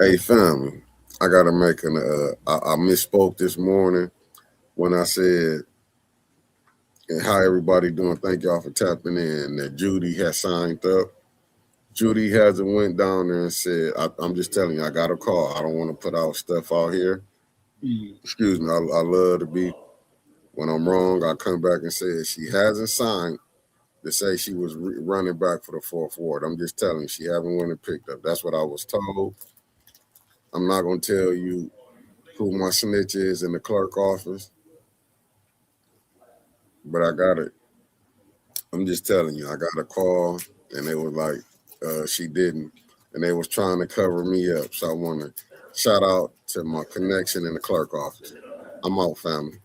Hey, family, I gotta make an. I misspoke this morning when I said, and how everybody doing? Thank y'all for tapping in. That Judy has signed up. Judy hasn't went down there and said, I'm just telling you, I got a call. I don't want to put out stuff out here. Excuse me. I love to be. When I'm wrong, I come back and say she hasn't signed to say she was running back for the fourth ward. I'm just telling you, she haven't went and picked up. That's what I was told. I'm not gonna tell you who my snitch is in the clerk office, but I got it. I'm just telling you, I got a call and they was like, she didn't, and they was trying to cover me up. So I want to shout out to my connection in the clerk office. I'm out, family.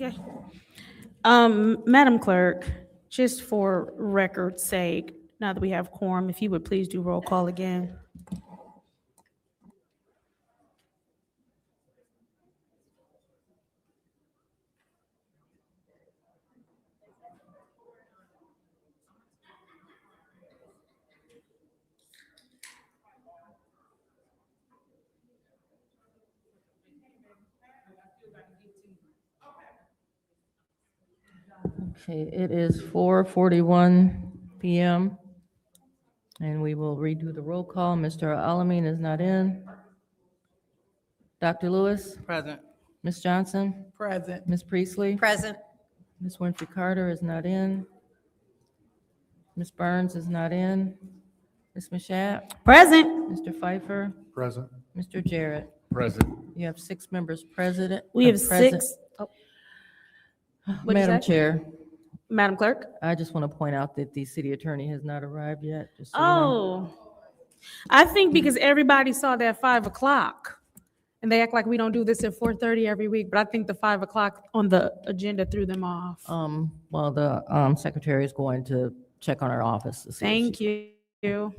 Okay. Madam Clerk, just for record's sake, now that we have quorum, if you would please do roll call again. Okay, it is 4:41 PM, and we will redo the roll call. Mr. Alamin is not in. Dr. Lewis? Present. Ms. Johnson? Present. Ms. Priestley? Present. Ms. Winfrey Carter is not in. Ms. Burns is not in. Ms. Mashat? Present. Mr. Pfeiffer? Present. Mr. Jarrett? Present. You have 6 members present. We have present. 6. Oh, What'd you Madam say? Chair, Madam Clerk? I just want to point out that the city attorney has not arrived yet, just so you know. Oh, I think because everybody saw that 5 o'clock. And they act like we don't do this at 4:30 every week, but I think the 5 o'clock on the agenda threw them off. Well, the secretary is going to check on our office to see if Thank she- you.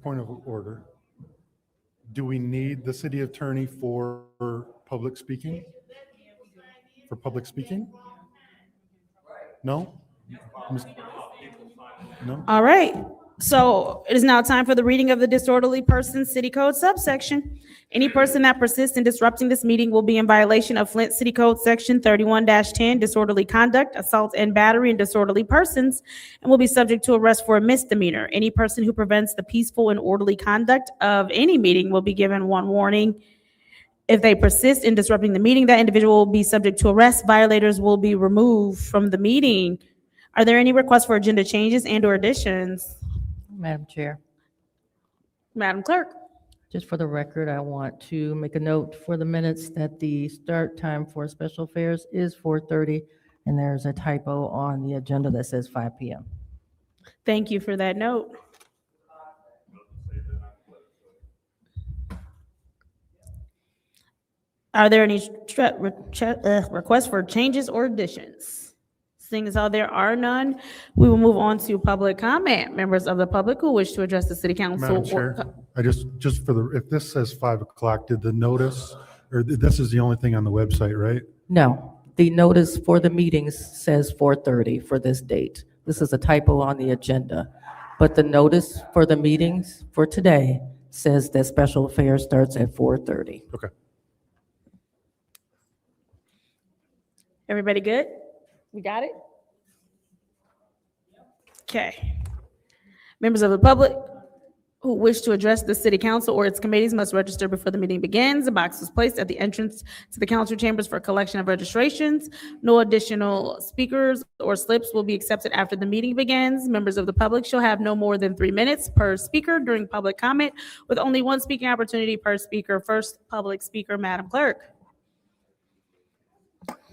Point of order. Do we need the city attorney for public speaking? For public speaking? No? No? All right. So it is now time for the reading of the disorderly person city code subsection. Any person that persists in disrupting this meeting will be in violation of Flint City Code Section 31-10, disorderly conduct, assault and battery, and disorderly persons, and will be subject to arrest for a misdemeanor. Any person who prevents the peaceful and orderly conduct of any meeting will be given one warning. If they persist in disrupting the meeting, that individual will be subject to arrest. Violators will be removed from the meeting. Are there any requests for agenda changes and/or additions? Madam Chair, Madam Clerk? just for the record, I want to make a note for the minutes that the start time for special affairs is 4:30, and there's a typo on the agenda that says 5 PM. Thank you for that note. Are there any requests for changes or additions? Seeing as how there are none, we will move on to public comment. Members of the public who wish to address the city council. Madam Chair, I just for the, if this says 5 o'clock, did the notice, or this is the only thing on the website, right? No, the notice for the meetings says 4:30 for this date. This is a typo on the agenda. But the notice for the meetings for today says that special affairs starts at 4:30. Okay. Everybody good? We got it? Okay. Members of the public who wish to address the city council or its committees must register before the meeting begins. A box is placed at the entrance to the council chambers for collection of registrations. No additional speakers or slips will be accepted after the meeting begins. Members of the public shall have no more than 3 minutes per speaker during public comment, with only one speaking opportunity per speaker. First public speaker, Madam Clerk.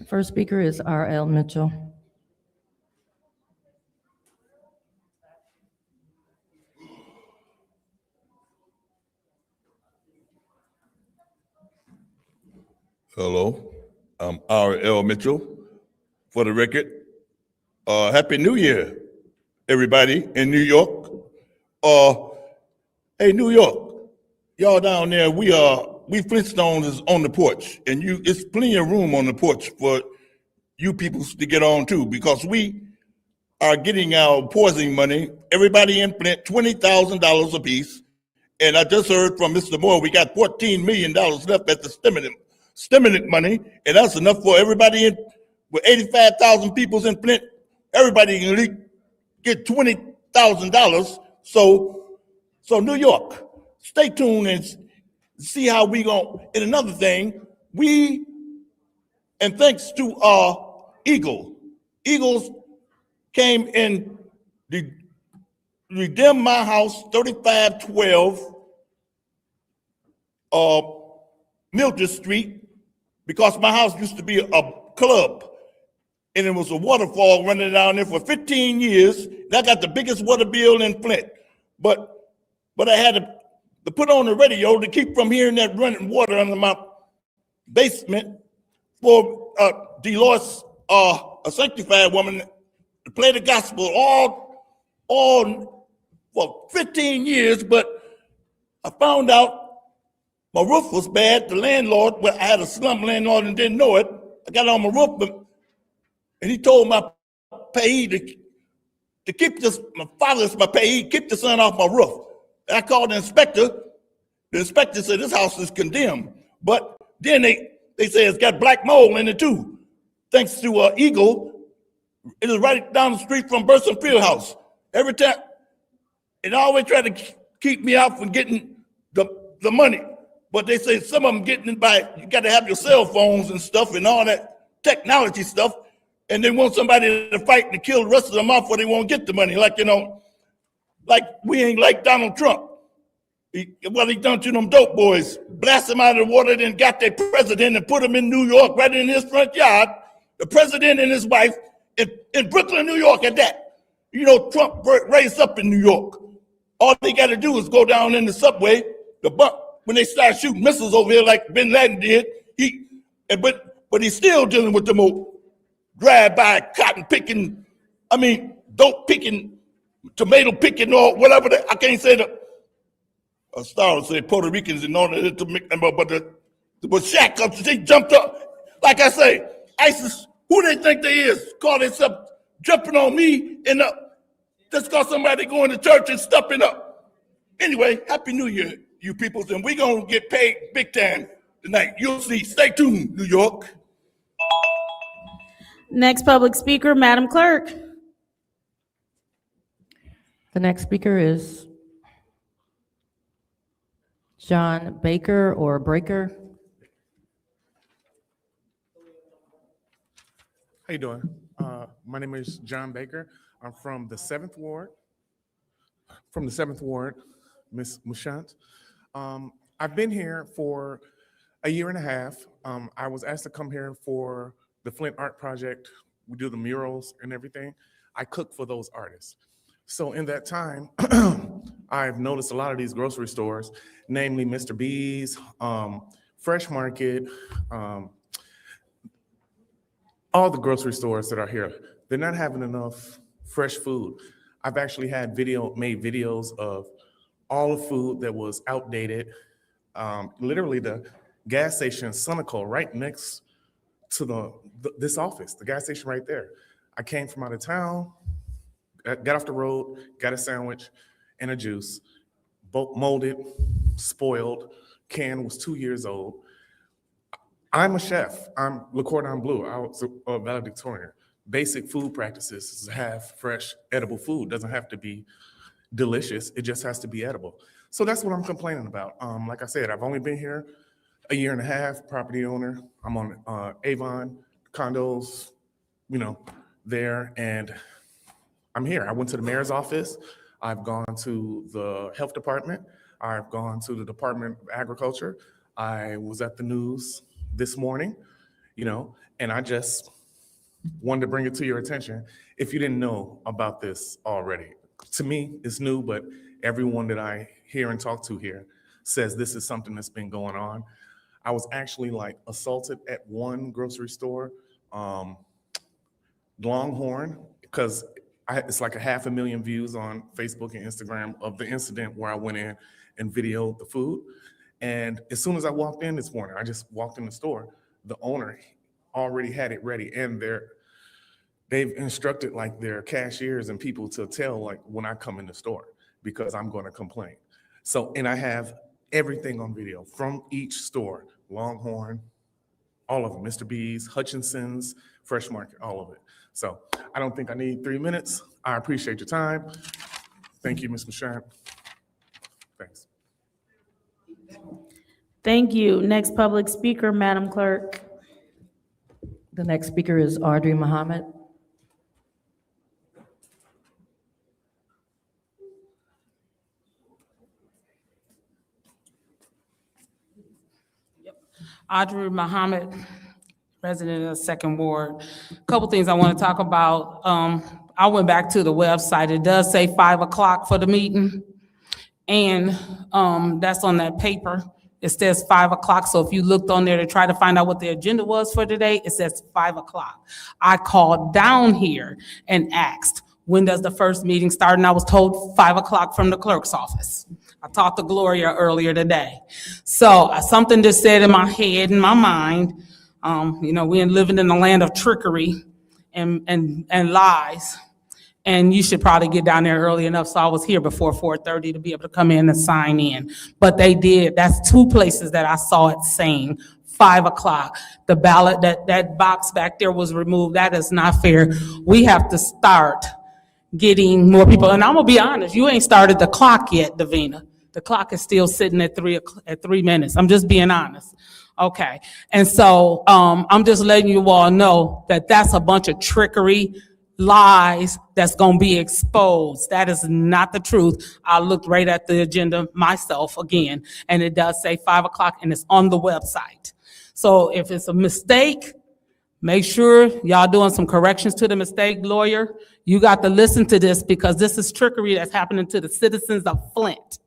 First speaker is R.L. Mitchell. Hello, I'm R.L. Mitchell. For the record, Happy New Year, everybody in New York. Hey, New York, y'all down there, we Flintstones is on the porch, and it's plenty of room on the porch for you people to get on too, because we are getting our poisoning money. Everybody in Flint, $20,000 apiece, and I just heard from Mr. Moore, we got $14 million left at the stimulus money, and that's enough for everybody in, with 85,000 people in Flint, everybody can get $20,000. So New York, stay tuned and see how we going. And another thing, and thanks to Eagles came and redeemed my house, 3512 Mildred Street, because my house used to be a club, and it was a waterfall running down there for 15 years. And I got the biggest water bill in Flint, but I had to to put on the radio to keep from hearing that running water under my basement for Dolores, a sanctified woman, to play the gospel all for 15 years, but I found out my roof was bad. The landlord, well, I had a slum landlord and didn't know it. I got on my roof, and he told my payee to keep this, my father's my payee, keep the sun off my roof. And I called the inspector. The inspector said this house is condemned. But then they say it's got black mold in it too. Thanks to Eagle, it is right down the street from Burson Fieldhouse. Every time, it always tried to keep me out from getting the money. But they say some of them getting it by, you got to have your cell phones and stuff and all that technology stuff. And they want somebody to fight and kill the rest of them off or they won't get the money. Like, like we ain't like Donald Trump. What he done to them dope boys, blast them out of the water, then got their president and put him in New York right in his front yard. The president and his wife in Brooklyn, New York at that. Trump raised up in New York. All they got to do is go down in the subway, when they start shooting missiles over here like Bin Laden did, but he's still dealing with them old drive-by cotton picking, dope picking, tomato picking, or whatever. I can't say a star would say Puerto Ricans and all that to make them, but Shaq, they jumped up. Like I say, ISIS, who they think they is, call themselves jumping on me and just cause somebody going to church and stuffing up. Anyway, Happy New Year, you peoples, and we're going to get paid big time tonight. You'll see. Stay tuned, New York. Next public speaker, Madam Clerk. The next speaker is John Baker or Breaker. How you doing? My name is John Baker. I'm from the 7th Ward. Ms. Mouchant. I've been here for a year and a half. I was asked to come here for the Flint Art Project. We do the murals and everything. I cook for those artists. So in that time, I've noticed a lot of these grocery stores, namely Mr. B's, Fresh Market, all the grocery stores that are here, they're not having enough fresh food. I've actually made videos of all the food that was outdated. Literally the gas station Sunoco right next to this office, the gas station right there. I came from out of town, got off the road, got a sandwich and a juice, both molded, spoiled, can was 2 years old. I'm a chef. I'm Le Cordon Bleu. I was a valedictorian. Basic food practices is to have fresh, edible food. Doesn't have to be delicious. It just has to be edible. So that's what I'm complaining about. Like I said, I've only been here a year and a half, property owner. I'm on Avon condos, there, and I'm here. I went to the mayor's office. I've gone to the health department. I've gone to the Department of Agriculture. I was at the news this morning, and I just wanted to bring it to your attention if you didn't know about this already. To me, it's new, but everyone that I hear and talk to here says this is something that's been going on. I was actually assaulted at one grocery store, Longhorn, because it's like 500,000 views on Facebook and Instagram of the incident where I went in and videoed the food. And as soon as I walked in this morning, I just walked in the store, the owner already had it ready, and they've instructed their cashiers and people to tell when I come in the store, because I'm going to complain. So, and I have everything on video from each store, Longhorn, all of them, Mr. B's, Hutchinson's, Fresh Market, all of it. So I don't think I need 3 minutes. I appreciate your time. Thank you, Ms. Mouchant. Thanks. Thank you. Next public speaker, Madam Clerk. The next speaker is Audrey Muhammad. Audrey Muhammad, resident of the 2nd Ward. Couple things I want to talk about. I went back to the website. It does say 5 o'clock for the meeting. And that's on that paper. It says 5 o'clock, so if you looked on there to try to find out what the agenda was for today, it says 5 o'clock. I called down here and asked, when does the first meeting start? And I was told 5 o'clock from the clerk's office. I talked to Gloria earlier today. So something just said in my head, in my mind, we're living in the land of trickery and lies. And you should probably get down there early enough, so I was here before 4:30 to be able to come in and sign in. But they did. That's two places that I saw it saying 5 o'clock. The ballot, that box back there was removed. That is not fair. We have to start getting more people. And I'm gonna be honest, you ain't started the clock yet, Davina. The clock is still sitting at 3 minutes. I'm just being honest. Okay. And so I'm just letting you all know that that's a bunch of trickery, lies that's going to be exposed. That is not the truth. I looked right at the agenda myself again, and it does say 5 o'clock, and it's on the website. So if it's a mistake, make sure y'all doing some corrections to the mistake. Lawyer, you got to listen to this, because this is trickery that's happening to the citizens of Flint.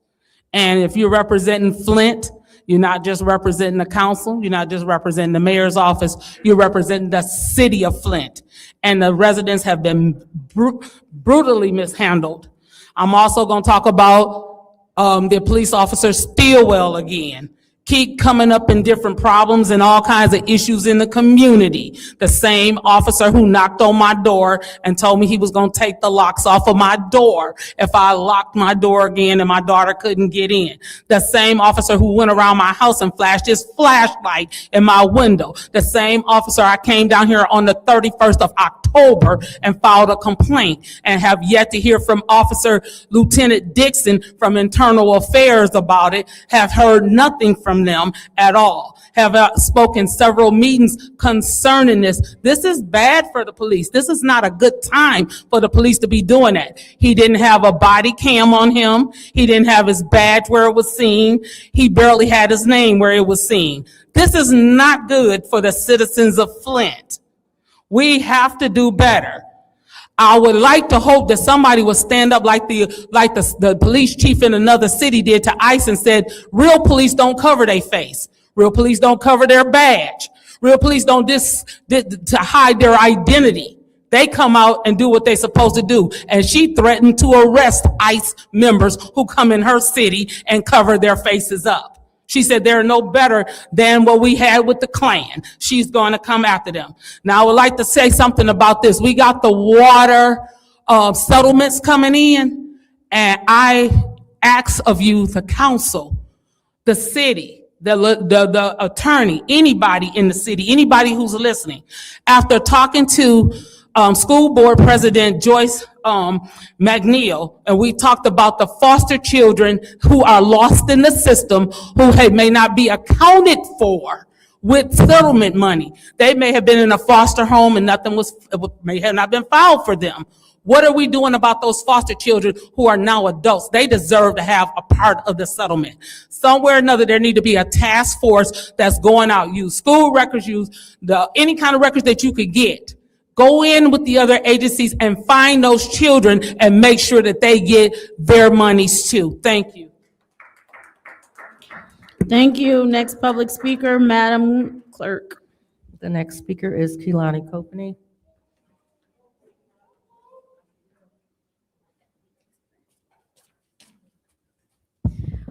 And if you're representing Flint, you're not just representing the council, you're not just representing the mayor's office, you're representing the city of Flint. And the residents have been brutally mishandled. I'm also going to talk about the police officer Stillwell again. Keep coming up in different problems and all kinds of issues in the community. The same officer who knocked on my door and told me he was going to take the locks off of my door if I locked my door again and my daughter couldn't get in. The same officer who went around my house and flashed his flashlight in my window. The same officer I came down here on the 31st of October and filed a complaint, and have yet to hear from Officer Lieutenant Dixon from Internal Affairs about it. Have heard nothing from them at all. Have spoken several meetings concerning this. This is bad for the police. This is not a good time for the police to be doing that. He didn't have a body cam on him. He didn't have his badge where it was seen. He barely had his name where it was seen. This is not good for the citizens of Flint. We have to do better. I would like to hope that somebody would stand up like the police chief in another city did to ICE and said, real police don't cover their face. Real police don't cover their badge. Real police don't to hide their identity. They come out and do what they're supposed to do. And she threatened to arrest ICE members who come in her city and cover their faces up. She said they're no better than what we had with the Klan. She's going to come after them. Now, I would like to say something about this. We got the water settlements coming in, and I ask of you, the council, the city, the attorney, anybody in the city, anybody who's listening, after talking to School Board President Joyce McNeil, and we talked about the foster children who are lost in the system, who may not be accounted for with settlement money. They may have been in a foster home and may have not been filed for them. What are we doing about those foster children who are now adults? They deserve to have a part of the settlement. Somewhere or another, there need to be a task force that's going out. Use school records, use any kind of records that you could get. Go in with the other agencies and find those children and make sure that they get their monies too. Thank you. Thank you. Next public speaker, Madam Clerk. The next speaker is Keelani Copeney.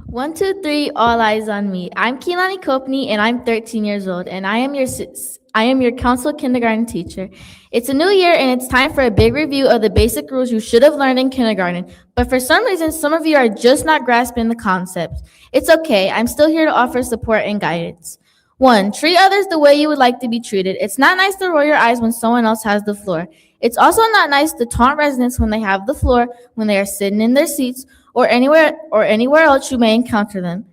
One, two, three, all eyes on me. I'm Keelani Copeney, and I'm 13 years old, and I am your council kindergarten teacher. It's a new year, and it's time for a big review of the basic rules you should have learned in kindergarten. But for some reason, some of you are just not grasping the concepts. It's okay. I'm still here to offer support and guidance. 1, treat others the way you would like to be treated. It's not nice to roll your eyes when someone else has the floor. It's also not nice to taunt residents when they have the floor, when they are sitting in their seats, or anywhere else you may encounter them.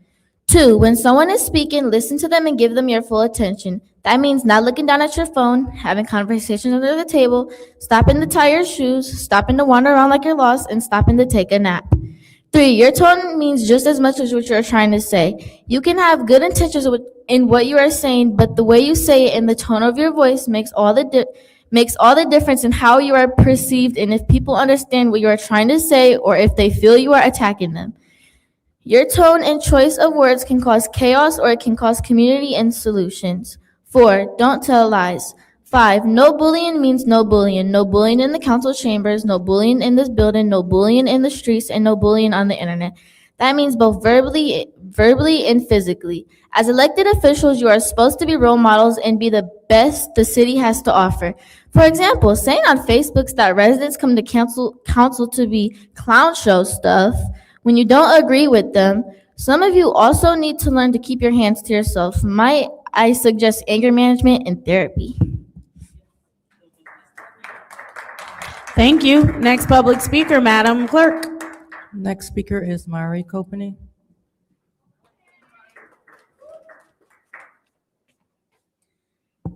2, when someone is speaking, listen to them and give them your full attention. That means not looking down at your phone, having conversations under the table, stopping to tie your shoes, stopping to wander around like you're lost, and stopping to take a nap. 3, your tone means just as much as what you're trying to say. You can have good intentions in what you are saying, but the way you say it and the tone of your voice makes all the difference in how you are perceived and if people understand what you are trying to say or if they feel you are attacking them. Your tone and choice of words can cause chaos or it can cause community and solutions. 4. Don't tell lies. 5. No bullying means no bullying. No bullying in the council chambers, no bullying in this building, no bullying in the streets, and no bullying on the internet. That means both verbally and physically. As elected officials, you are supposed to be role models and be the best the city has to offer. For example, saying on Facebook that residents come to council to be clown show stuff when you don't agree with them. Some of you also need to learn to keep your hands to yourself. I suggest anger management and therapy. Thank you. Next public speaker, Madam Clerk. Next speaker is Mari Copany.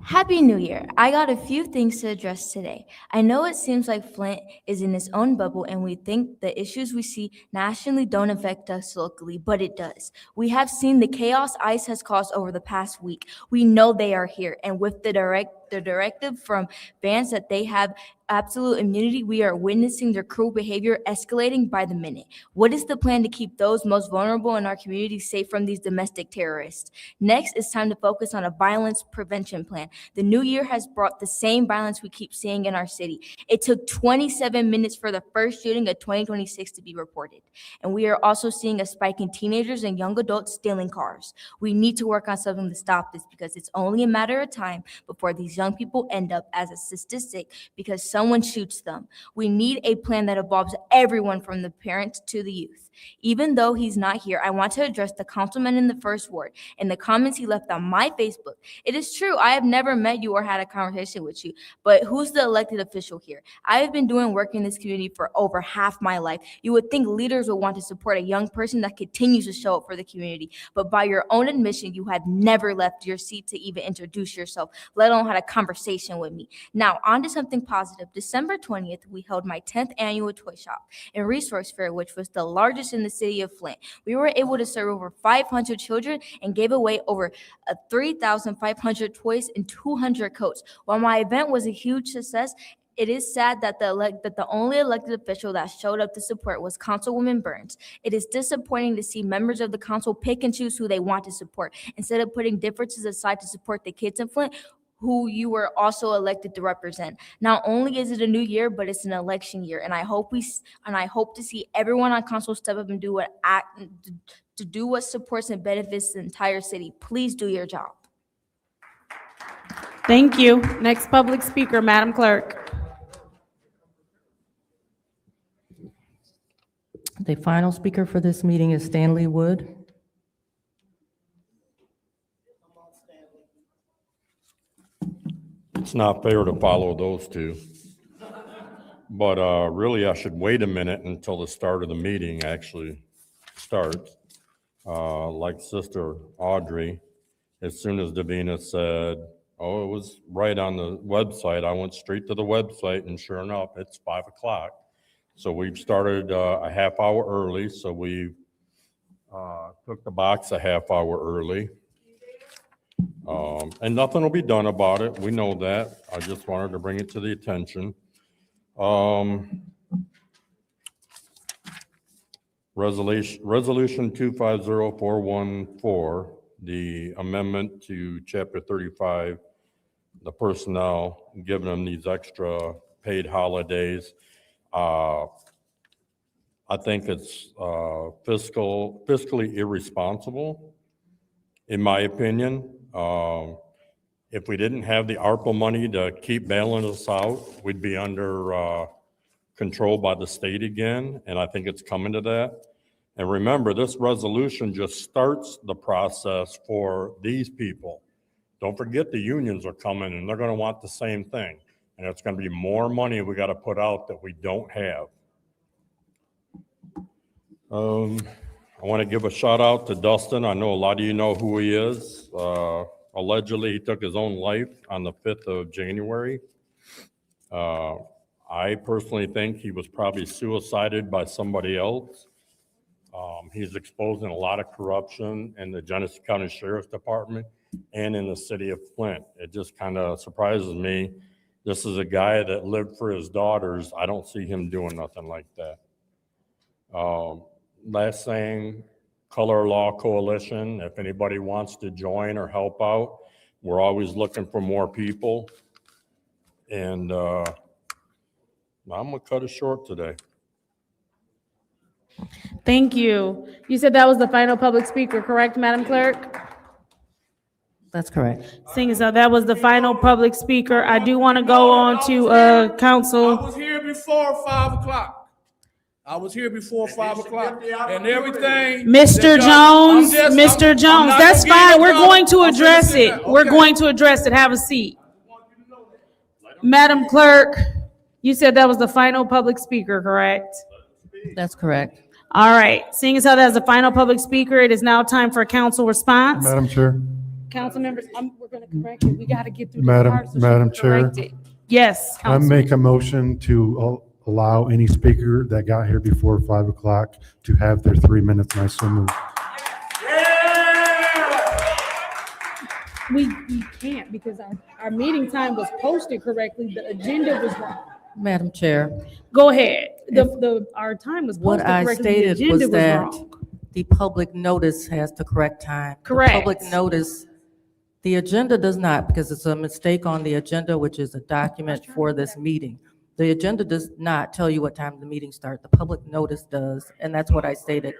Happy New Year. I got a few things to address today. I know it seems like Flint is in its own bubble and we think the issues we see nationally don't affect us locally, but it does. We have seen the chaos ICE has caused over the past week. We know they are here, and with the directive from bans that they have absolute immunity, we are witnessing their cruel behavior escalating by the minute. What is the plan to keep those most vulnerable in our community safe from these domestic terrorists? Next, it's time to focus on a violence prevention plan. The new year has brought the same violence we keep seeing in our city. It took 27 minutes for the first shooting of 2026 to be reported. And we are also seeing a spike in teenagers and young adults stealing cars. We need to work on something to stop this because it's only a matter of time before these young people end up as a statistic because someone shoots them. We need a plan that involves everyone from the parents to the youth. Even though he's not here, I want to address the councilman in the first ward and the comments he left on my Facebook. It is true, I have never met you or had a conversation with you, but who's the elected official here? I have been doing work in this community for over half my life. You would think leaders would want to support a young person that continues to show up for the community, but by your own admission, you have never left your seat to even introduce yourself, let alone had a conversation with me. Now, on to something positive. December 20th, we held my 10th annual toy shop and resource fair, which was the largest in the city of Flint. We were able to serve over 500 children and gave away over 3,500 toys and 200 coats. While my event was a huge success, it is sad that the only elected official that showed up to support was Councilwoman Burns. It is disappointing to see members of the council pick and choose who they want to support instead of putting differences aside to support the kids in Flint who you were also elected to represent. Not only is it a new year, but it's an election year, and I hope to see everyone on council step up and do what supports and benefits the entire city. Please do your job. Thank you. Next public speaker, Madam Clerk. The final speaker for this meeting is Stanley Wood. It's not fair to follow those two. But really, I should wait a minute until the start of the meeting actually starts. Like Sister Audrey, as soon as Davina said, oh, it was right on the website, I went straight to the website, and sure enough, it's 5 o'clock. So we've started a half hour early, so we took the box a half hour early. And nothing will be done about it. We know that. I just wanted to bring it to the attention. Resolution 250414, the amendment to Chapter 35, the personnel, giving them these extra paid holidays. I think it's fiscally irresponsible, in my opinion. If we didn't have the ARPA money to keep bailing us out, we'd be under control by the state again, and I think it's coming to that. And remember, this resolution just starts the process for these people. Don't forget the unions are coming, and they're going to want the same thing. And it's going to be more money we got to put out that we don't have. I want to give a shout out to Dustin. I know a lot of you know who he is. Allegedly, he took his own life on the 5th of January. I personally think he was probably suicided by somebody else. He's exposing a lot of corruption in the Genesee County Sheriff's Department and in the city of Flint. It just kind of surprises me. This is a guy that lived for his daughters. I don't see him doing nothing like that. Last thing, Color Law Coalition. If anybody wants to join or help out, we're always looking for more people. And I'm gonna cut it short today. Thank you. You said that was the final public speaker, correct, Madam Clerk? That's correct. Seeing as though that was the final public speaker, I do want to go on to I council. was here before 5 o'clock. I was here before 5 o'clock and everything. Mr. that y'all- Jones, I'm Mr. I'm Jones, not that's gonna give fine. you We're no going to problem. I'm finna address sit it. down. We're Okay. going to address it. Have a seat. Madam Clerk, you said that was the final public speaker, correct? That's correct. All right. Seeing as how that's the final public speaker, it is now time for council response. Madam Chair, Council members, we're going to correct it. We got to get through this Madam- part so she Madam can correct Chair. it. Yes, I Council. make a motion to allow any speaker that got here before 5 o'clock to have their 3 minutes, and I so move. We can't because our meeting time was posted correctly. The agenda was wrong. Madam Chair, Go ahead. Our time was what posted I correctly. The stated agenda was was that wrong. the public notice has the correct time. The Correct. public notice, the agenda does not, because it's a mistake on the agenda, which is a document for this meeting. The agenda does not tell you what time the meeting starts. The public notice does, and that's what I stated.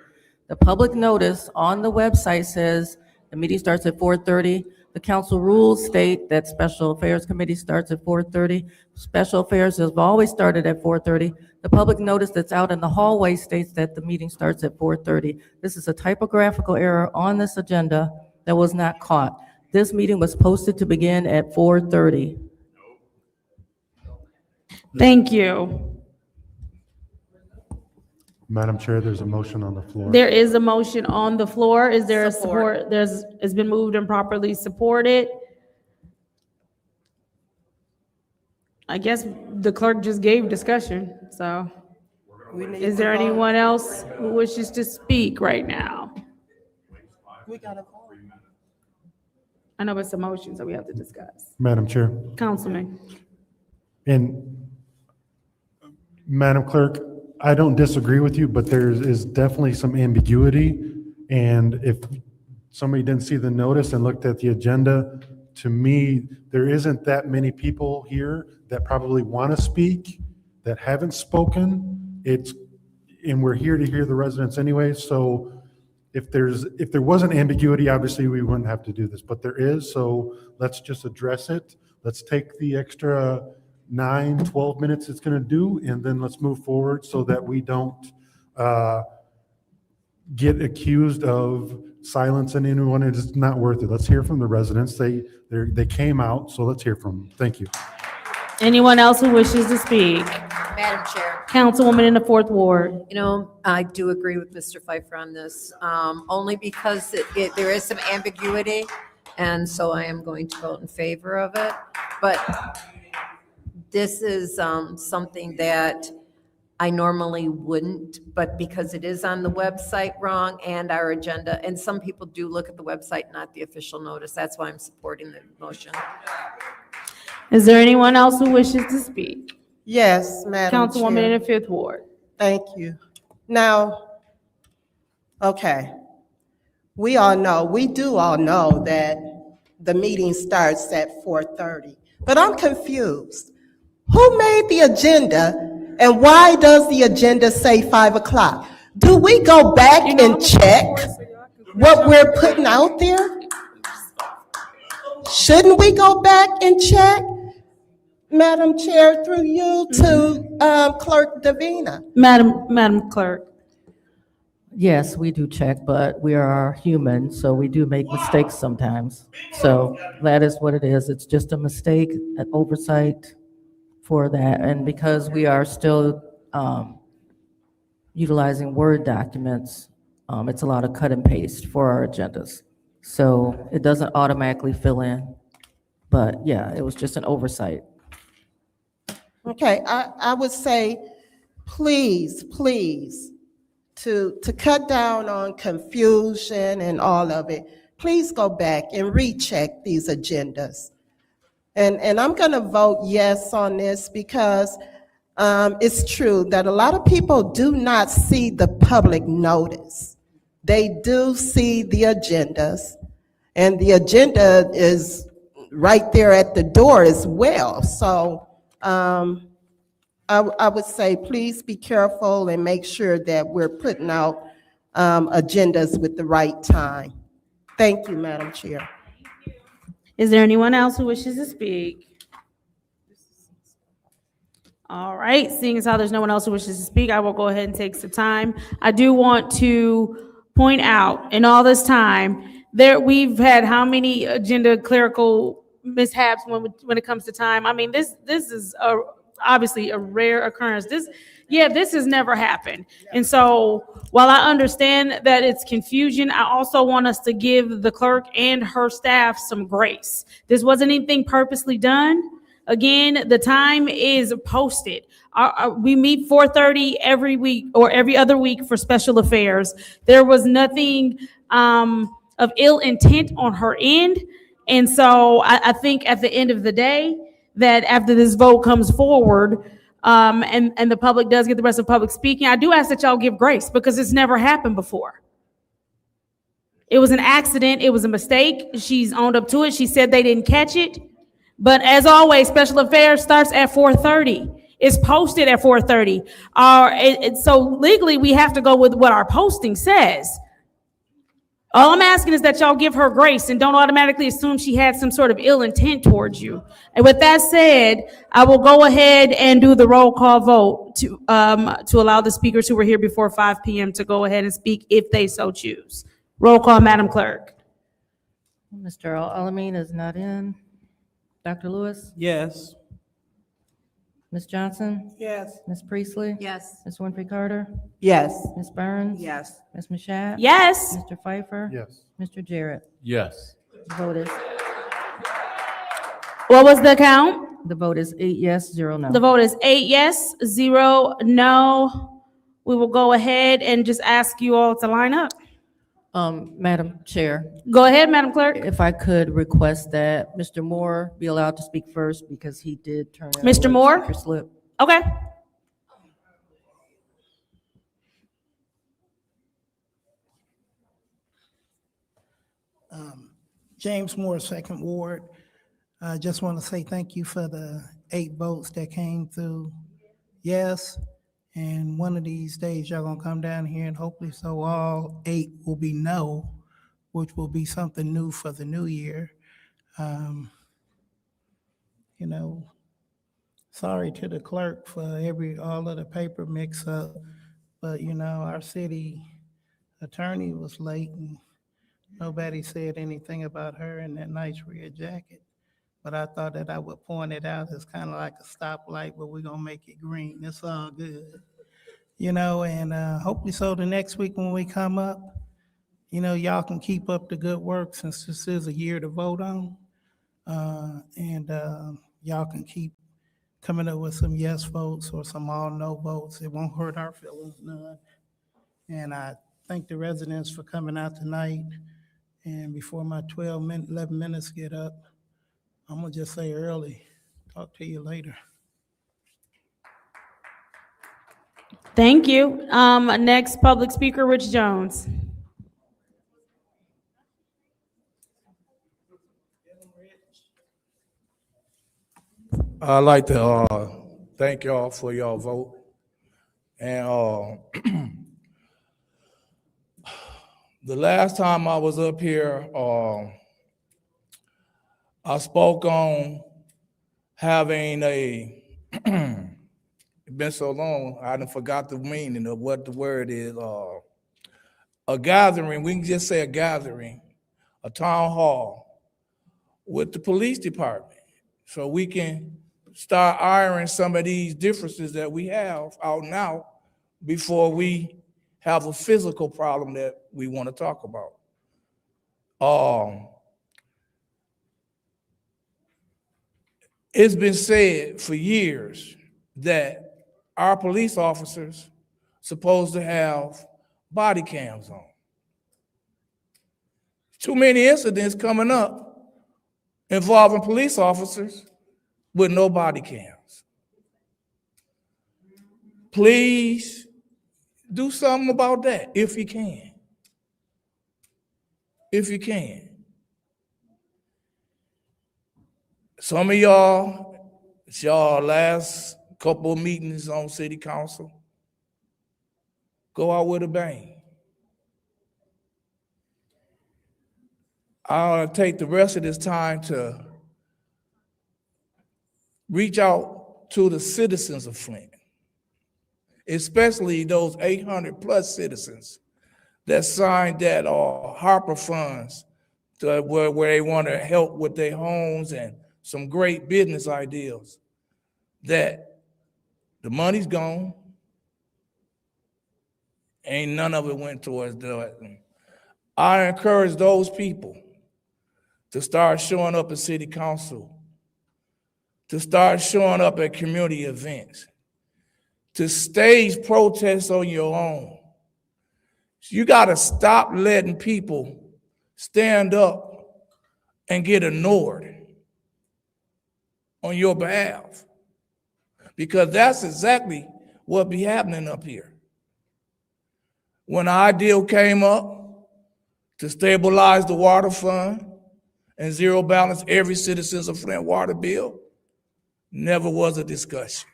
The public notice on the website says the meeting starts at 4:30. The council rules state that Special Affairs Committee starts at 4:30. Special Affairs has always started at 4:30. The public notice that's out in the hallway states that the meeting starts at 4:30. This is a typographical error on this agenda that was not caught. This meeting was posted to begin at 4:30. Thank you. Madam Chair, there's a motion on the floor. There is a motion on the floor. Is there a support? It's been moved and properly supported. I guess the clerk just gave discussion, so. Is there anyone else who wishes to speak right now? I know it's a motion, so we have to discuss. Madam Chair, Councilman. and Madam Clerk, I don't disagree with you, but there is definitely some ambiguity. And if somebody didn't see the notice and looked at the agenda, to me, there isn't that many people here that probably want to speak, that haven't spoken. And we're here to hear the residents anyway. So if there wasn't ambiguity, obviously we wouldn't have to do this, but there is. So let's just address it. Let's take the extra 9, 12 minutes it's going to do, and then let's move forward so that we don't get accused of silencing anyone. It's not worth it. Let's hear from the residents. They came out, so let's hear from them. Thank you. Anyone else who wishes to speak? Madam Chair, Councilwoman in the fourth ward. I do agree with Mr. Pfeiffer on this, only because there is some ambiguity, and so I am going to vote in favor of it. But this is something that I normally wouldn't, but because it is on the website wrong and our agenda, and some people do look at the website, not the official notice, that's why I'm supporting the motion. Is there anyone else who wishes to speak? Yes, Madam Councilwoman in Chair. the fifth ward. Thank you. Now, okay, we do all know that the meeting starts at 4:30, but I'm confused. Who made the agenda, and why does the agenda say 5 o'clock? Do we go back and check what we're putting out there? Shouldn't we go back and check? Madam Chair, through you to Clerk Davina. Madam Clerk. Yes, we do check, but we are human, so we do make mistakes sometimes. So that is what it is. It's just a mistake, an oversight for that. And because we are still utilizing Word documents, it's a lot of cut and paste for our agendas. So it doesn't automatically fill in. But yeah, it was just an oversight. Okay, I would say, please, to cut down on confusion and all of it, please go back and recheck these agendas. And I'm gonna vote yes on this because it's true that a lot of people do not see the public notice they do see the agendas, and the agenda is right there at the door as well. So I would say, please be careful and make sure that we're putting out agendas with the right time. Thank you, Madam Chair. Is there anyone else who wishes to speak? All right, seeing as how there's no one else who wishes to speak, I will go ahead and take some time. I do want to point out, in all this time, we've had how many agenda clerical mishaps when it comes to time? I mean, this is obviously a rare occurrence. This has never happened. And so while I understand that it's confusion, I also want us to give the clerk and her staff some grace. This wasn't anything purposely done. Again, the time is posted. We meet 4:30 every week or every other week for special affairs. There was nothing of ill intent on her end. And so I think at the end of the day, that after this vote comes forward, and the public does get the rest of public speaking, I do ask that y'all give grace because it's never happened before. It was an accident. It was a mistake. She's owned up to it. She said they didn't catch it. But as always, special affairs starts at 4:30. It's posted at 4:30. So legally, we have to go with what our posting says. All I'm asking is that y'all give her grace and don't automatically assume she had some sort of ill intent towards you. And with that said, I will go ahead and do the roll call vote to allow the speakers who were here before 5 p.m. to go ahead and speak if they so choose. Roll call, Madam Clerk. Mr. Alamin is not in. Dr. Lewis? Yes. Ms. Johnson? Yes. Ms. Priestley? Yes. Ms. Winfrey Carter? Yes. Ms. Burns? Yes. Ms. Mashat? Yes. Mr. Pfeiffer? Yes. Mr. Jarrett? Yes. The vote is, What was the count? the vote is 8 yes, 0 no. The vote is 8 yes, 0 no. We will go ahead and just ask you all to line up. Madam Chair, Go ahead, Madam Clerk. if I could request that Mr. Moore be allowed to speak first because he did turn in a Mr. late Moore? speaker slip. Okay. James Moore, Second Ward. I just want to say thank you for the 8 votes that came through yes. And one of these days, y'all gonna come down here and hopefully so all 8 will be no, which will be something new for the new year. You know, sorry to the clerk for all of the paper mix up, but you know, our city attorney was late and nobody said anything about her in that nice red jacket. But I thought that I would point it out. It's kind of like a stoplight, but we're gonna make it green. It's all good. You know, and hopefully so the next week when we come up, you know, y'all can keep up the good work since this is a year to vote on. And y'all can keep coming up with some yes votes or some all no votes. It won't hurt our feelings none. And I thank the residents for coming out tonight. And before my 11 minutes get up, I'm gonna just say early, talk to you later. Thank you. Next public speaker, Rich Jones. I'd like to thank y'all for y'all vote. And the last time I was up here, I spoke on having it's been so long, I done forgot the meaning of what the word is. A gathering, we can just say a gathering, a town hall with the police department. So we can start ironing some of these differences that we have out now before we have a physical problem that we want to talk about. It's been said for years that our police officers supposed to have body cams on. Too many incidents coming up involving police officers with no body cams. Please do something about that if you can. if you can. Some of y'all, it's y'all last couple of meetings on city council. Go out with a bang. I'll take the rest of this time to reach out to the citizens of Flint, especially those 800 plus citizens that signed that Harper funds to where they want to help with their homes and some great business ideas. That the money's gone. Ain't none of it went towards that. I encourage those people to start showing up at city council, to start showing up at community events, to stage protests on your own. You got to stop letting people stand up and get ignored on your behalf, because that's exactly what be happening up here. When the ideal came up to stabilize the water fund and zero balance every citizen's of Flint water bill, never was a discussion.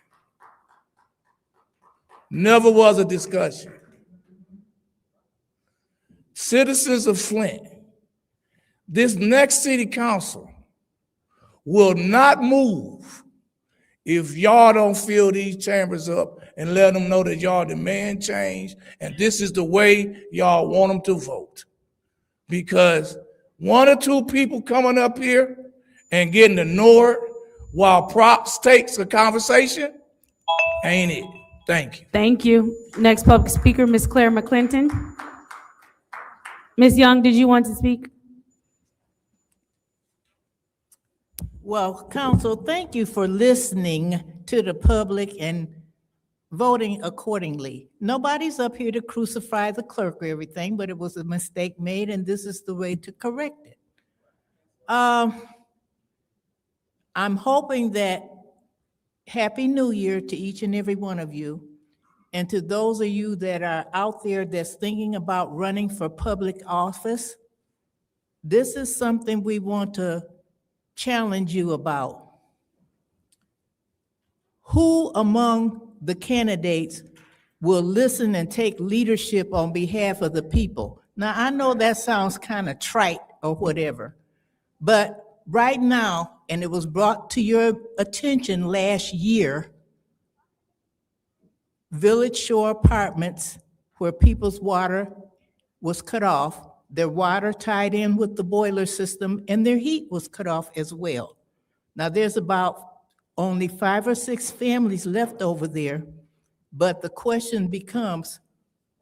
Never was a discussion. Citizens of Flint, this next city council will not move if y'all don't fill these chambers up and let them know that y'all demand change and this is the way y'all want them to vote. Because one or two people coming up here and getting ignored while props takes a conversation ain't it. Thank you. Thank you. Next public speaker, Ms. Claire McClinton. Ms. Young, did you want to speak? Well, council, thank you for listening to the public and voting accordingly. Nobody's up here to crucify the clerk or everything, but it was a mistake made, and this is the way to correct it. I'm hoping that Happy New Year to each and every one of you, and to those of you that are out there that's thinking about running for public office. This is something we want to challenge you about. Who among the candidates will listen and take leadership on behalf of the people? Now, I know that sounds kind of trite or whatever, but right now, and it was brought to your attention last year, Village Shore Apartments, where people's water was cut off, their water tied in with the boiler system, and their heat was cut off as well. Now, there's about only 5 or 6 families left over there, but the question becomes,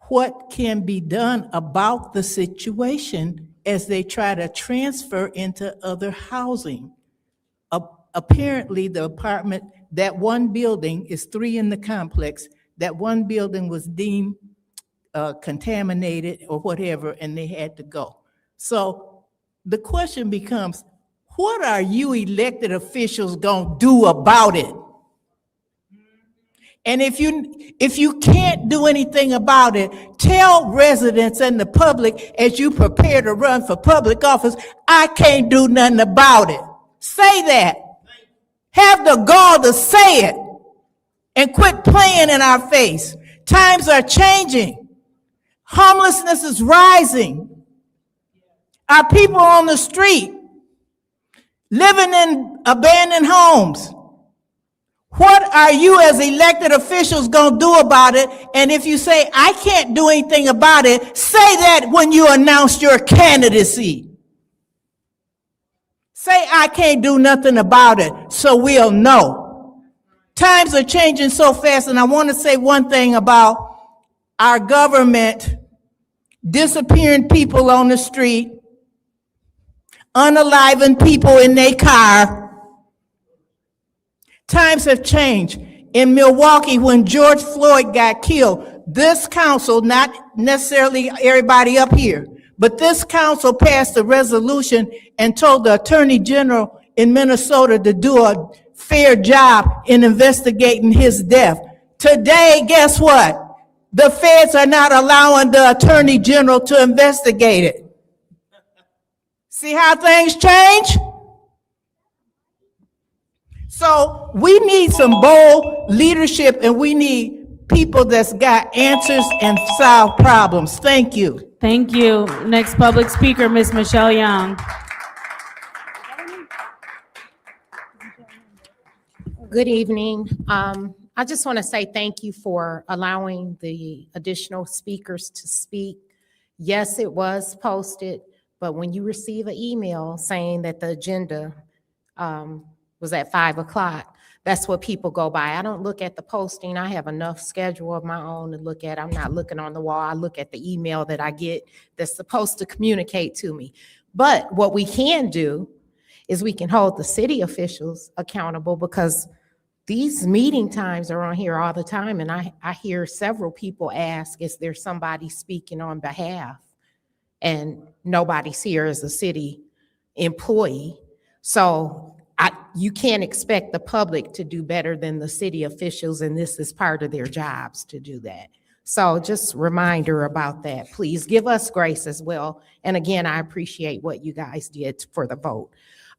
what can be done about the situation as they try to transfer into other housing? Apparently, the apartment, that one building is 3 in the complex, that one building was deemed contaminated or whatever, and they had to go. So the question becomes, what are you elected officials gonna do about it? And if you can't do anything about it, tell residents and the public as you prepare to run for public office, I can't do nothing about it. Say that. Have the gall to say it and quit playing in our face. Times are changing. Homelessness is rising. Our people on the street living in abandoned homes. What are you as elected officials going to do about it? And if you say, I can't do anything about it, say that when you announce your candidacy. Say, I can't do nothing about it, so we'll know. Times are changing so fast, and I want to say one thing about our government disappearing people on the street, unaliving people in their car. Times have changed. In Milwaukee, when George Floyd got killed, this council, not necessarily everybody up here, but this council passed a resolution and told the Attorney General in Minnesota to do a fair job in investigating his death. Today, guess what? The feds are not allowing the Attorney General to investigate it. See how things change? So we need some bold leadership and we need people that's got answers and solve problems. Thank you. Thank you. Next public speaker, Ms. Michelle Young. Good evening. I just want to say thank you for allowing the additional speakers to speak. Yes, it was posted, but when you receive an email saying that the agenda was at 5 o'clock, that's what people go by. I don't look at the posting. I have enough schedule of my own to look at. I'm not looking on the wall. I look at the email that I get that's supposed to communicate to me. But what we can do is we can hold the city officials accountable, because these meeting times are on here all the time, and I hear several people ask, is there somebody speaking on behalf? And nobody's here as a city employee. So you can't expect the public to do better than the city officials, and this is part of their jobs to do that. So just reminder about that. Please give us grace as well. And again, I appreciate what you guys did for the vote.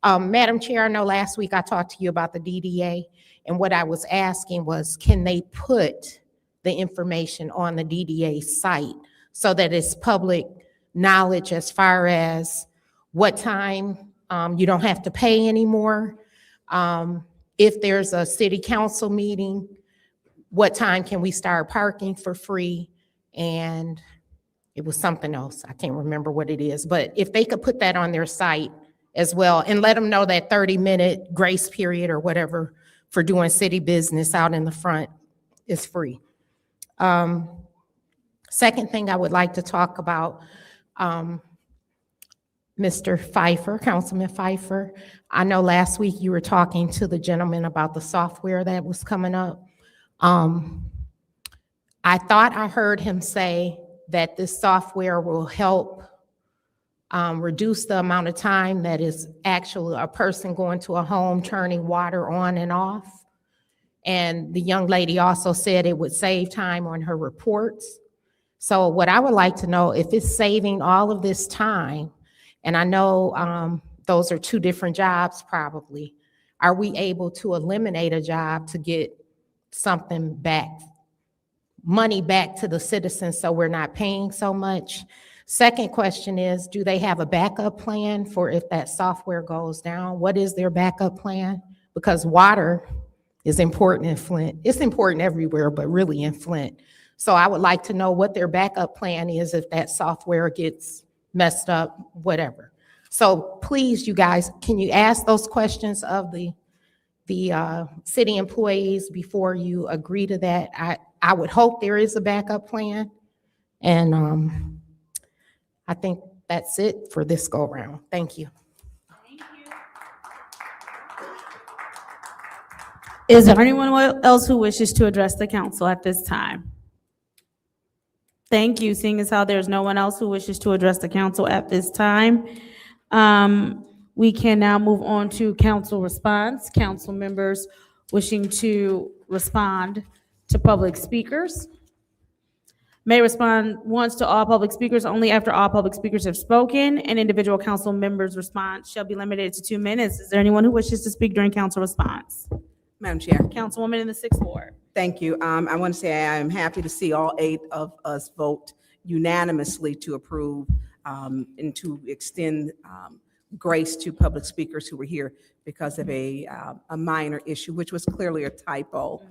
Madam Chair, I know last week I talked to you about the DDA, and what I was asking was, can they put the information on the DDA site so that it's public knowledge as far as what time you don't have to pay anymore? If there's a city council meeting, what time can we start parking for free? And it was something else. I can't remember what it is, but if they could put that on their site as well and let them know that 30-minute grace period or whatever for doing city business out in the front is free. Second thing I would like to talk about, Mr. Pfeiffer, Councilman Pfeiffer. I know last week you were talking to the gentleman about the software that was coming up. I thought I heard him say that this software will help reduce the amount of time that is actually a person going to a home turning water on and off. And the young lady also said it would save time on her reports. So what I would like to know, if it's saving all of this time, and I know those are two different jobs probably, are we able to eliminate a job to get something back, money back to the citizens so we're not paying so much? Second question is, do they have a backup plan for if that software goes down? What is their backup plan? Because water is important in Flint. It's important everywhere, but really in Flint. So I would like to know what their backup plan is if that software gets messed up, whatever. So please, you guys, can you ask those questions of the city employees before you agree to that? I would hope there is a backup plan. And I think that's it for this go round. Thank you. Is there anyone else who wishes to address the council at this time? Thank you. Seeing as how there's no one else who wishes to address the council at this time, we can now move on to council response. Council members wishing to respond to public speakers may respond once to all public speakers only after all public speakers have spoken, and individual council members' response shall be limited to 2 minutes. Is there anyone who wishes to speak during council response? Madam Chair. Councilwoman in the 6th Ward. Thank you. I want to say I'm happy to see all 8 of us vote unanimously to approve and to extend grace to public speakers who were here because of a minor issue, which was clearly a typo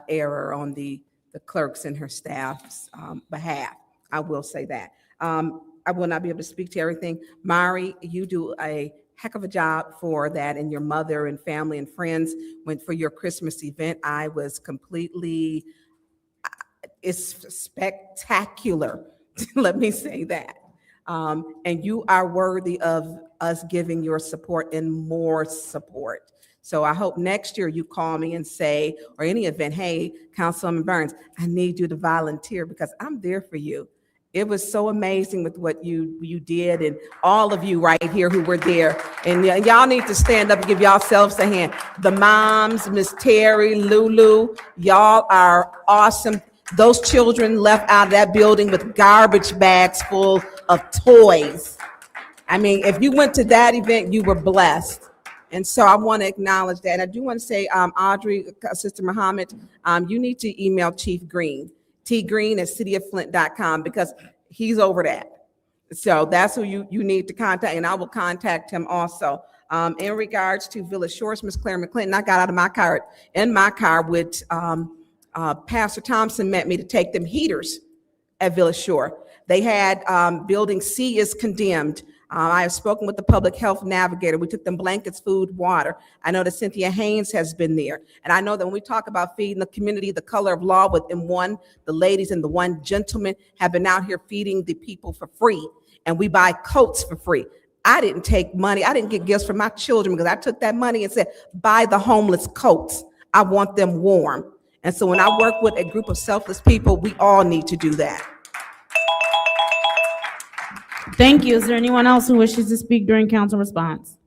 error on the clerk's and her staff's behalf. I will say that. I will not be able to speak to everything. Mari, you do a heck of a job for that, and your mother and family and friends went for your Christmas event. I was completely, it's spectacular. Let me say that. And you are worthy of us giving your support and more support. So I hope next year you call me and say, or any event, hey, Councilwoman Burns, I need you to volunteer because I'm there for you. It was so amazing with what you did, and all of you right here who were there. And y'all need to stand up and give yourselves a hand. The moms, Miss Terry, Lulu, y'all are awesome. Those children left out of that building with garbage bags full of toys. I mean, if you went to that event, you were blessed. And so I want to acknowledge that. And I do want to say, Audrey, Sister Muhammad, you need to email Chief Green, tgreen@cityofflint.com, because he's over that. So that's who you need to contact, and I will contact him also. In regards to Village Shores, Ms. Claire McClinton, I got out of my car with Pastor Thompson met me to take them heaters at Village Shore. They had building C is condemned. I have spoken with the public health navigator. We took them blankets, food, water. I know that Cynthia Haynes has been there. And I know that when we talk about feeding the community, the color of law within one, the ladies and the one gentleman have been out here feeding the people for free. And we buy coats for free. I didn't take money. I didn't get gifts for my children because I took that money and said, buy the homeless coats. I want them warm. And so when I work with a group of selfless people, we all need to do that. Thank you. Is there anyone else who wishes to speak during council response?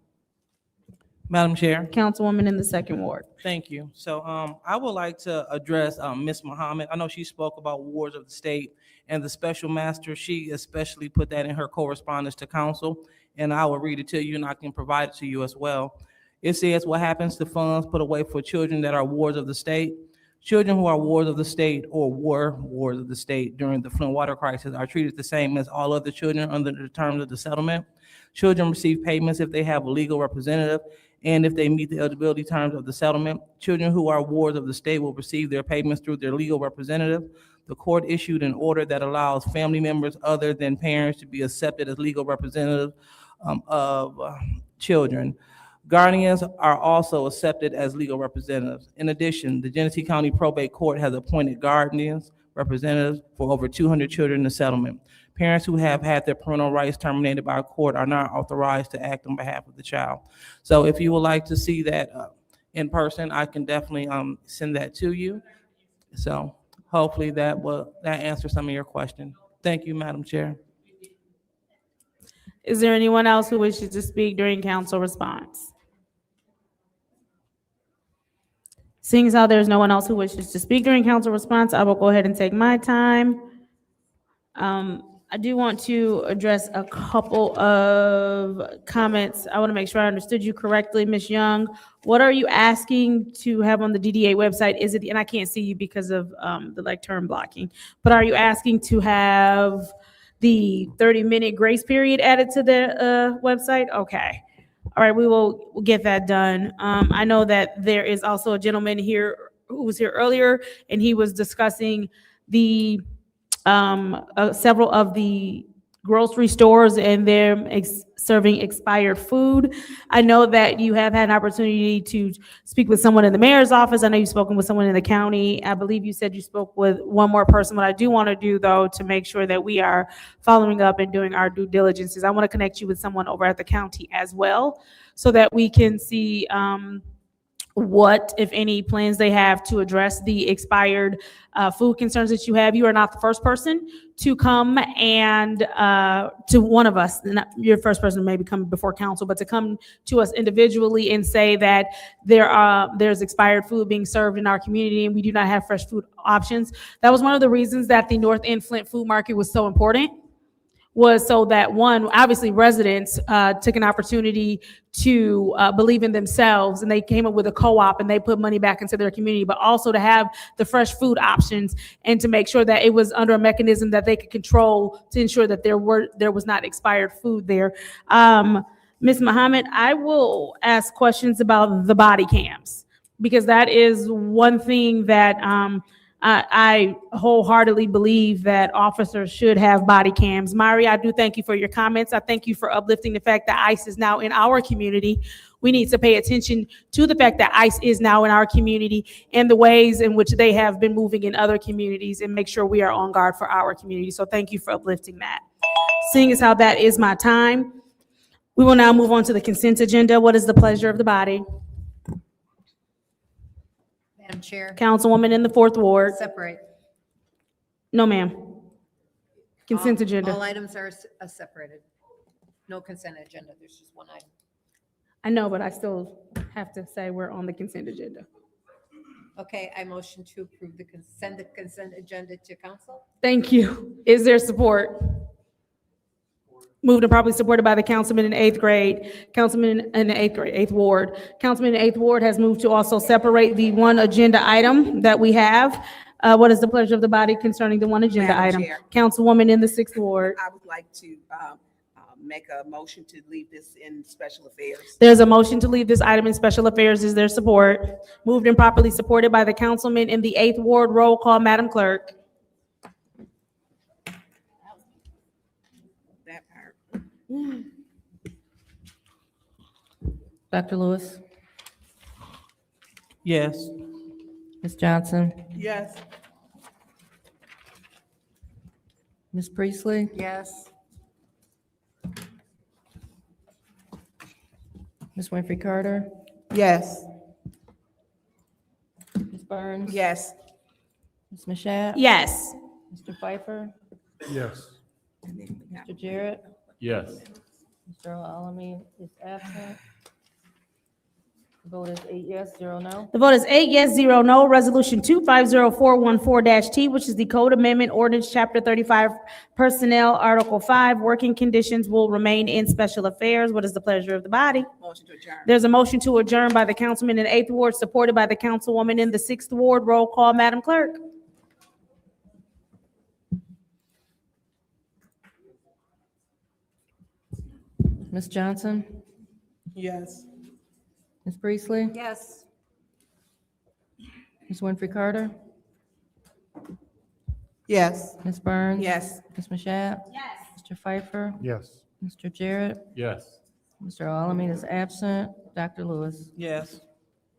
Madam Chair. Councilwoman in the second ward. Thank you. So I would like to address Ms. Muhammad. I know she spoke about wards of the state and the special master. She especially put that in her correspondence to council, and I will read it to you and I can provide it to you as well. It says, what happens to funds put away for children that are wards of the state? Children who are wards of the state or were wards of the state during the Flint water crisis are treated the same as all other children under the terms of the settlement. Children receive payments if they have a legal representative and if they meet the eligibility terms of the settlement. Children who are wards of the state will receive their payments through their legal representative. The court issued an order that allows family members other than parents to be accepted as legal representatives of children. Guardians are also accepted as legal representatives. In addition, the Genesee County Probate Court has appointed guardians representatives for over 200 children in the settlement. Parents who have had their parental rights terminated by a court are not authorized to act on behalf of the child. So if you would like to see that in person, I can definitely send that to you. So hopefully that answers some of your question. Thank you, Madam Chair. Is there anyone else who wishes to speak during council response? Seeing as how there's no one else who wishes to speak during council response, I will go ahead and take my time. I do want to address a couple of comments. I want to make sure I understood you correctly, Ms. Young. What are you asking to have on the DDA website? Is it, and I can't see you because of the lectern blocking, but are you asking to have the 30-minute grace period added to the website? Okay. All right, we'll get that done. I know that there is also a gentleman here who was here earlier, and he was discussing the several of the grocery stores and them serving expired food. I know that you have had an opportunity to speak with someone in the mayor's office. I know you've spoken with someone in the county. I believe you said you spoke with one more person. What I do want to do, though, to make sure that we are following up and doing our due diligence, is I want to connect you with someone over at the county as well, so that we can see what, if any, plans they have to address the expired food concerns that you have. You are not the first person to come and to one of us, not your first person to maybe come before council, but to come to us individually and say that there's expired food being served in our community and we do not have fresh food options. That was one of the reasons that the North End Flint Food Market was so important, was so that, one, obviously residents took an opportunity to believe in themselves, and they came up with a co-op and they put money back into their community, but also to have the fresh food options and to make sure that it was under a mechanism that they could control to ensure that there was not expired food there. Ms. Muhammad, I will ask questions about the body cams, because that is one thing that I wholeheartedly believe that officers should have body cams. Mari, I do thank you for your comments. I thank you for uplifting the fact that ICE is now in our community. We need to pay attention to the fact that ICE is now in our community and the ways in which they have been moving in other communities, and make sure we are on guard for our community. So thank you for uplifting that. Seeing as how that is my time, we will now move on to the consent agenda. What is the pleasure of the body? Madam Chair. Councilwoman in the fourth ward. Separate. No, ma'am. Consent agenda. All items are separated. No consent agenda. There's just one item. I know, but I still have to say we're on the consent agenda. Okay, I motion to approve the consent agenda to council. Thank you. Is there support? Moved and properly supported by the councilman in eighth grade, councilman in the eighth grade, eighth ward. Councilman in eighth ward has moved to also separate the one agenda item that we have. What is the pleasure of the body concerning the one agenda Madam item? Chair. Councilwoman in the sixth ward. I would like to make a motion to leave this in special affairs. There's a motion to leave this item in special affairs. Is there support? Moved and properly supported by the councilman in the eighth ward. Roll call, Madam Clerk. That part. Dr. Lewis, Yes. Ms. Johnson, Yes. Ms. Priestley, Yes. Ms. Winfrey Carter, Yes. Ms. Burns. Yes. Ms. Mashat. Yes. Mr. Pfeiffer, Yes. Mr. Jarrett, Yes. Mr. Alamin is absent. The vote is 8 yes, 0 no. The vote is 8 yes, 0 no. Resolution 250414-T, which is the Code Amendment Ordinance, Chapter 35, Personnel, Article 5, Working Conditions will remain in special affairs. What is the pleasure of the body? Motion to adjourn. There's a motion to adjourn by the councilman in the eighth ward, supported by the councilwoman in the sixth ward. Roll call, Madam Clerk. Ms. Johnson, Yes. Ms. Priestley, Yes. Ms. Winfrey Carter, Yes. Ms. Burns. Yes. Ms. Mashat. Yes. Mr. Pfeiffer, Yes. Mr. Jarrett, Yes. Mr. Alamin is absent. Dr. Lewis. Yes.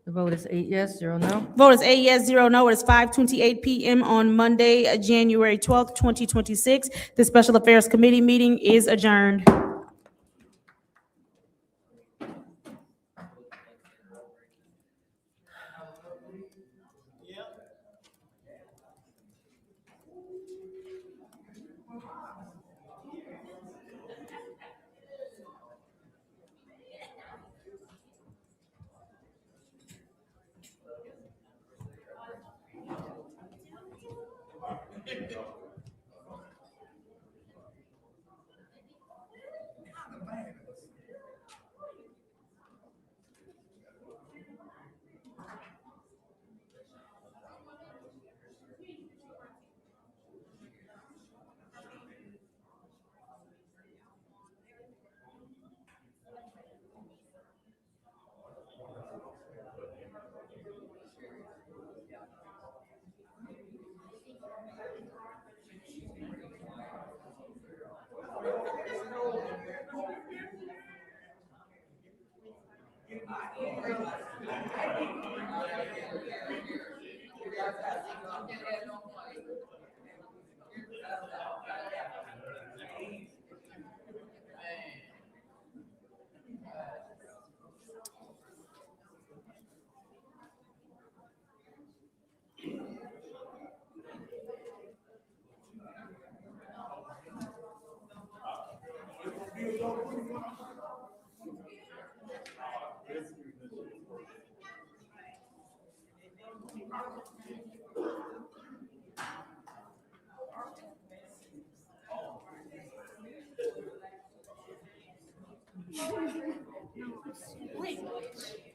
The vote is 8 yes, 0 no. Vote is 8 yes, 0 no. It is 5:28 PM on Monday, January 12th, 2026. The Special Affairs Committee meeting is adjourned.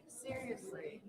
Seriously.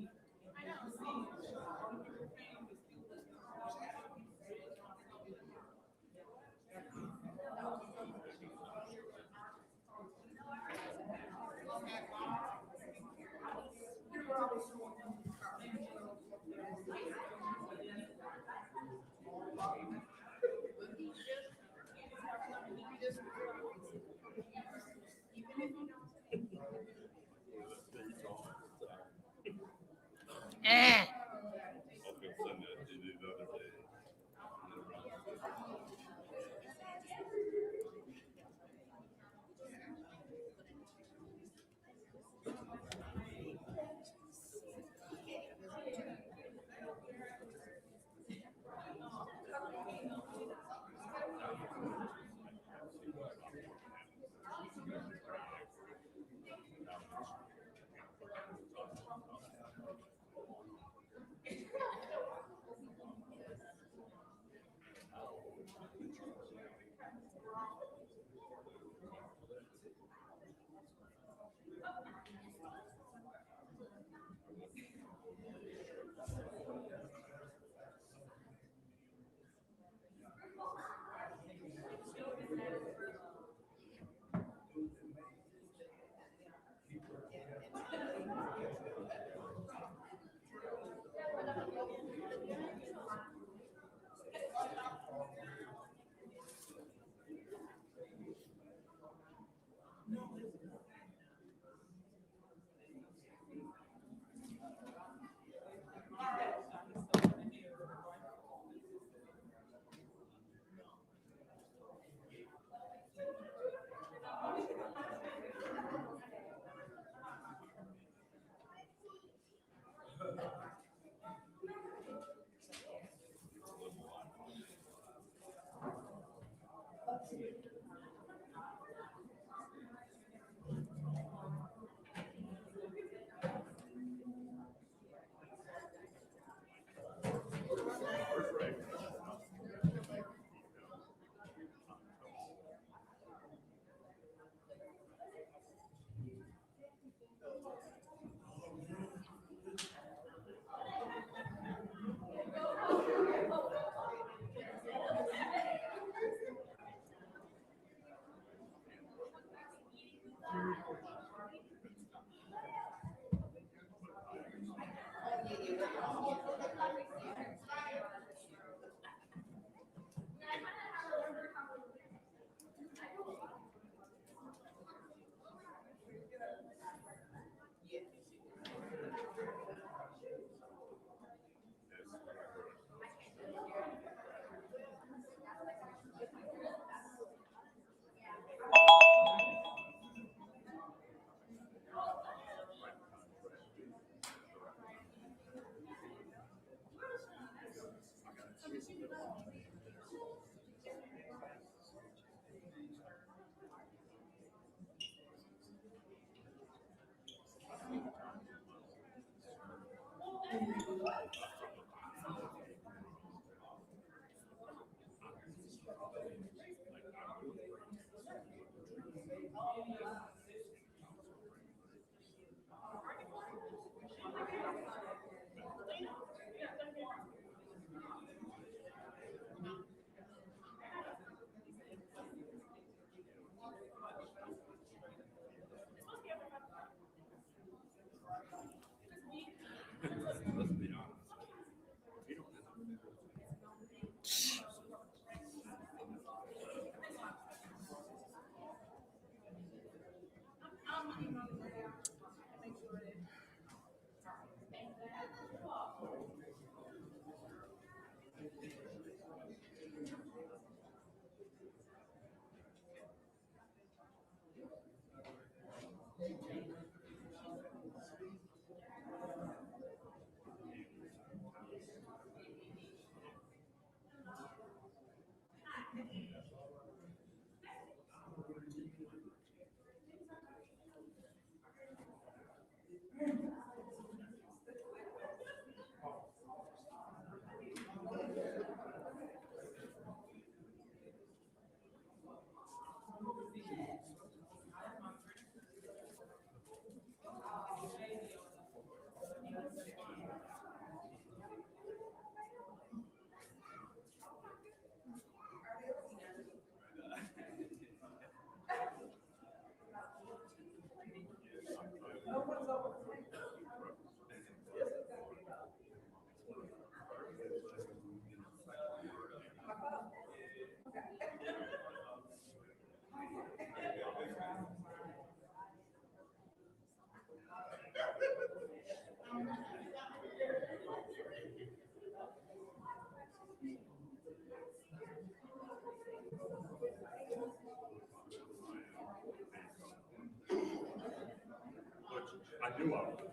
I knew I would.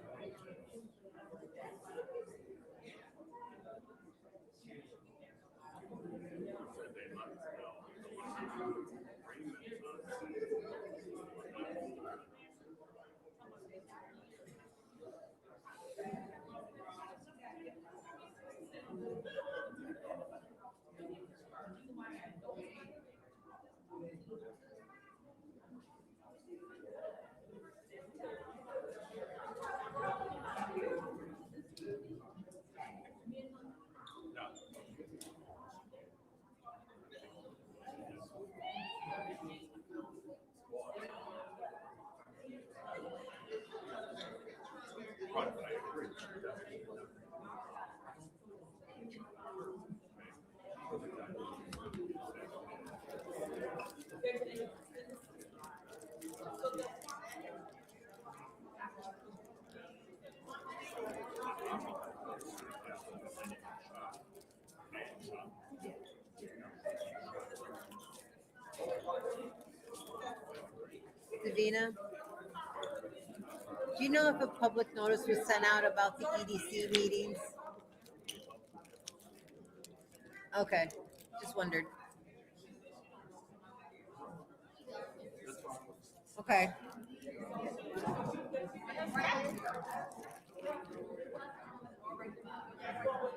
Right, I agree. Davina, do you know if a public notice was sent out about the EDC meetings? Okay, just wondered. Okay.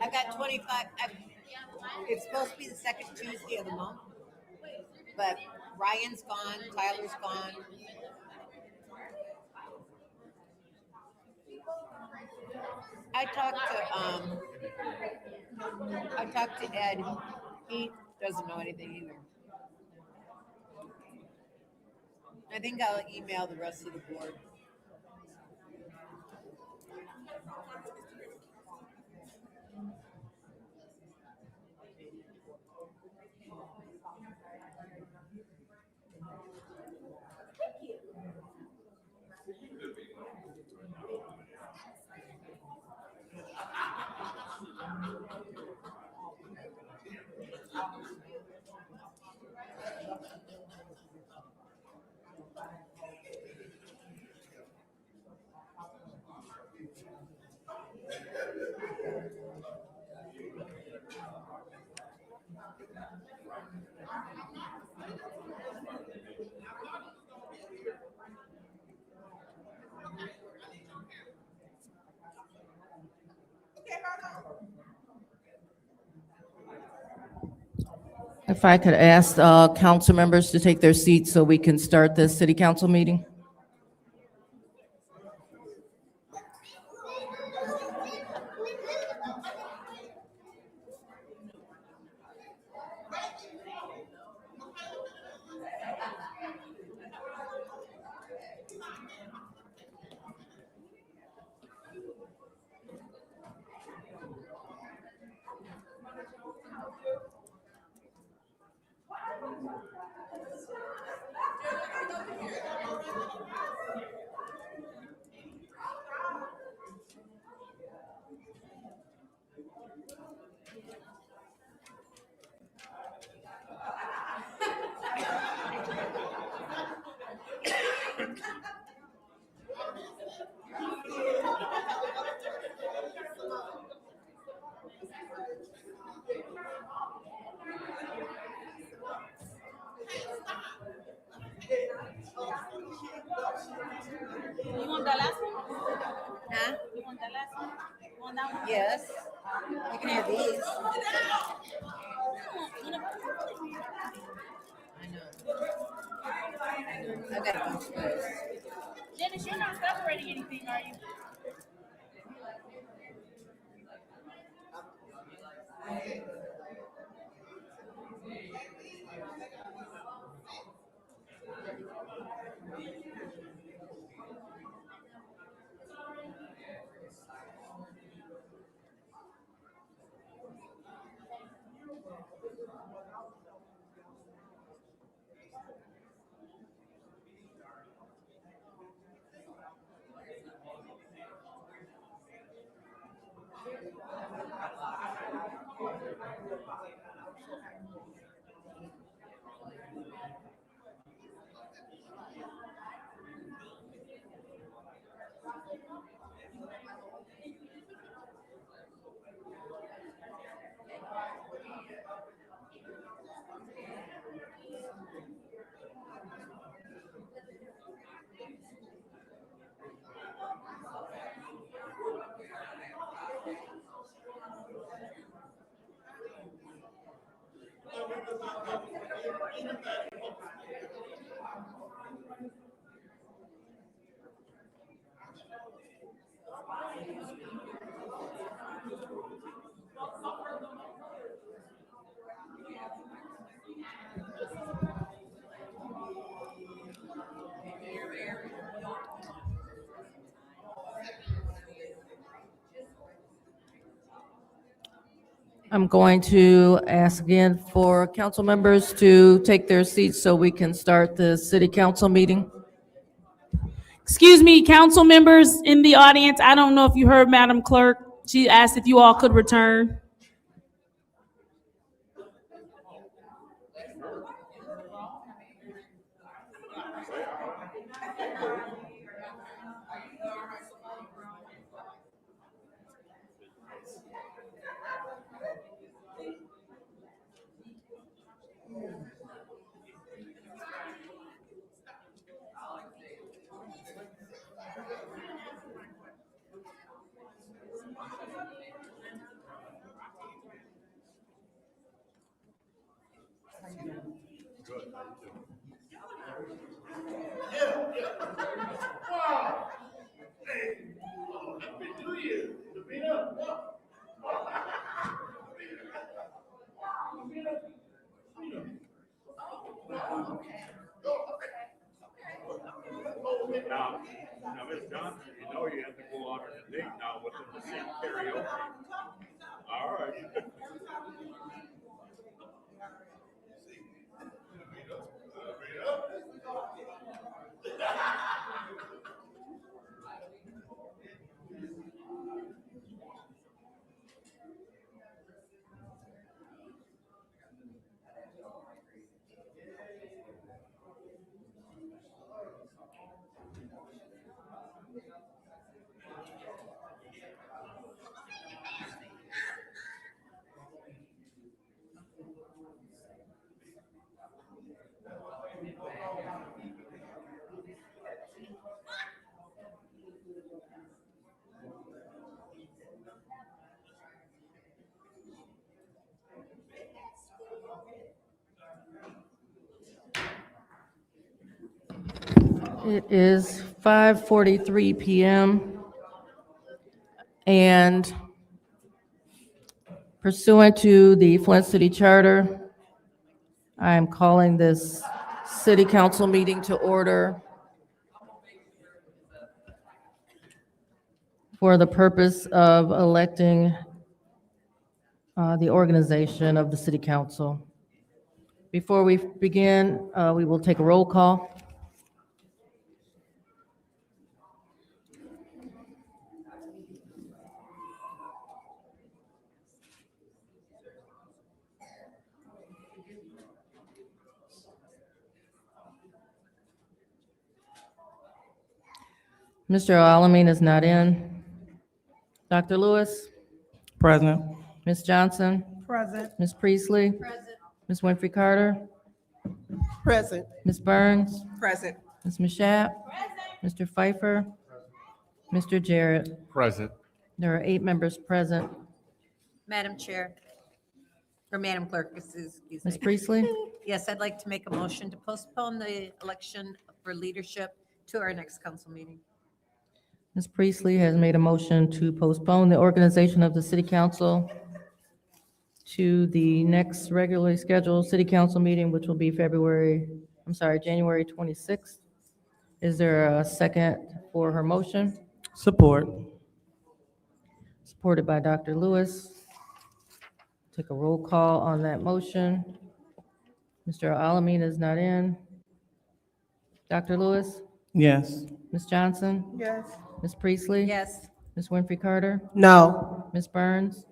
I got 25, it's supposed to be the second Tuesday of the month, but Ryan's gone, Tyler's gone. I talked to Ed, he doesn't know anything either. I think I'll email the rest of the board. If I could ask council members to take their seats so we can start this city council meeting. You want that last one? Huh? You want that last one? You want that one? Yes. You can have these. I got these first. Dennis, you're not separating anything, are you? I'm going to ask again for council members to take their seats so we can start the city council meeting. Excuse me, council members in the audience. I don't know if you heard Madam Clerk. She asked if you all could return. Now, Ms. Johnson, you know you have to go out on a date now with them to sing karaoke. All right. It is 5:43 PM. And pursuant to the Flint City Charter, I am calling this city council meeting to order for the purpose of electing the organization of the city council. Before we begin, we will take a roll call. Mr. Alamin is not in. Dr. Lewis? Present. Ms. Johnson? Present. Ms. Priestley? Ms. Winfrey Carter? Present. Ms. Burns? Present. Ms. Mashat? Mr. Pfeiffer? Mr. Jarrett? Present. There are 8 members present. Madam Chair, or Madam Clerk, excuse me. Ms. Priestley? Yes, I'd like to make a motion to postpone the election for leadership to our next council meeting. Ms. Priestley has made a motion to postpone the organization of the city council to the next regularly scheduled city council meeting, which will be January 26th. Is there a second for her motion? Support. Supported by Dr. Lewis. Take a roll call on that motion. Mr. Alamin is not in. Dr. Lewis? Yes. Ms. Johnson? Yes. Ms. Priestley? Yes. Ms. Winfrey Carter? No. Ms. Burns?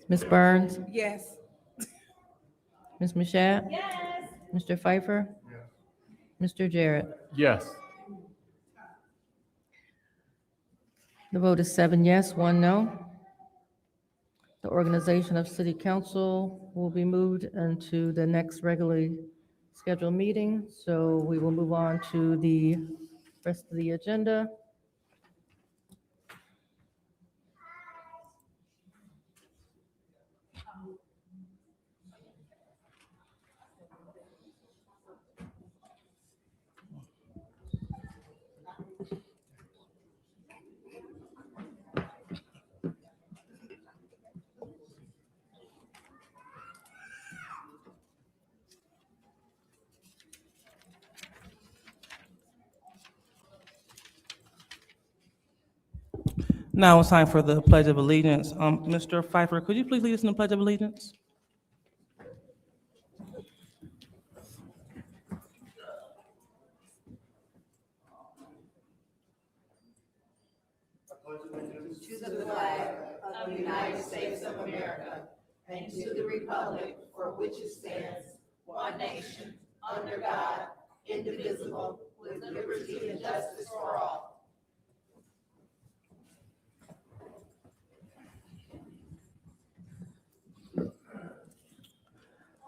Ms. Burns? Yes. Ms. Mashat? Yes. Mr. Pfeiffer? Mr. Jarrett? Yes. The vote is 7 yes, 1 no. The organization of city council will be moved into the next regularly scheduled meeting. So we will move on to the rest of the agenda. Now it's time for the Pledge of Allegiance. Mr. Pfeiffer, could you please lead us in the Pledge of Allegiance? To the flag of the United States of America and to the republic for which it stands, one nation, under God, indivisible, with liberty and justice for all.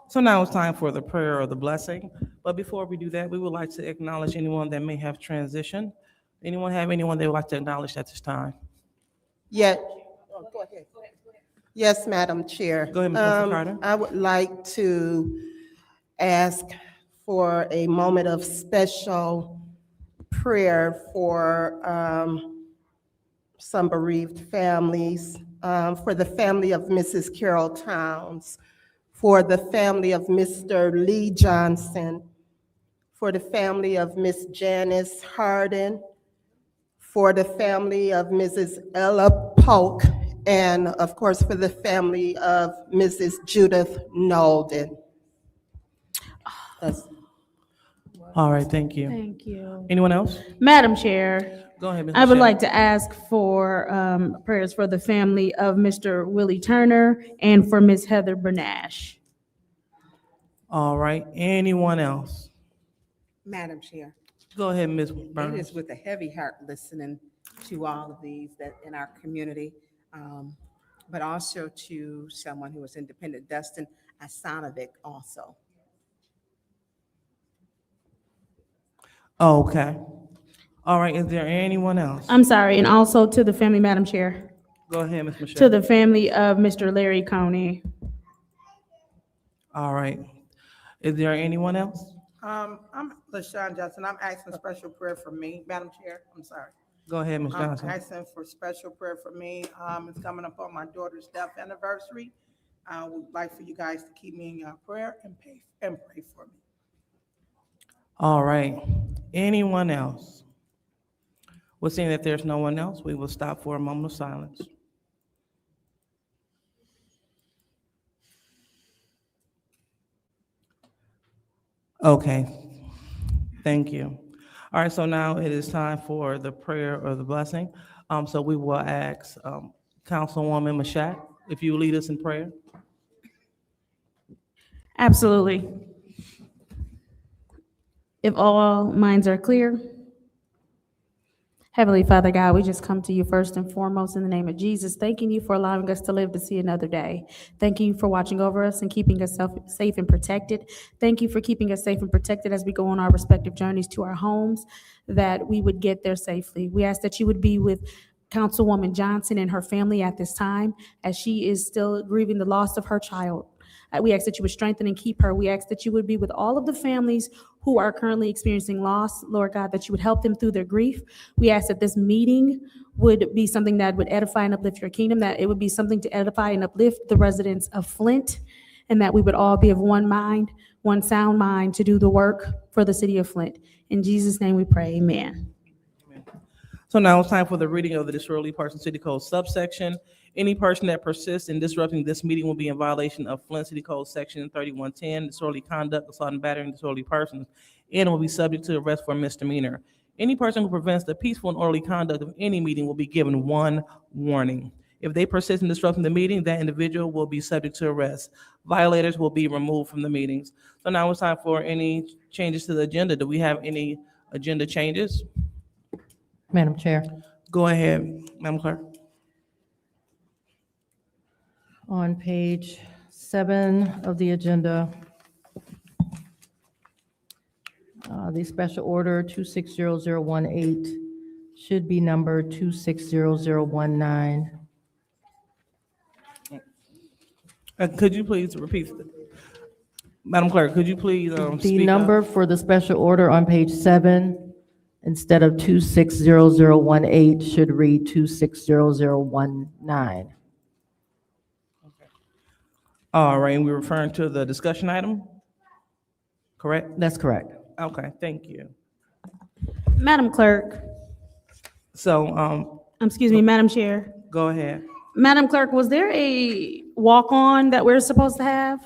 So now it's time for the prayer of the blessing. But before we do that, we would like to acknowledge anyone that may have transitioned. Anyone have anyone they would like to acknowledge at this time? Yet. Go ahead. Yes, Madam Chair. Go ahead, Ms. Winfrey Carter. I would like to ask for a moment of special prayer for some bereaved families, for the family of Mrs. Carol Towns, for the family of Mr. Lee Johnson, for the family of Miss Janice Harden, for the family of Mrs. Ella Polk, and of course for the family of Mrs. Judith Nolden. That's- All right, thank you. Thank you. Anyone else? Madam Chair, Go ahead, Ms. I would Michelle. like to ask for prayers for the family of Mr. Willie Turner and for Miss Heather Bernash. All right, anyone else? Madam Chair, Go ahead, Ms. it Burns. is with a heavy heart listening to all of these that in our community, but also to someone who was independent, Dustin Asanovic also. Okay. All right, is there anyone else? I'm sorry, and also to the family, Madam Chair, Go ahead, Ms. Michelle. to the family of Mr. Larry Coney. All right. Is there anyone else? I'm LaShawn Johnson. I'm asking special prayer for me, Madam Chair. I'm sorry. Go ahead, Ms. Johnson. I'm asking for special prayer for me. It's coming up on my daughter's death anniversary. I would like for you guys to keep me in your prayer and pray for me. All right. Anyone else? We're seeing that there's no one else. We will stop for a moment of silence. Okay. Thank you. All right, so now it is time for the prayer or the blessing. So we will ask Councilwoman Mashat, if you lead us in prayer. Absolutely. If all minds are clear. Heavenly Father God, we just come to you first and foremost in the name of Jesus, thanking you for allowing us to live to see another day. Thanking you for watching over us and keeping us safe and protected. Thank you for keeping us safe and protected as we go on our respective journeys to our homes, that we would get there safely. We ask that you would be with Councilwoman Johnson and her family at this time as she is still grieving the loss of her child. We ask that you would strengthen and keep her. We ask that you would be with all of the families who are currently experiencing loss, Lord God, that you would help them through their grief. We ask that this meeting would be something that would edify and uplift your kingdom, that it would be something to edify and uplift the residents of Flint, and that we would all be of one mind, one sound mind to do the work for the city of Flint. In Jesus' name we pray, amen. So now it's time for the reading of the Disorderly Person City Code subsection. Any person that persists in disrupting this meeting will be in violation of Flint City Code Section 3110, disorderly conduct, assault and battering disorderly persons, and will be subject to arrest for misdemeanor. Any person who prevents the peaceful and orderly conduct of any meeting will be given one warning. If they persist in disrupting the meeting, that individual will be subject to arrest. Violators will be removed from the meetings. So now it's time for any changes to the agenda. Do we have any agenda changes? Madam Chair. Go ahead, Madam Clerk. On page 7 of the agenda, the special order 260018 should be number 260019. Could you please repeat? Madam Clerk, could you please The speak number up? for the special order on page 7, instead of 260018, should read 260019. All right, and we're referring to the discussion item, correct? That's correct. Okay, thank you. Madam Clerk, So, excuse me, Madam Chair. go ahead. Madam Clerk, was there a walk-on that we're supposed to have?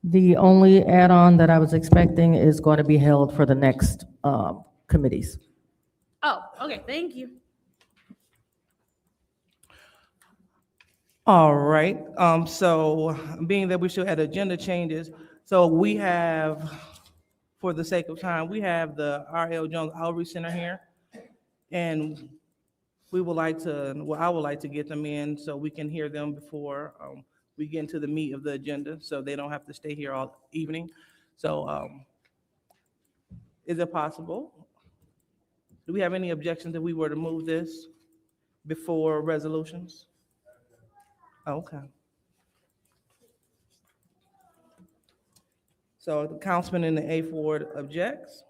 The only add-on that I was expecting is going to be held for the next committees. Oh, okay, thank you. All right, so being that we still had agenda changes, so we have, for the sake of time, we have the R.L. Jones Outreach Center here. And we would like to, well, I would like to get them in so we can hear them before we get into the meat of the agenda, so they don't have to stay here all evening. So is it possible? Do we have any objections if we were to move this before resolutions? Okay. So the councilman in the 8th Ward objects.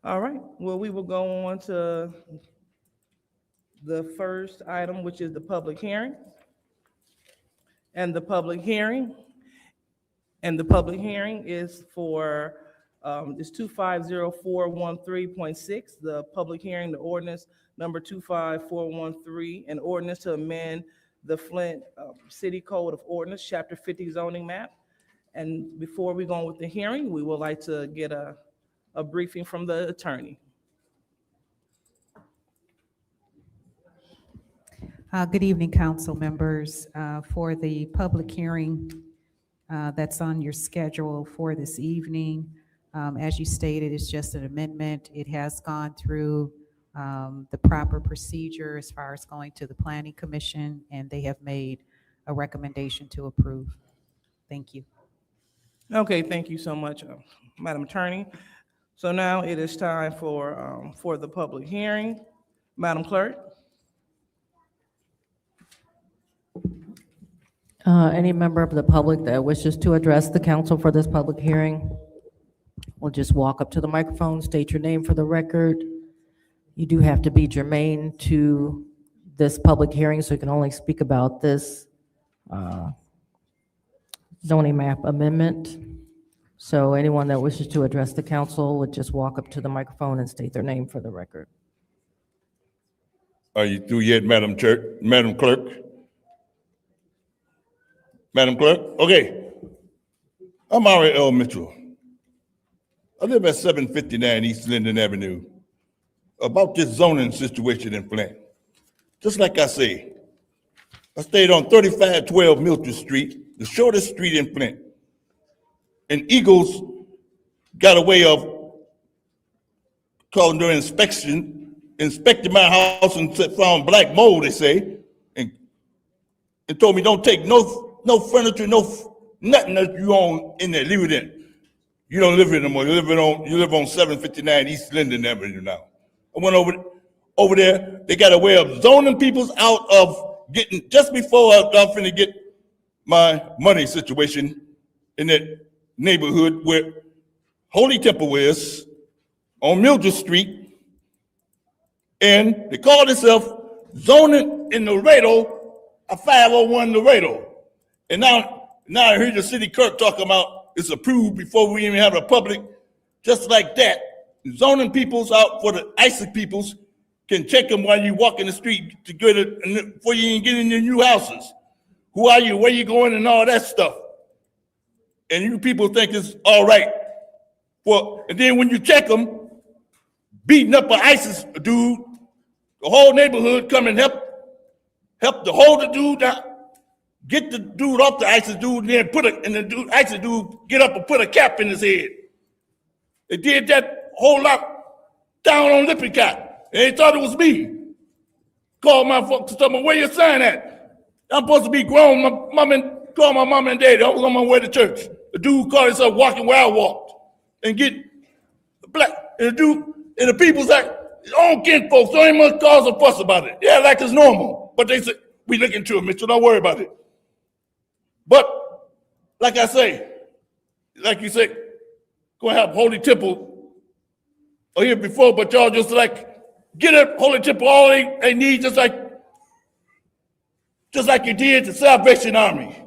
All right, well, we will go on to the first item, which is the public hearing. And the public hearing is for, it's 250413.6, the public hearing, the ordinance number 25413, an ordinance to amend the Flint City Code of Ordinance, Chapter 50 zoning map. And before we go on with the hearing, we would like to get a briefing from the attorney. Good evening, council members. For the public hearing that's on your schedule for this evening, as you stated, it's just an amendment. It has gone through the proper procedure as far as going to the Planning Commission, and they have made a recommendation to approve. Thank you. Okay, thank you so much, Madam Attorney. So now it is time for the public hearing. Madam Clerk? Any member of the public that wishes to address the council for this public hearing will just walk up to the microphone, state your name for the record. You do have to be germane to this public hearing, so you can only speak about this zoning map amendment. So anyone that wishes to address the council would just walk up to the microphone and state their name for the record. Are you through yet, Madam Clerk? Madam Clerk? Madam Clerk? Okay. I'm Ari L. Mitchell. I live at 759 East Linden Avenue. About this zoning situation in Flint. Just like I say, I stayed on 3512 Mildred Street, the shortest street in Flint. And Eagles got a way of calling their inspected my house and found black mold, they say, and told me don't take no furniture, nothing that you own in there, leave it in. You don't live here no more. You live on 759 East Linden Avenue now. I went over there. They got a way of zoning people's out of getting, just before I'm finna get my money situation in that neighborhood where Holy Temple is, on Mildred Street, and they call themselves zoning in Laredo, a 501 Laredo. And now I hear the city clerk talking about it's approved before we even have a public, just like that. Zoning peoples out for the ISIC peoples can check them while you walk in the street to get it before you even get in your new houses. Who are you, where you going, and all that stuff. And you people think it's all right. Well, and then when you check them, beating up an ISIS dude, the whole neighborhood come and help to hold the dude down, get the dude off the ISIS dude, and then the ISIS dude get up and put a cap in his head. They did that whole lot down on Lippincott, and they thought it was me. Called my folks, told me, where your sign at? I'm supposed to be grown. Call my mom and daddy. I was on my way to church. The dude called himself walking where I walked, and get black. And the dude and the people's like, own kin folks don't even much cause a fuss about it. Yeah, like it's normal. But they said, we look into it, Mitchell, don't worry about it. But, like I say, like you say, gonna have Holy Temple here before, but y'all just like, get a Holy Temple all they need, just like you did the Salvation Army.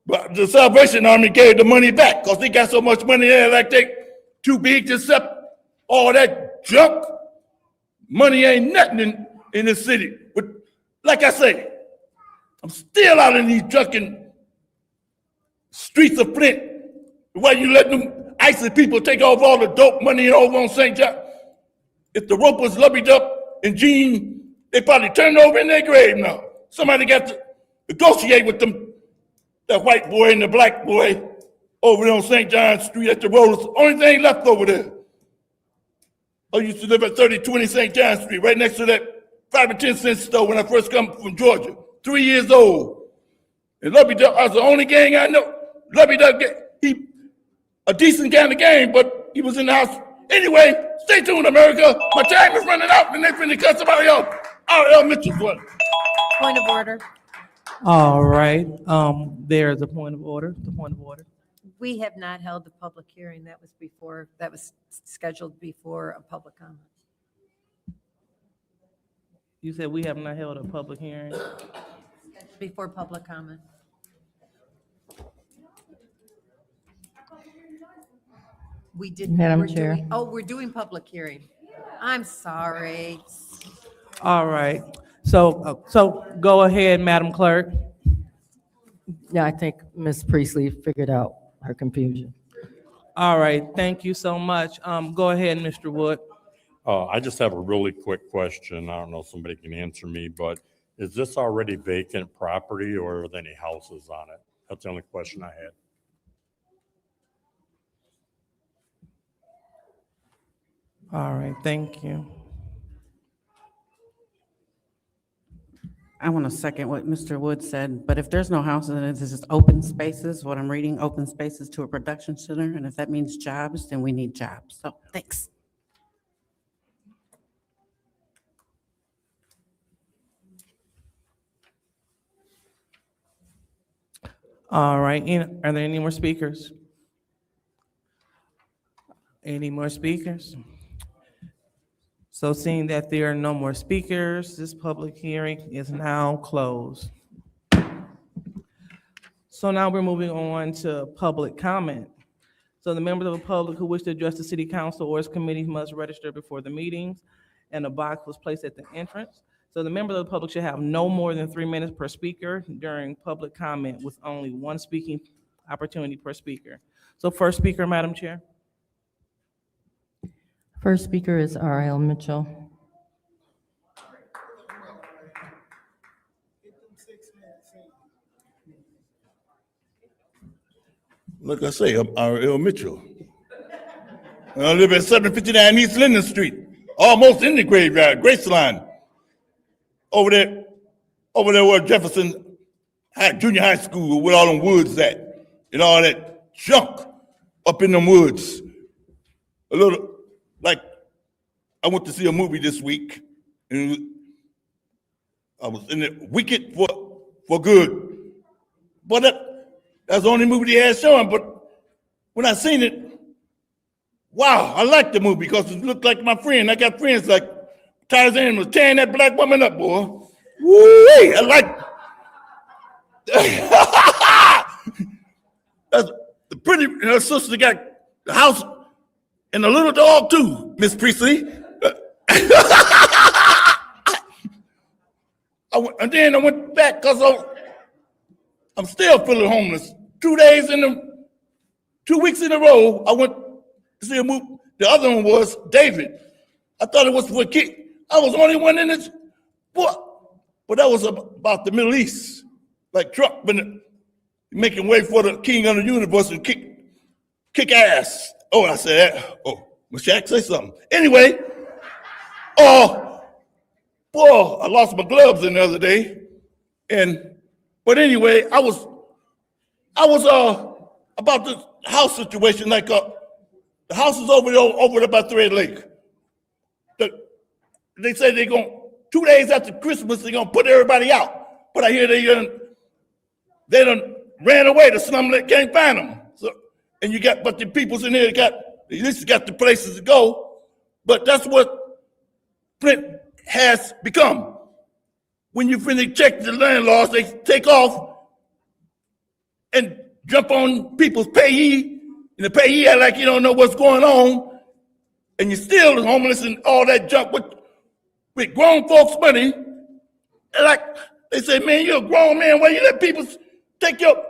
But the Salvation Army gave the money back because they got so much money there, like they too big to accept all that junk. Money ain't nothing in this city. But like I say, I'm still out in these drunken streets of Flint. Why you let them ISIS people take off all the dope money over on St. John? If the rope was lubbied up in Gene, they probably turned over in their grave now. Somebody got to negotiate with them, that white boy and the black boy over there on St. John Street at the road. It's the only thing left over there. I used to live at 3020 St. John Street, right next to that 5 and 10 cent store when I first come from Georgia. 3 years old. And Lubby Duck, I was the only gang I know. Lubby Duck, he a decent kind of game, but he was in the house. Anyway, stay tuned, America. My time is running out, and they're finna cut somebody else. R.L. Mitchell's one. Point of order. All right, there's a point of order, We have not held the public hearing. That was scheduled before a public comment. You said we have not held a public hearing. Before public comment. We did. Madam we're Chair. We're doing public hearing. I'm sorry. All right, so go ahead, Madam Clerk. Yeah, I think Ms. Priestley figured out her confusion. All right, thank you so much. Go ahead, Mr. Wood. I just have a really quick question. I don't know if somebody can answer me, but is this already vacant property or are there any houses on it? That's the only question I had. All right, thank you. I want to second what Mr. Wood said, but if there's no houses and it's just open spaces, what I'm reading, open spaces to a production center, and if that means jobs, then we need jobs. So, thanks. All right, are there any more speakers? Any more speakers? So seeing that there are no more speakers, this public hearing is now closed. So now we're moving on to public comment. So the members of the public who wish to address the city council or its committees must register before the meetings, and a box was placed at the entrance. So the members of the public should have no more than 3 minutes per speaker during public comment, with only one speaking opportunity per speaker. So first speaker, Madam Chair. First speaker is R.L. Mitchell. Like I say, I'm R.L. Mitchell. I live at 759 East Linden Street, almost in the graveyard, Graceline. Over there where Jefferson Junior High School, where all them woods at, and all that junk up in them woods. A little, like, I went to see a movie this week, and I was in it, Wicked for Good. But that's the only movie they had showing, but when I seen it, wow, I liked the movie because it looked like my friend. I got friends like Tarzan was tearing that black woman up, boy. Woo-wee, I like that's the pretty, and her sister got the house and a little dog too, Miss Priestley. And then I went back because I'm still feeling homeless. 2 weeks in a row, I went to see a movie. The other one was David. I thought it was for a kid. I was the only one in it. But that was about the Middle East. Like Trump been making way for the king of the universe and kick ass. Oh, I said that. Oh, Mashak, say something. Anyway, boy, I lost my gloves the other day. But anyway, I was about this house situation, like the house is over there by Thread Lake. They say they're going 2 days after Christmas, they're gonna put everybody out. But I hear they done ran away. The slum can't find them. So, and but the people's in here at least got the places to go. But that's what Flint has become. When you finish check the landlords, they take off and jump on people's payee, and the payee act like you don't know what's going on, and you're still homeless and all that junk with grown folks' money. And like they say, man, you're a grown man. Why you let people take your?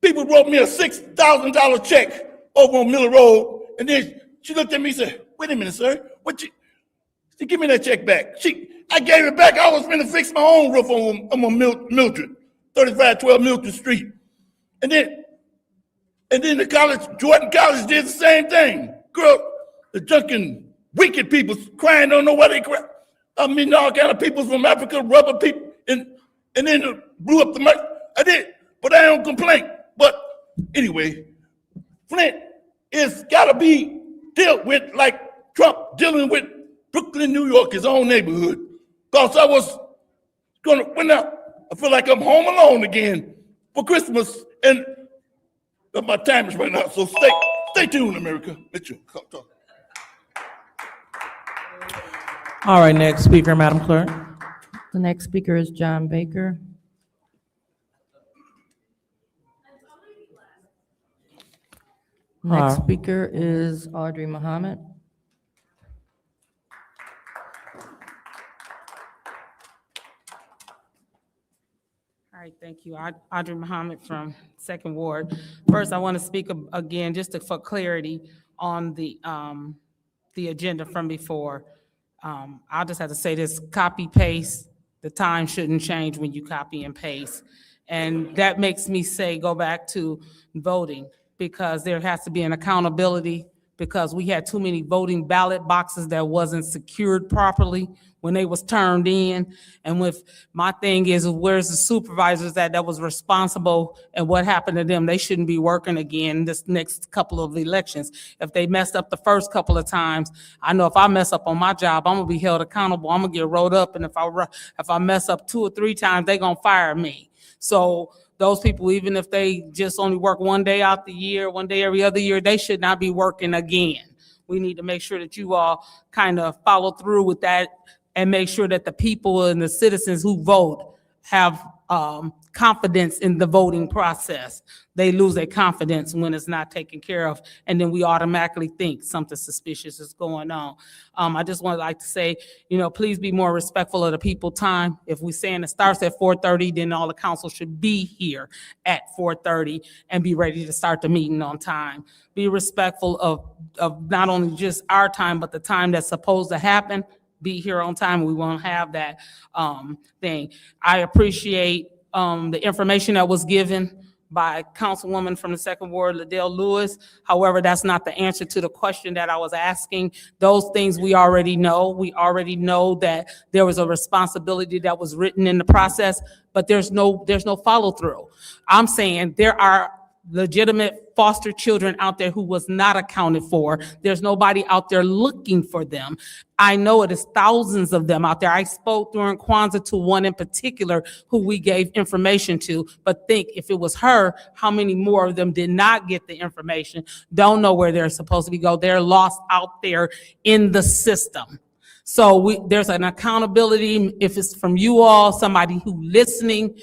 People wrote me a $6,000 check over on Miller Road, and then she looked at me and said, "Wait a minute, sir, she give me that check back." I gave it back. I was going to fix my own roof on Mildred, 3512 Mildred Street. And then the Jordan College did the same thing. Girl, the junkin' wicked people crying, don't know why they cry. I mean, all kind of people from Africa, rubber people, and then blew up the mic. I did, but I don't complain. But anyway, Flint is gotta be dealt with like Trump dealing with Brooklyn, New York, his own neighborhood. Because I was I feel like I'm home alone again for Christmas, and my time is running out. So stay tuned, America. Mitchell, talk. All right, next speaker, Madam Clerk. The next speaker is John Baker. Next speaker is Audrey Muhammad. All right, thank you. Audrey Muhammad from Second Ward. First, I want to speak again, for clarity on the agenda from before. I'll just have to say this, copy paste, the time shouldn't change when you copy and paste. And that makes me say, go back to voting, because there has to be an accountability, because we had too many voting ballot boxes that wasn't secured properly when they was turned in. And with my thing is, where's the supervisors that was responsible, and what happened to them? They shouldn't be working again this next couple of elections. If they messed up the first couple of times, I know if I mess up on my job, I'm gonna be held accountable. I'm gonna get rolled up, and if I mess up 2 or 3 times, they gonna fire me. So those people, even if they just only work one day out the year, one day every other year, they should not be working again. We need to make sure that you all kind of follow through with that and make sure that the people and the citizens who vote have confidence in the voting process. They lose their confidence when it's not taken care of, and then we automatically think something suspicious is going on. I just would like to say, please be more respectful of the people time. If we're saying it starts at 4:30, then all the council should be here at 4:30 and be ready to start the meeting on time. Be respectful of not only just our time, but the time that's supposed to happen. Be here on time. We won't have that thing. I appreciate the information that was given by Councilwoman from the Second Ward, Liddell Lewis. However, that's not the answer to the question that I was asking. Those things we already know. We already know that there was a responsibility that was written in the process, but there's no follow through. I'm saying there are legitimate foster children out there who was not accounted for. There's nobody out there looking for them. I know it is thousands of them out there. I spoke during Kwanzaa to one in particular who we gave information to, but think if it was her, how many more of them did not get the information, don't know where they're supposed to go. They're lost out there in the system. So there's an accountability. If it's from you all, somebody who listening,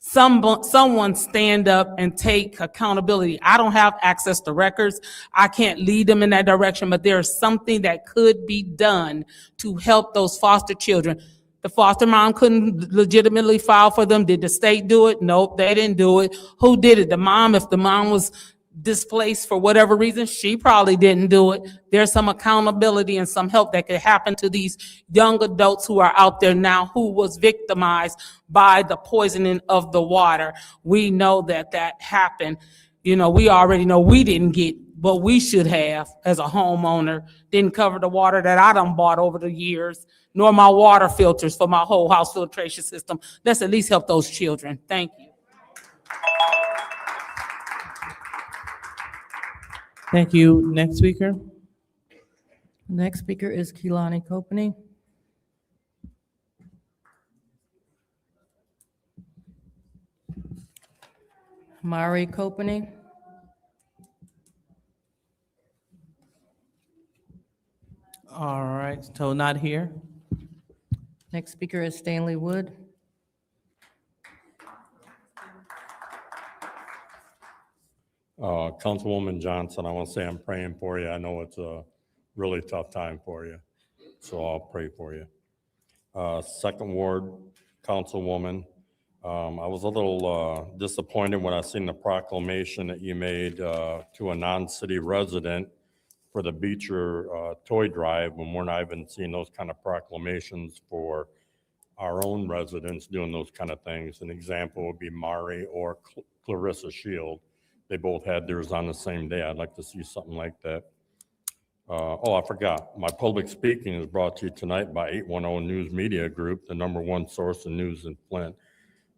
someone stand up and take accountability. I don't have access to records. I can't lead them in that direction, but there's something that could be done to help those foster children. The foster mom couldn't legitimately file for them. Did the state do it? Nope, they didn't do it. Who did it? The mom. If the mom was displaced for whatever reason, she probably didn't do it. There's some accountability and some help that could happen to these young adults who are out there now who was victimized by the poisoning of the water. We know that happened. We already know we didn't get what we should have as a homeowner. Didn't cover the water that I done bought over the years, nor my water filters for my whole house filtration system. Let's at least help those children. Thank you. Thank you. Next speaker. Next speaker is Keelani Copeney. Mari Copeney. All right, so not here. Next speaker is Stanley Wood. Councilwoman Johnson, I want to say I'm praying for you. I know it's a really tough time for you, so I'll pray for you. Second Ward Councilwoman, I was a little disappointed when I seen the proclamation that you made to a non-city resident for the Beecher toy drive when we're not even seeing those kind of proclamations for our own residents doing those kind of things. An example would be Mari or Clarissa Shield. They both had theirs on the same day. I'd like to see something like that. I forgot. My public speaking is brought to you tonight by 810 News Media Group, the #1 source of news in Flint,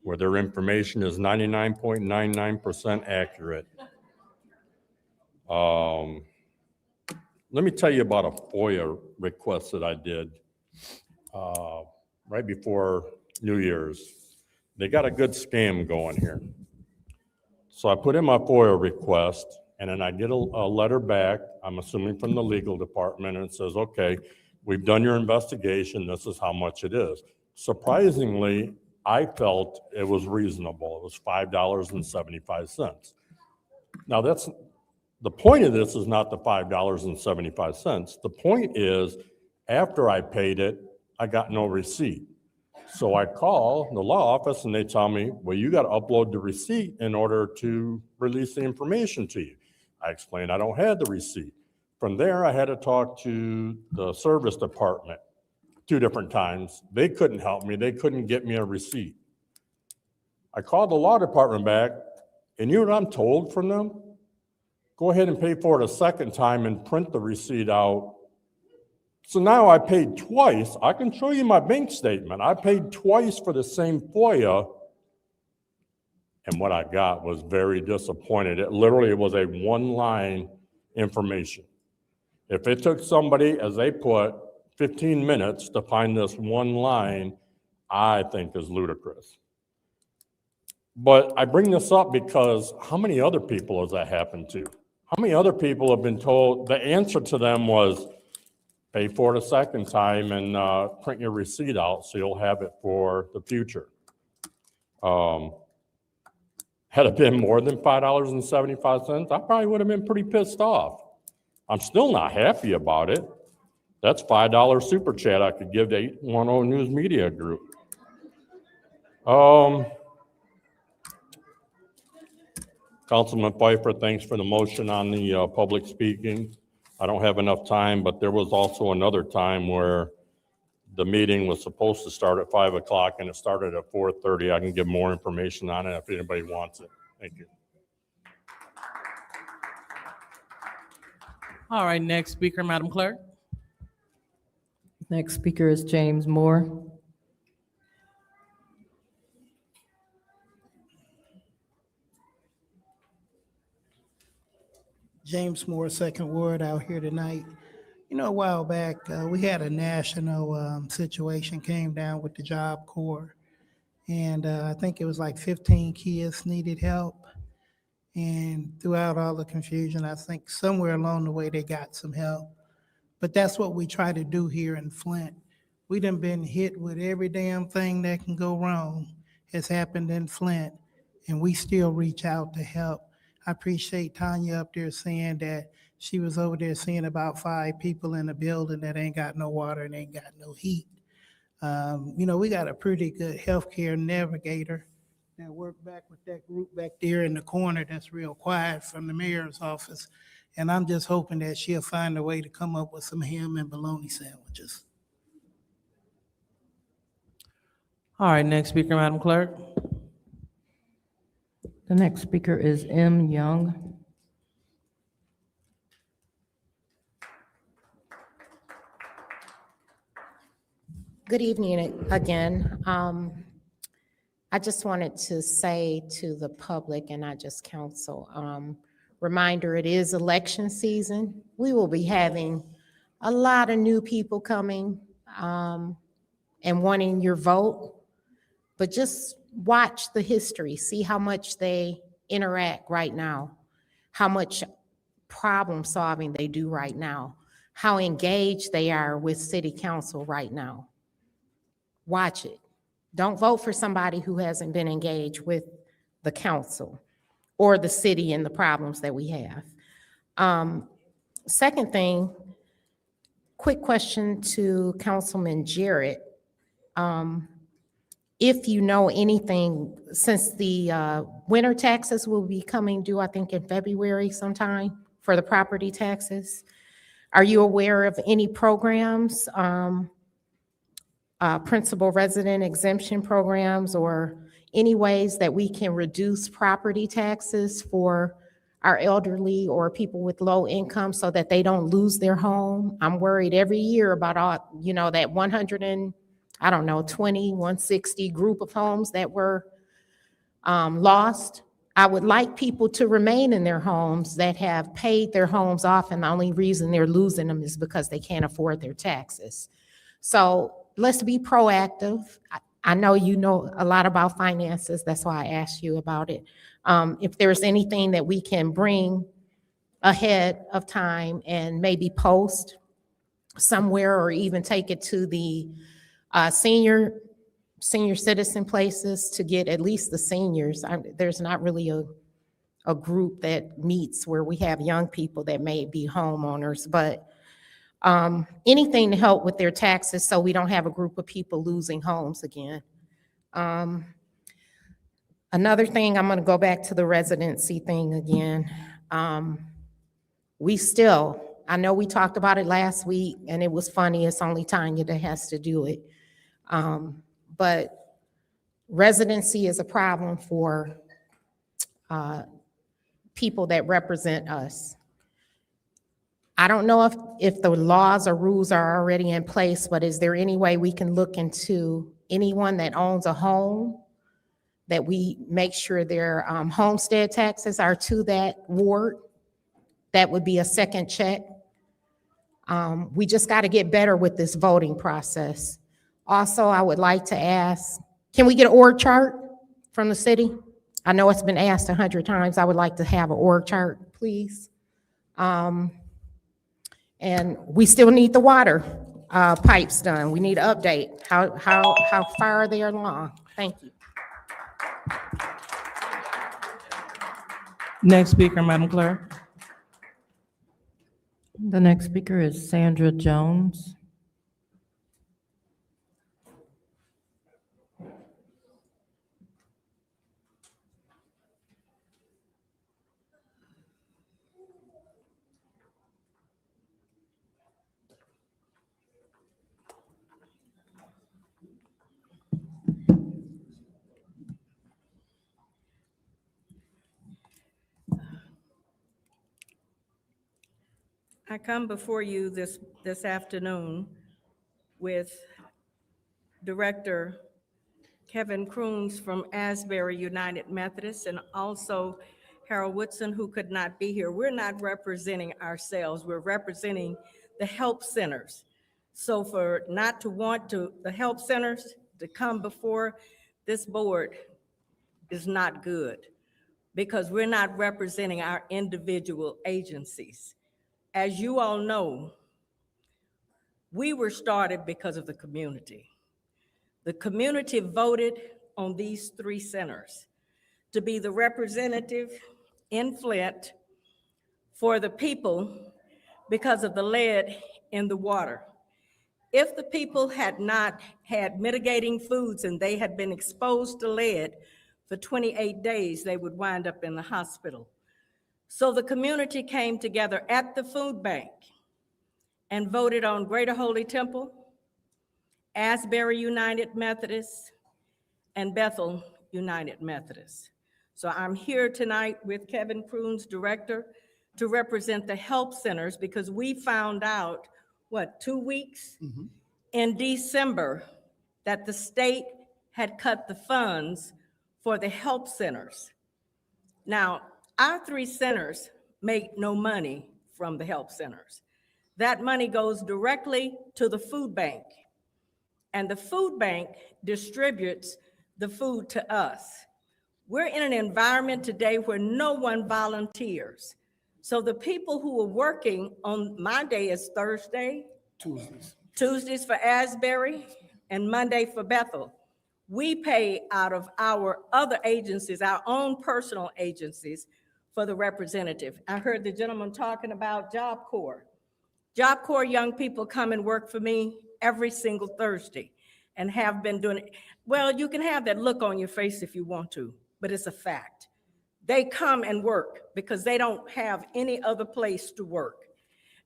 where their information is 99.99% accurate. Let me tell you about a FOIA request that I did right before New Year's. They got a good scam going here. So I put in my FOIA request, and then I get a letter back, I'm assuming from the legal department, and it says, okay, we've done your investigation, this is how much it is. Surprisingly, I felt it was reasonable. It was $5.75. Now the point of this is not the $5.75. The point is, after I paid it, I got no receipt. So I call the law office and they tell me, well, you got to upload the receipt in order to release the information to you. I explained I don't have the receipt. From there, I had to talk to the service department 2 different times. They couldn't help me. They couldn't get me a receipt. I called the law department back, and you know what I'm told from them? Go ahead and pay for it a second time and print the receipt out. So now I paid twice. I can show you my bank statement. I paid twice for the same FOIA, and what I got was very disappointed. It literally was a 1-line information. If it took somebody, as they put, 15 minutes to find this 1 line, I think is ludicrous. But I bring this up because how many other people has that happened to? How many other people have been told, the answer to them was, pay for it a second time and print your receipt out so you'll have it for the future. Had it been more than $5.75, I probably would have been pretty pissed off. I'm still not happy about it. That's $5 super chat I could give to 810 News Media Group. Councilman Pfeiffer, thanks for the motion on the public speaking. I don't have enough time, but there was also another time where the meeting was supposed to start at 5 o'clock and it started at 4:30. I can give more information on it if anybody wants it. Thank you. All right, next speaker, Madam Clerk. Next speaker is James Moore. James Moore, Second Ward, out here tonight. You know, a while back, we had a national situation came down with the Job Corps. And I think it was like 15 kids needed help. And throughout all the confusion, I think somewhere along the way, they got some help. But that's what we try to do here in Flint. We done been hit with every damn thing that can go wrong has happened in Flint, and we still reach out to help. I appreciate Tanya up there saying that she was over there seeing about 5 people in a building that ain't got no water and ain't got no heat. You know, we got a pretty good healthcare navigator that worked back with that group back there in the corner that's real quiet from the mayor's office. And I'm just hoping that she'll find a way to come up with some ham and bologna sandwiches. All right, next speaker, Madam Clerk. The next speaker is M. Young. Good evening again. I just wanted to say to the public and not just council, reminder, it is election season. We will be having a lot of new people coming and wanting your vote, but just watch the history, see how much they interact right now, how much problem solving they do right now, how engaged they are with city council right now. Watch it. Don't vote for somebody who hasn't been engaged with the council or the city and the problems that we have. Second thing, quick question to Councilman Jarrett. If you know anything, since the winter taxes will be coming due, I think in February sometime for the property taxes, are you aware of any programs, principal resident exemption programs, or any ways that we can reduce property taxes for our elderly or people with low income so that they don't lose their home? I'm worried every year about all, you know, that 160 group of homes that were lost. I would like people to remain in their homes that have paid their homes off, and the only reason they're losing them is because they can't afford their taxes. So let's be proactive. I know you know a lot about finances. That's why I asked you about it. If there's anything that we can bring ahead of time and maybe post somewhere or even take it to the senior citizen places to get at least the seniors. There's not really a group that meets where we have young people that may be homeowners, but anything to help with their taxes so we don't have a group of people losing homes again. Another thing, I'm going to go back to the residency thing again. I know we talked about it last week and it was funny, it's only Tanya that has to do it. But residency is a problem for people that represent us. I don't know if the laws or rules are already in place, but is there any way we can look into anyone that owns a home, that we make sure their homestead taxes are to that ward? That would be a second check. We just got to get better with this voting process. Also, I would like to ask, can we get an org chart from the city I know it's been asked 100 times. I would like to have an org chart, please. And we still need the water pipes done. We need an update. How far are they along? Thank you. Next speaker, Madam Clerk. The next speaker is Sandra Jones. I come before you this afternoon with Director Kevin Kroons from Asbury United Methodist and also Harold Woodson, who could not be here. We're not representing ourselves. We're representing the help centers. So for not to want the help centers to come before this board is not good because we're not representing our individual agencies. As you all know, we were started because of the community. The community voted on these 3 centers to be the representative in Flint for the people because of the lead in the water. If the people had not had mitigating foods and they had been exposed to lead for 28 days, they would wind up in the hospital. So the community came together at the food bank and voted on Greater Holy Temple, Asbury United Methodist, and Bethel United Methodist. So I'm here tonight with Kevin Kroons, Director, to represent the help centers because we found out, 2 weeks in December that the state had cut the funds for the help centers. Now, our 3 centers make no money from the help centers. That money goes directly to the food bank, and the food bank distributes the food to us. We're in an environment today where no one volunteers. So the people who are working on my day is Thursday, Tuesdays for Asbury, and Monday for Bethel. We pay out of our other agencies, our own personal agencies, for the representative. I heard the gentleman talking about Job Corps. Job Corps young people come and work for me every single Thursday and have been doing it. Well, you can have that look on your face if you want to, but it's a fact. They come and work because they don't have any other place to work.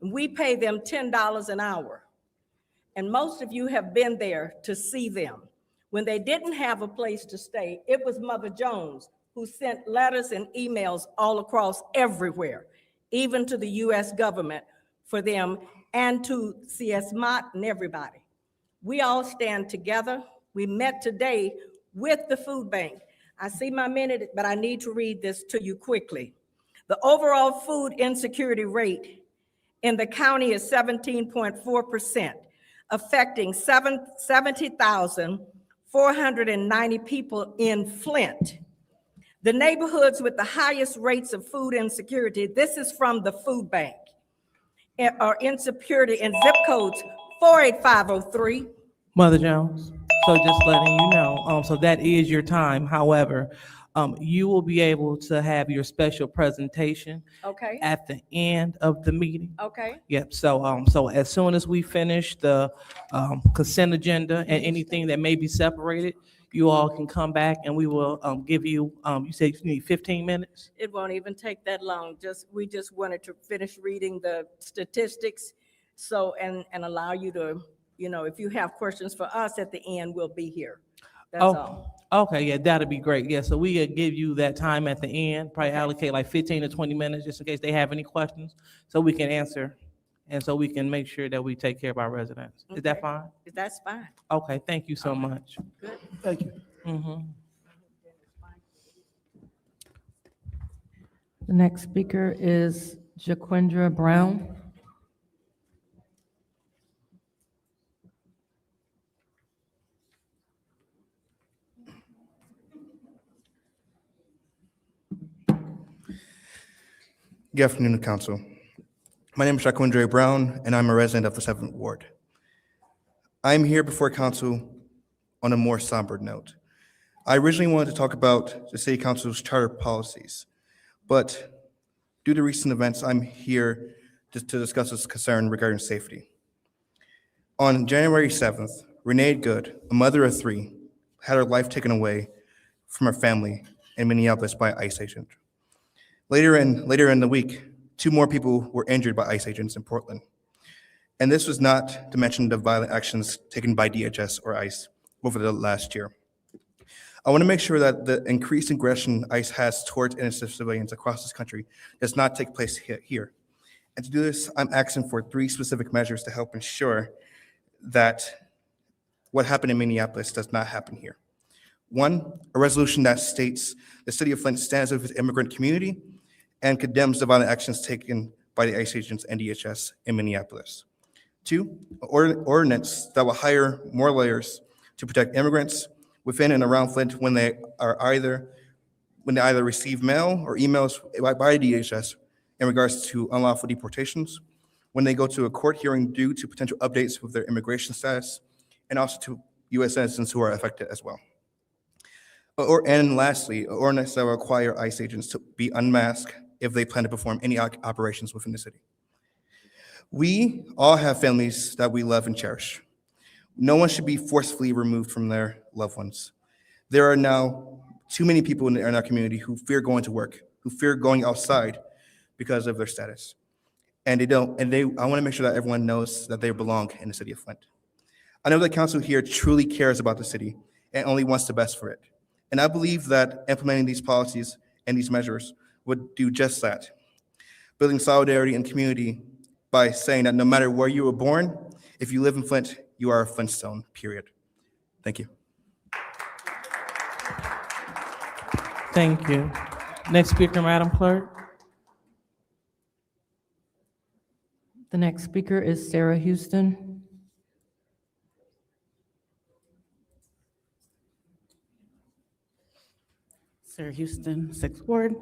And we pay them $10 an hour. And most of you have been there to see them. When they didn't have a place to stay, it was Mother Jones who sent letters and emails all across everywhere, even to the US government for them and to CS Mott and everybody. We all stand together. We met today with the food bank. I see my minute, but I need to read this to you quickly. The overall food insecurity rate in the county is 17.4%, affecting 70,490 people in Flint. The neighborhoods with the highest rates of food insecurity, this is from the food bank, are insecurity in zip codes 48503. Mother Jones, so just letting you know, so that is your time. However, you will be able to have your special presentation Okay. at the end of the meeting. Okay. Yep, so, so as soon as we finish the consent agenda and anything that may be separated, you all can come back and we will give you, you said you need 15 minutes? It won't even take that long. We just wanted to finish reading the statistics. So, and allow you to, if you have questions for us at the end, we'll be here. That's all. Okay, yeah, that'd be great. Yeah, so we could give you that time at the end, probably allocate like 15 to 20 minutes just in case they have any questions, so we can answer and so we can make sure that we take care of our residents. Is that Okay. fine? That's fine. Okay, thank you so much. Good. Thank you. The next speaker is Jaquindra Brown. Good afternoon, Council. My name is Shaquindre Brown, and I'm a resident of the 7th Ward. I'm here before Council on a more somber note. I originally wanted to talk about the City Council's charter policies, but due to recent events, I'm here to discuss this concern regarding safety. On January 7th, Renee Good, a mother of 3, had her life taken away from her family in Minneapolis by an ICE agent. Later in the week, 2 more people were injured by ICE agents in Portland. And this was not to mention the violent actions taken by DHS or ICE over the last year. I want to make sure that the increased aggression ICE has towards innocent civilians across this country does not take place here. And to do this, I'm asking for 3 specific measures to help ensure that what happened in Minneapolis does not happen here. 1, a resolution that states the City of Flint stands with its immigrant community and condemns the violent actions taken by the ICE agents and DHS in Minneapolis. 2, an ordinance that will hire more lawyers to protect immigrants within and around Flint when they either receive mail or emails by DHS in regards to unlawful deportations, when they go to a court hearing due to potential updates with their immigration status, and also to U.S. citizens who are affected as well. And lastly, an ordinance that will require ICE agents to be unmasked if they plan to perform any operations within the city. We all have families that we love and cherish. No one should be forcefully removed from their loved ones. There are now too many people in our community who fear going to work, who fear going outside because of their status. And I want to make sure that everyone knows that they belong in the city of Flint. I know the council here truly cares about the city and only wants the best for it. And I believe that implementing these policies and these measures would do just that, building solidarity and community by saying that no matter where you were born, if you live in Flint, you are a Flintstone, period. Thank you. Thank you. Next speaker, Madam Clerk. The next speaker is Sarah Houston. Sarah Houston, 6th Ward.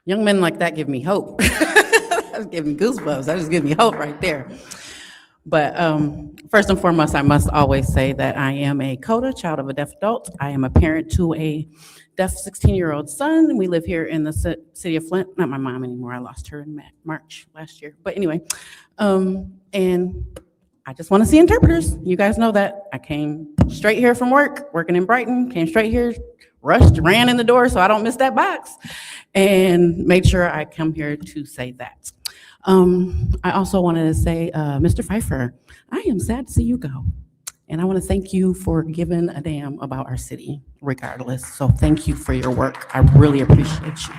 Young men like that give me hope. That gives me goosebumps. That just gives me hope right there. But first and foremost, I must always say that I am a CODA, child of a deaf adult. I am a parent to a deaf 16-year-old son. We live here in the city of Flint. Not my mom anymore. I lost her in March last year. But anyway, and I just want to see interpreters. You guys know that. I came straight here from work, working in Brighton, came straight here, rushed, ran in the door so I don't miss that box, and made sure I come here to say that. I also wanted to say, Mr. Pfeiffer, I am sad to see you go. And I want to thank you for giving a damn about our city, regardless. So thank you for your work. I really appreciate you.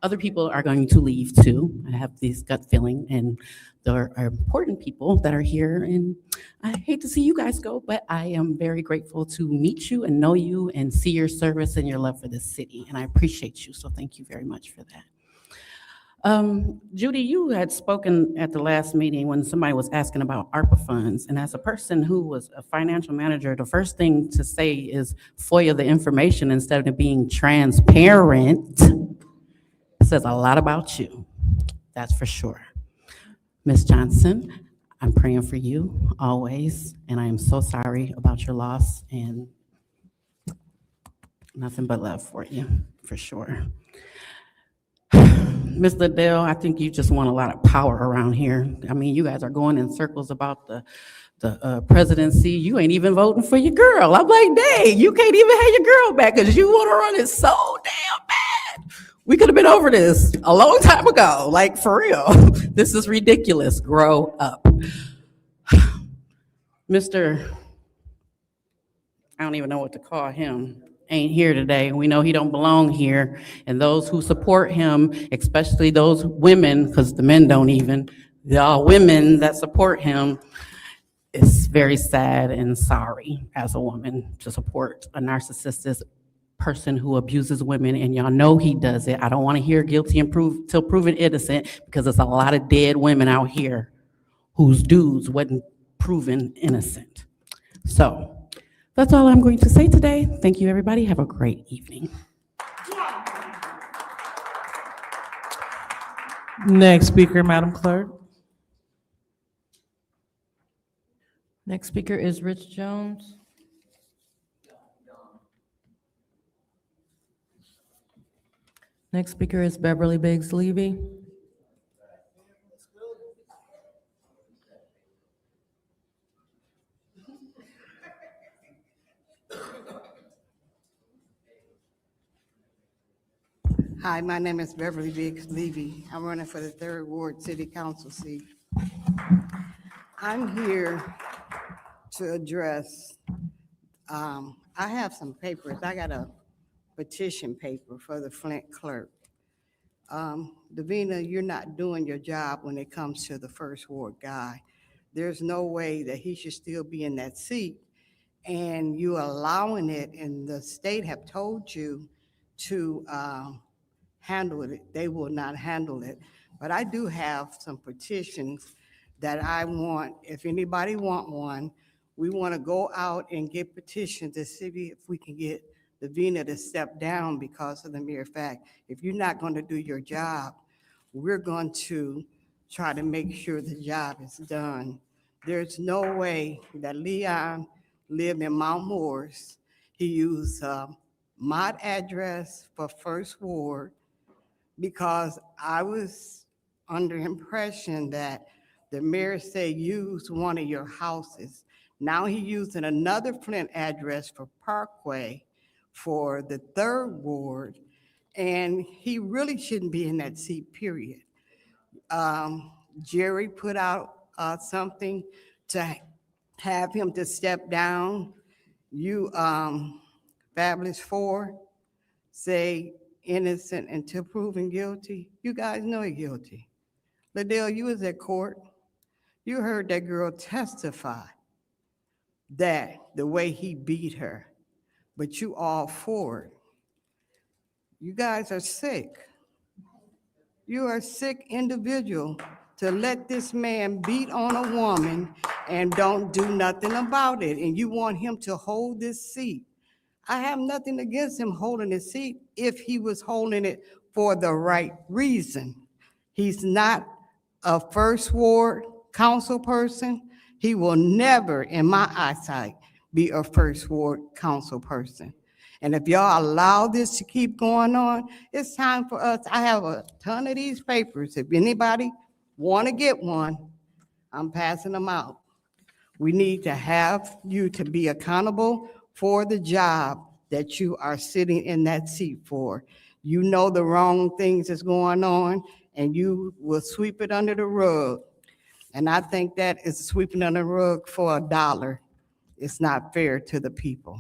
Other people are going to leave too. I have this gut feeling, and there are important people that are here, and I hate to see you guys go, but I am very grateful to meet you and know you and see your service and your love for this city, and I appreciate you, so thank you very much for that. Judy, you had spoken at the last meeting when somebody was asking about ARPA funds, and as a person who was a financial manager, the first thing to say is FOIA the information instead of being transparent. Says a lot about you, that's for sure. Ms. Johnson, I'm praying for you always, and I am so sorry about your loss, and nothing but love for you, for sure. Ms. Liddell, I think you just want a lot of power around here. I mean, you guys are going in circles about the presidency. You ain't even voting for your girl. I'm like, dang, you can't even have your girl back because you want to run it so damn bad. We could have been over this a long time ago, like for real. This is ridiculous. Grow up. Mr. I don't even know what to call him, ain't here today. We know he don't belong here. And those who support him, especially those women, because the men don't even, the all women that support him, it's very sad and sorry as a woman to support a narcissistic person who abuses women, and y'all know he does it. I don't want to hear guilty and till proven innocent, because there's a lot of dead women out here whose dudes wasn't proven innocent. So that's all I'm going to say today. Thank you, everybody. Have a great evening. Next speaker, Madam Clerk. Next speaker is Rich Jones. Next speaker is Beverly Biggs Levy. Hi, my name is Beverly Biggs Levy. I'm running for the 3rd Ward City Council seat. I'm here to address, I have some papers. I got a petition paper for the Flint clerk. Davina, you're not doing your job when it comes to the 1st Ward guy. There's no way that he should still be in that seat, and you allowing it, and the state have told you to handle it. They will not handle it. But I do have some petitions that I want, if anybody want one, we want to go out and get petitions to see if we can get Davina to step down because of the mere fact, if you're not going to do your job, we're going to try to make sure the job is done. There's no way that Leon lived in Mount Morris. He used my address for 1st Ward, because I was under impression that the mayor said use one of your houses. Now he using another Flint address for Parkway for the 3rd Ward, and he really shouldn't be in that seat, period. Jerry put out something to have him to step down. You, Fabulous 4, say innocent until proven guilty. You guys know he's guilty. Liddell, you was at court. You heard that girl testify that the way he beat her, but you all for it. You guys are sick. You are a sick individual to let this man beat on a woman and don't do nothing about it, and you want him to hold this seat. I have nothing against him holding his seat if he was holding it for the right reason. He's not a 1st Ward council person. He will never, in my eyesight, be a 1st Ward council person. And if y'all allow this to keep going on, it's time for us. I have a ton of these papers. If anybody want to get one, I'm passing them out. We need to have you to be accountable for the job that you are sitting in that seat for. You know the wrong things that's going on, and you will sweep it under the rug. And I think that is sweeping under the rug for $1. It's not fair to the people.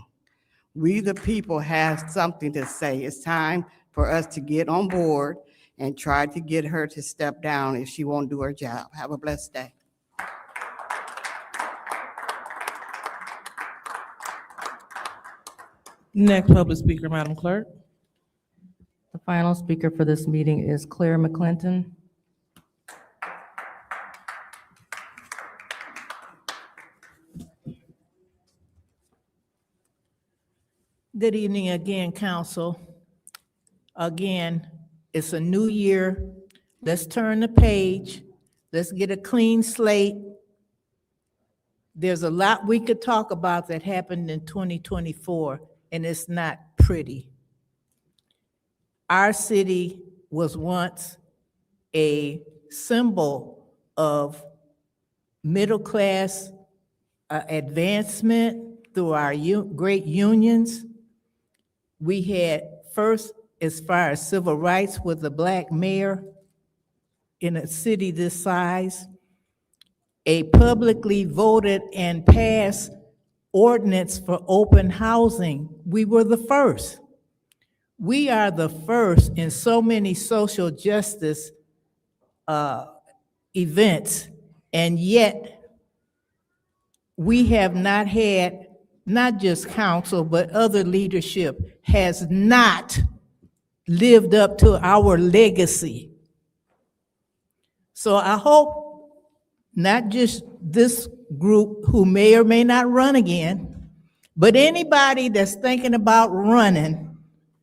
We, the people, have something to say. It's time for us to get on board and try to get her to step down if she won't do her job. Have a blessed day. Next public speaker, Madam Clerk. The final speaker for this meeting is Claire McClinton. Good evening again, council. Again, it's a new year. Let's turn the page. Let's get a clean slate. There's a lot we could talk about that happened in 2024, and it's not pretty. Our city was once a symbol of middle-class advancement through our great unions. We had first, as far as civil rights, with a Black mayor in a city this size, a publicly voted and passed ordinance for open housing. We were the first. We are the first in so many social justice events, and yet we have not had, not just council, but other leadership has not lived up to our legacy. So I hope not just this group who may or may not run again, but anybody that's thinking about running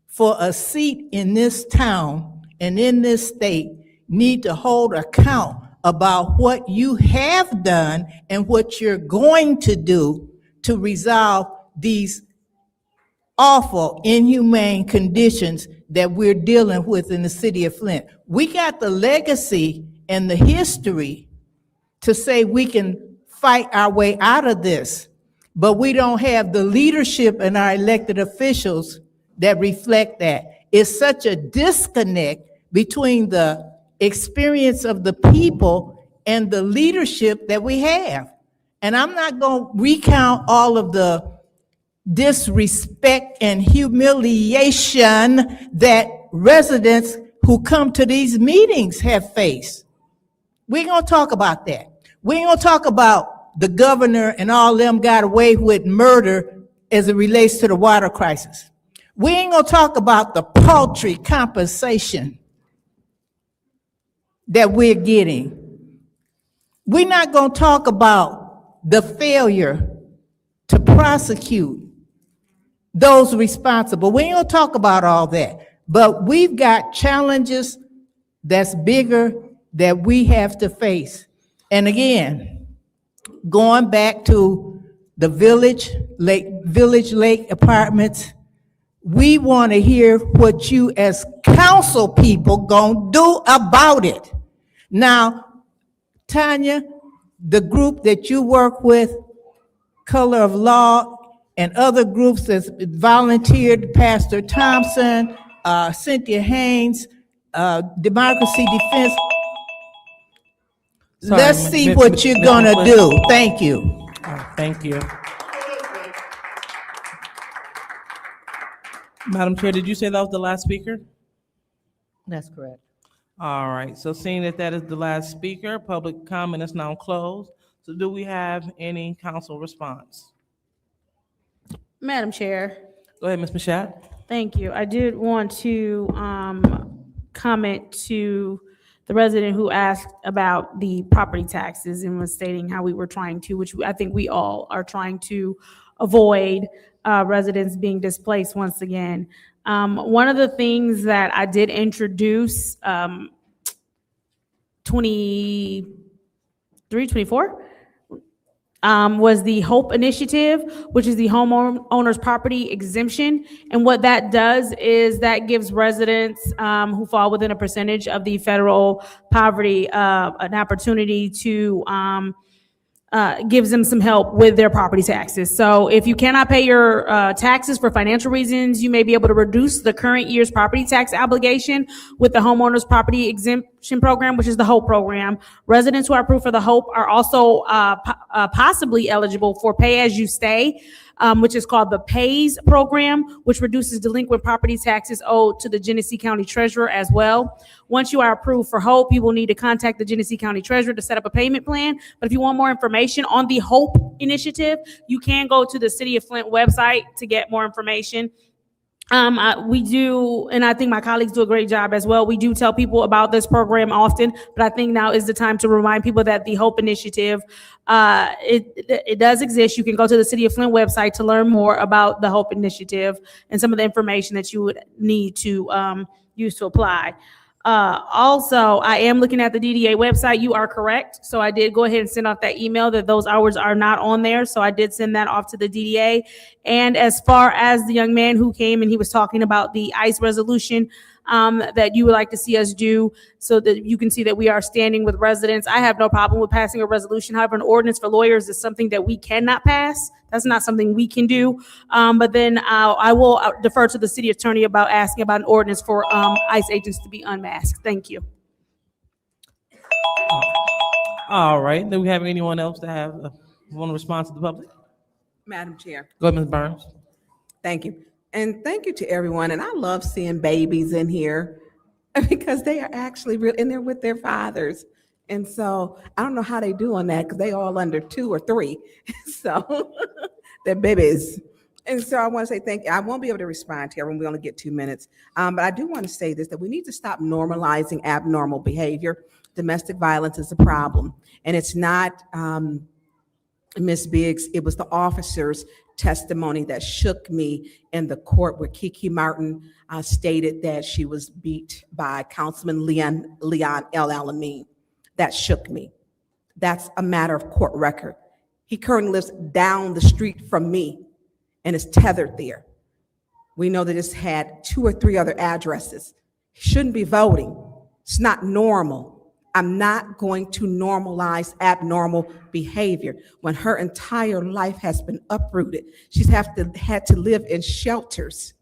for a seat in this town and in this state, need to hold account about what you have done and what you're going to do to resolve these awful, inhumane conditions that we're dealing with in the city of Flint. We got the legacy and the history to say we can fight our way out of this, but we don't have the leadership in our elected officials that reflect that. It's such a disconnect between the experience of the people and the leadership that we have. And I'm not going to recount all of the disrespect and humiliation that residents who come to these meetings have faced. We ain't gonna talk about that. We ain't gonna talk about the governor and all them got away with murder as it relates to the water crisis. We ain't gonna talk about the paltry compensation that we're getting. We're not gonna talk about the failure to prosecute those responsible. We ain't gonna talk about all that, but we've got challenges that's bigger that we have to face. And again, going back to the Village Lake Apartments, we want to hear what you as council people gonna do about it. Now, Tanya, the group that you work with, Color of Law, and other groups that's volunteered, Pastor Thompson, Cynthia Haynes, Democracy Defense. Sorry, Let's see what you're gonna do. Thank you. All right, thank you. Madam Chair, did you say that was the last speaker? That's correct. All right, so seeing that that is the last speaker, public comment is now closed. So do we have any council response? Madam Chair. Go ahead, Ms. Mashat. Thank you. I did want to comment to the resident who asked about the property taxes and was stating how we were trying to, which I think we all are trying to avoid residents being displaced once again. One of the things that I did introduce 24, was the HOPE initiative, which is the homeowner's property exemption. And what that does is that gives residents who fall within a percentage of the federal poverty an opportunity to gives them some help with their property taxes. So if you cannot pay your taxes for financial reasons, you may be able to reduce the current year's property tax obligation with the homeowner's property exemption program, which is the HOPE program. Residents who are approved for the HOPE are also possibly eligible for pay as you stay, which is called the PAYS program, which reduces delinquent property taxes owed to the Genesee County Treasurer as well. Once you are approved for HOPE, you will need to contact the Genesee County Treasurer to set up a payment plan. But if you want more information on the HOPE initiative, you can go to the City of Flint website to get more information. We do, and I think my colleagues do a great job as well. We do tell people about this program often, but I think now is the time to remind people that the HOPE initiative, it does exist. You can go to the City of Flint website to learn more about the HOPE initiative and some of the information that you would need to use to apply. Also, I am looking at the DDA website. You are correct. So I did go ahead and send off that email that those hours are not on there. So I did send that off to the DDA. And as far as the young man who came and he was talking about the ICE resolution that you would like to see us do so that you can see that we are standing with residents, I have no problem with passing a resolution. However, an ordinance for lawyers is something that we cannot pass. That's not something we can do. But then I will defer to the city attorney about asking about an ordinance for ICE agents to be unmasked. Thank you. All right, do we have anyone else that have want to respond to the public? Madam Chair. Go ahead, Ms. Burns. Thank you. And thank you to everyone. And I love seeing babies in here because they are actually real and they're with their fathers. And so I don't know how they do on that because they all under 2 or 3. So they're babies. And so I want to say thank you. I won't be able to respond to everyone. We only get 2 minutes. But I do want to say this, that we need to stop normalizing abnormal behavior. Domestic violence is a problem. And it's not Ms. Biggs, it was the officer's testimony that shook me in the court where Kiki Martin stated that she was beat by Councilman Leon El Alamin. That shook me. That's a matter of court record. He currently lives down the street from me and is tethered there. We know that it's had 2 or 3 other addresses. He shouldn't be voting. It's not normal. I'm not going to normalize abnormal behavior when her entire life has been uprooted. She's had to live in shelters.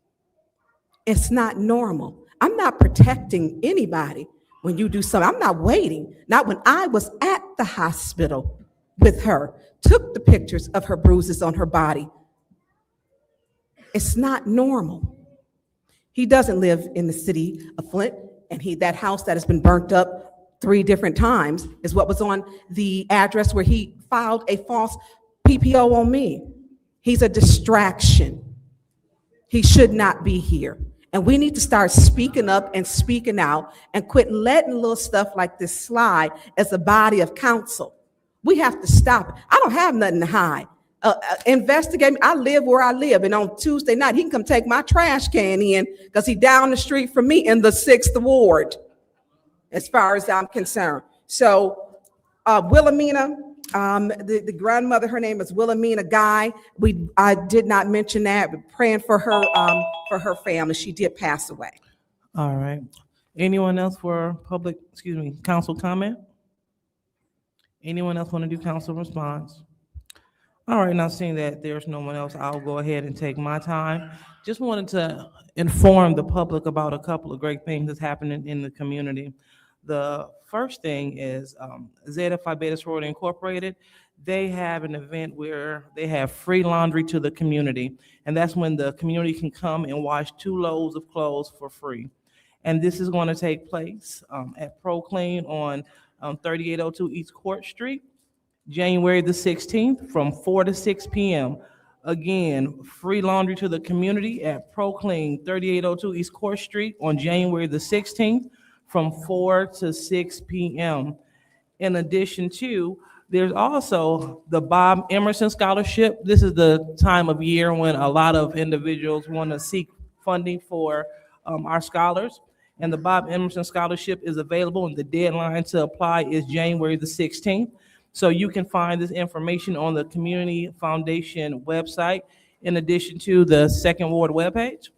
It's not normal. I'm not protecting anybody when you do something. I'm not waiting. Not when I was at the hospital with her, took the pictures of her bruises on her body. It's not normal. He doesn't live in the city of Flint, and that house that has been burnt up 3 different times is what was on the address where he filed a false PPO on me. He's a distraction. He should not be here. And we need to start speaking up and speaking out and quit letting little stuff like this slide as a body of counsel. We have to stop it. I don't have nothing to hide. Investigate me. I live where I live, and on Tuesday night, he can come take my trash can in because he's down the street from me in the 6th Ward, as far as I'm concerned. So Wilhelmina, the grandmother, her name is Wilhelmina Guy. I did not mention that, but praying for her family. She did pass away. All right. Anyone else for council comment? Anyone else want to do council response? All right, now seeing that there's no one else, I'll go ahead and take my time. Just wanted to inform the public about a couple of great things that's happening in the community. The first thing is Zeta Phi Beta Sorority Incorporated. They have an event where they have free laundry to the community, and that's when the community can come and wash 2 loads of clothes for free. And this is going to take place at Pro Clean on 3802 East Court Street, January the 16th from 4 to 6 p.m. Again, free laundry to the community at Pro Clean, 3802 East Court Street on January the 16th from 4 to 6 p.m. In addition to, there's also the Bob Emerson Scholarship. This is the time of year when a lot of individuals want to seek funding for our scholars. And the Bob Emerson Scholarship is available, and the deadline to apply is January the 16th. So you can find this information on the Community Foundation website, in addition to the Second Ward webpage.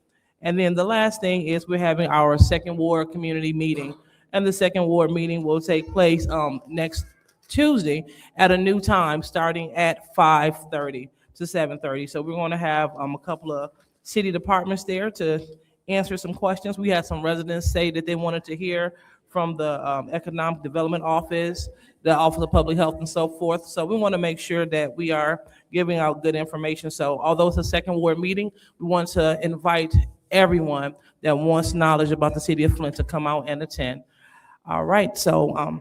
And then the last thing is we're having our Second Ward community meeting. And the Second Ward meeting will take place next Tuesday at a new time, starting at 5:30 to 7:30. So we're going to have a couple of city departments there to answer some questions. We had some residents say that they wanted to hear from the Economic Development Office, the Office of Public Health, and so forth. So we want to make sure that we are giving out good information. So although it's a Second Ward meeting, we want to invite everyone that wants knowledge about the city of Flint to come out and attend. All right, so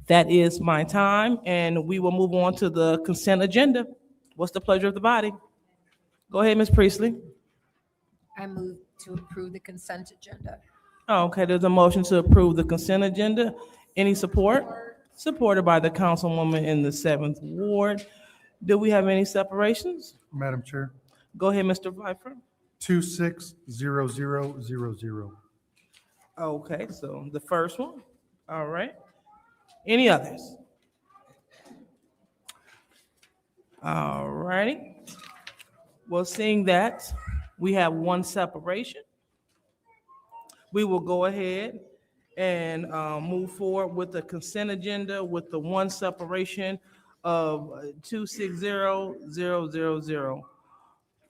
that is my time, and we will move on to the consent agenda. What's the pleasure of the body? Go ahead, Ms. Priestley. I move to approve the consent agenda. Okay, there's a motion to approve the consent agenda. Any support? Supported by the councilwoman in the 7th Ward. Do we have any separations? Madam Chair, Go ahead, Mr. Pfeiffer. 260000. Okay, so the first one. All right. Any others? All righty. Well, seeing that we have one separation, we will go ahead and move forward with the consent agenda with the one separation of 260000.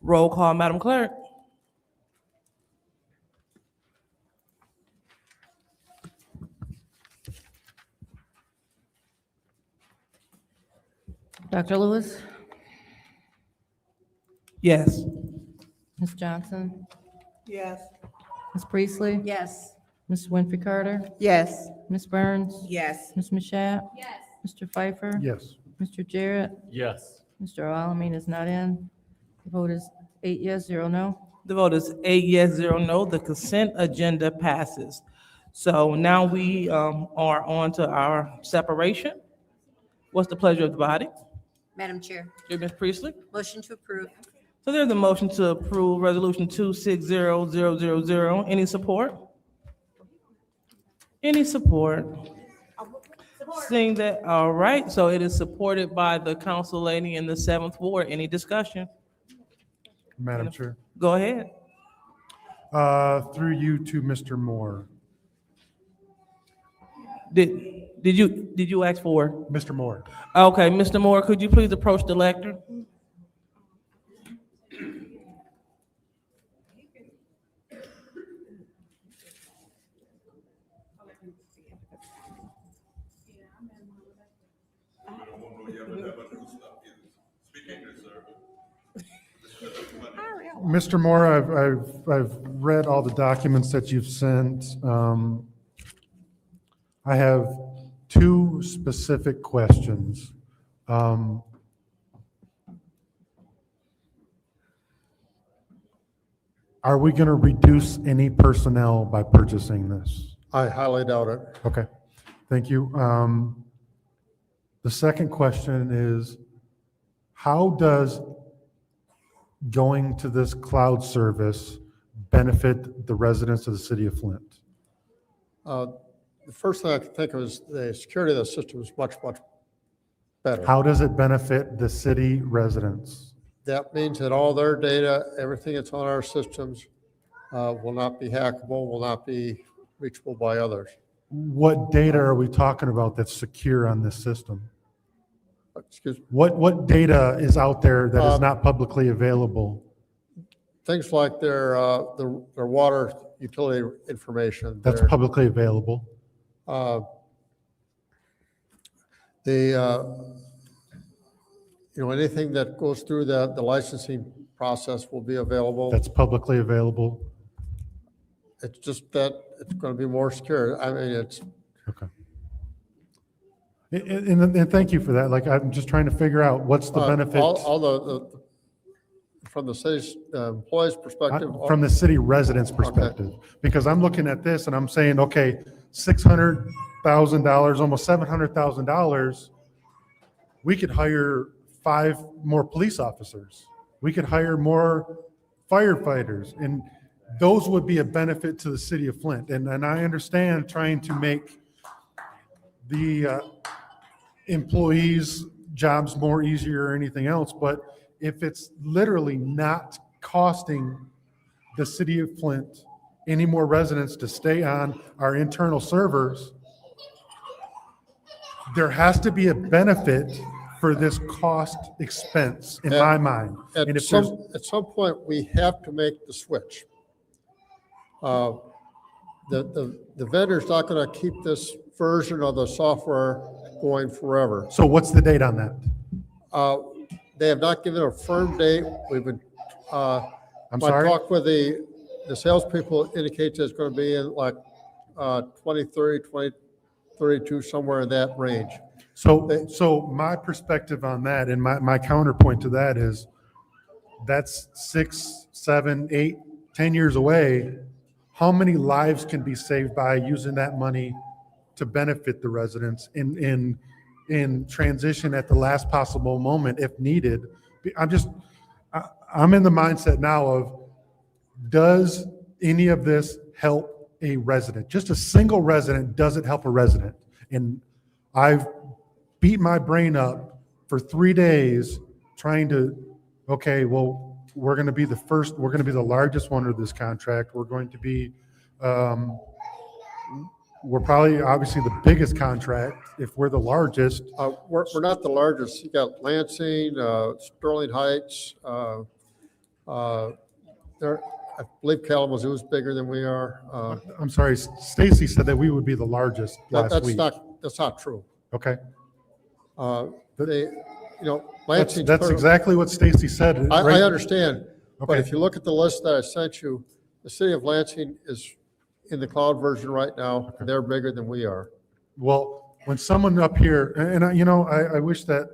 Roll call, Madam Clerk. Dr. Lewis? Yes. Ms. Johnson? Yes. Ms. Priestley? Yes. Ms. Winfrey Carter? Yes. Ms. Burns? Yes. Ms. Mashat? Yes. Mr. Pfeiffer? Yes. Mr. Jarrett? Yes. Mr. Alamin is not in. The vote is 8 yes, 0 no. The vote is 8 yes, 0 no. The consent agenda passes. So now we are on to our separation. What's the pleasure of the body? Madam Chair, Ms. Priestley? motion to approve. So there's a motion to approve Resolution 260000. Any support? Any support? Seeing that, all right, so it is supported by the council lady in the 7th Ward. Any discussion? Madam Chair. Go ahead. Through you to Mr. Moore. Did you ask for? Mr. Moore. Okay, Mr. Moore, could you please approach the lectern? Mr. Moore, I've read all the documents that you've sent. I have two specific questions. Are we going to reduce any personnel by purchasing this? I highly doubt it. Okay, thank you. The second question is, how does going to this cloud service benefit the residents of the city of Flint? The first thing I can think of is the security of the system is much, much better. How does it benefit the city residents? That means that all their data, everything that's on our systems, will not be hackable, will not be reachable by others. What data are we talking about that's secure on this system? Excuse me. What data is out there that is not publicly available? Things like their water utility information. That's their, publicly available. Anything that goes through the licensing process will be available. That's publicly available. It's just that it's going to be more secure. I mean, it's. Okay. And thank you for that. Like, I'm just trying to figure out what's the benefit. All the from the city's employees' perspective. From the city residents' perspective, because I'm looking at this and I'm saying, okay, $600,000, almost $700,000, we could hire 5 more police officers. We could hire more firefighters, and those would be a benefit to the city of Flint. And I understand trying to make the employees' jobs more easier or anything else, but if it's literally not costing the city of Flint any more residents to stay on our internal servers, there has to be a benefit for this cost expense in my mind. And At if there's, some point, we have to make the switch. The vendor's not going to keep this version of the software going forever. so what's the date on that? They have not given a firm date. We've been, I'm my sorry? talk with the salespeople indicates it's going to be in like 2030, 2032, somewhere in that range. So my perspective on that and my counterpoint to that is that's 6, 7, 8, 10 years away. How many lives can be saved by using that money to benefit the residents in transition at the last possible moment if needed? I'm in the mindset now of, does any of this help a resident? Just a single resident, does it help a resident? And I've beat my brain up for 3 days trying to, okay, well, we're going to be the first, we're going to be the largest one of this contract. We're going to be, we're probably obviously the biggest contract if we're the largest. We're not the largest. You got Lansing, Sterling Heights. I believe Kalamazoo is bigger than we are. I'm sorry, Stacy said that we would be the largest last week. That's not true. Okay. Lansing. That's exactly what Stacy said. I right? understand, but Okay. if you look at the list that I sent you, the city of Lansing is in the cloud version right now. And they're bigger than we are. Well, when someone up here, and I wish that,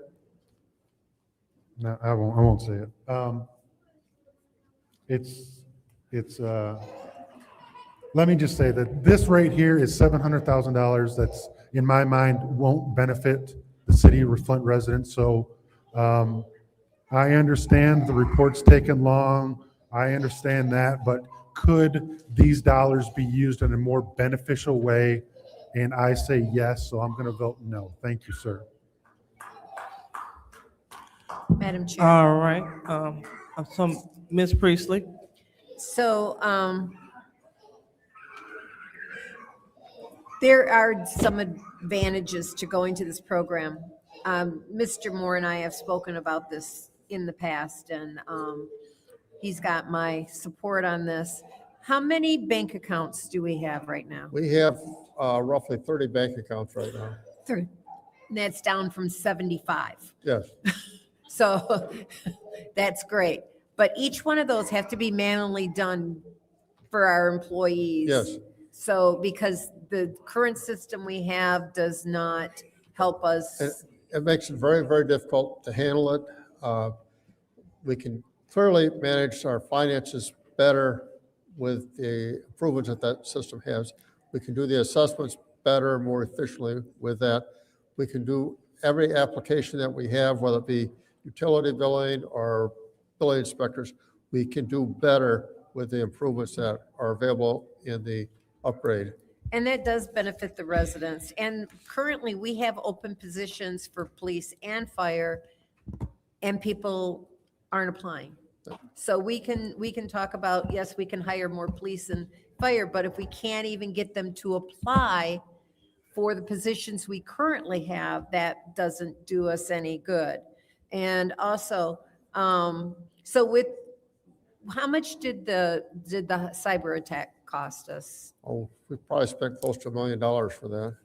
no, I won't say it. Let me just say that this right here is $700,000 that's, in my mind, won't benefit the city of Flint residents. So I understand the report's taken long. I understand that, but could these dollars be used in a more beneficial way? And I say yes, so I'm going to vote no. Thank you, sir. Madam Chair. All right, Ms. Priestley? So, there are some advantages to going to this program. Mr. Moore and I have spoken about this in the past, and he's got my support on this. How many bank accounts do we have right now? We have roughly 30 bank accounts right now. 30. And that's down from 75. Yes, So that's great. But each one of those have to be manually done for our employees. yes. So because the current system we have does not help us. It makes it very, very difficult to handle it. We can clearly manage our finances better with the improvements that that system has. We can do the assessments better, more efficiently with that. We can do every application that we have, whether it be utility billing or billing inspectors, we can do better with the improvements that are available in the upgrade. And that does benefit the residents. And currently, we have open positions for police and fire, and people aren't applying. So we can talk about, yes, we can hire more police and fire, but if we can't even get them to apply for the positions we currently have, that doesn't do us any good. And also, so with, how much did the cyber attack cost us? Oh, we probably spent close to $1 million for that.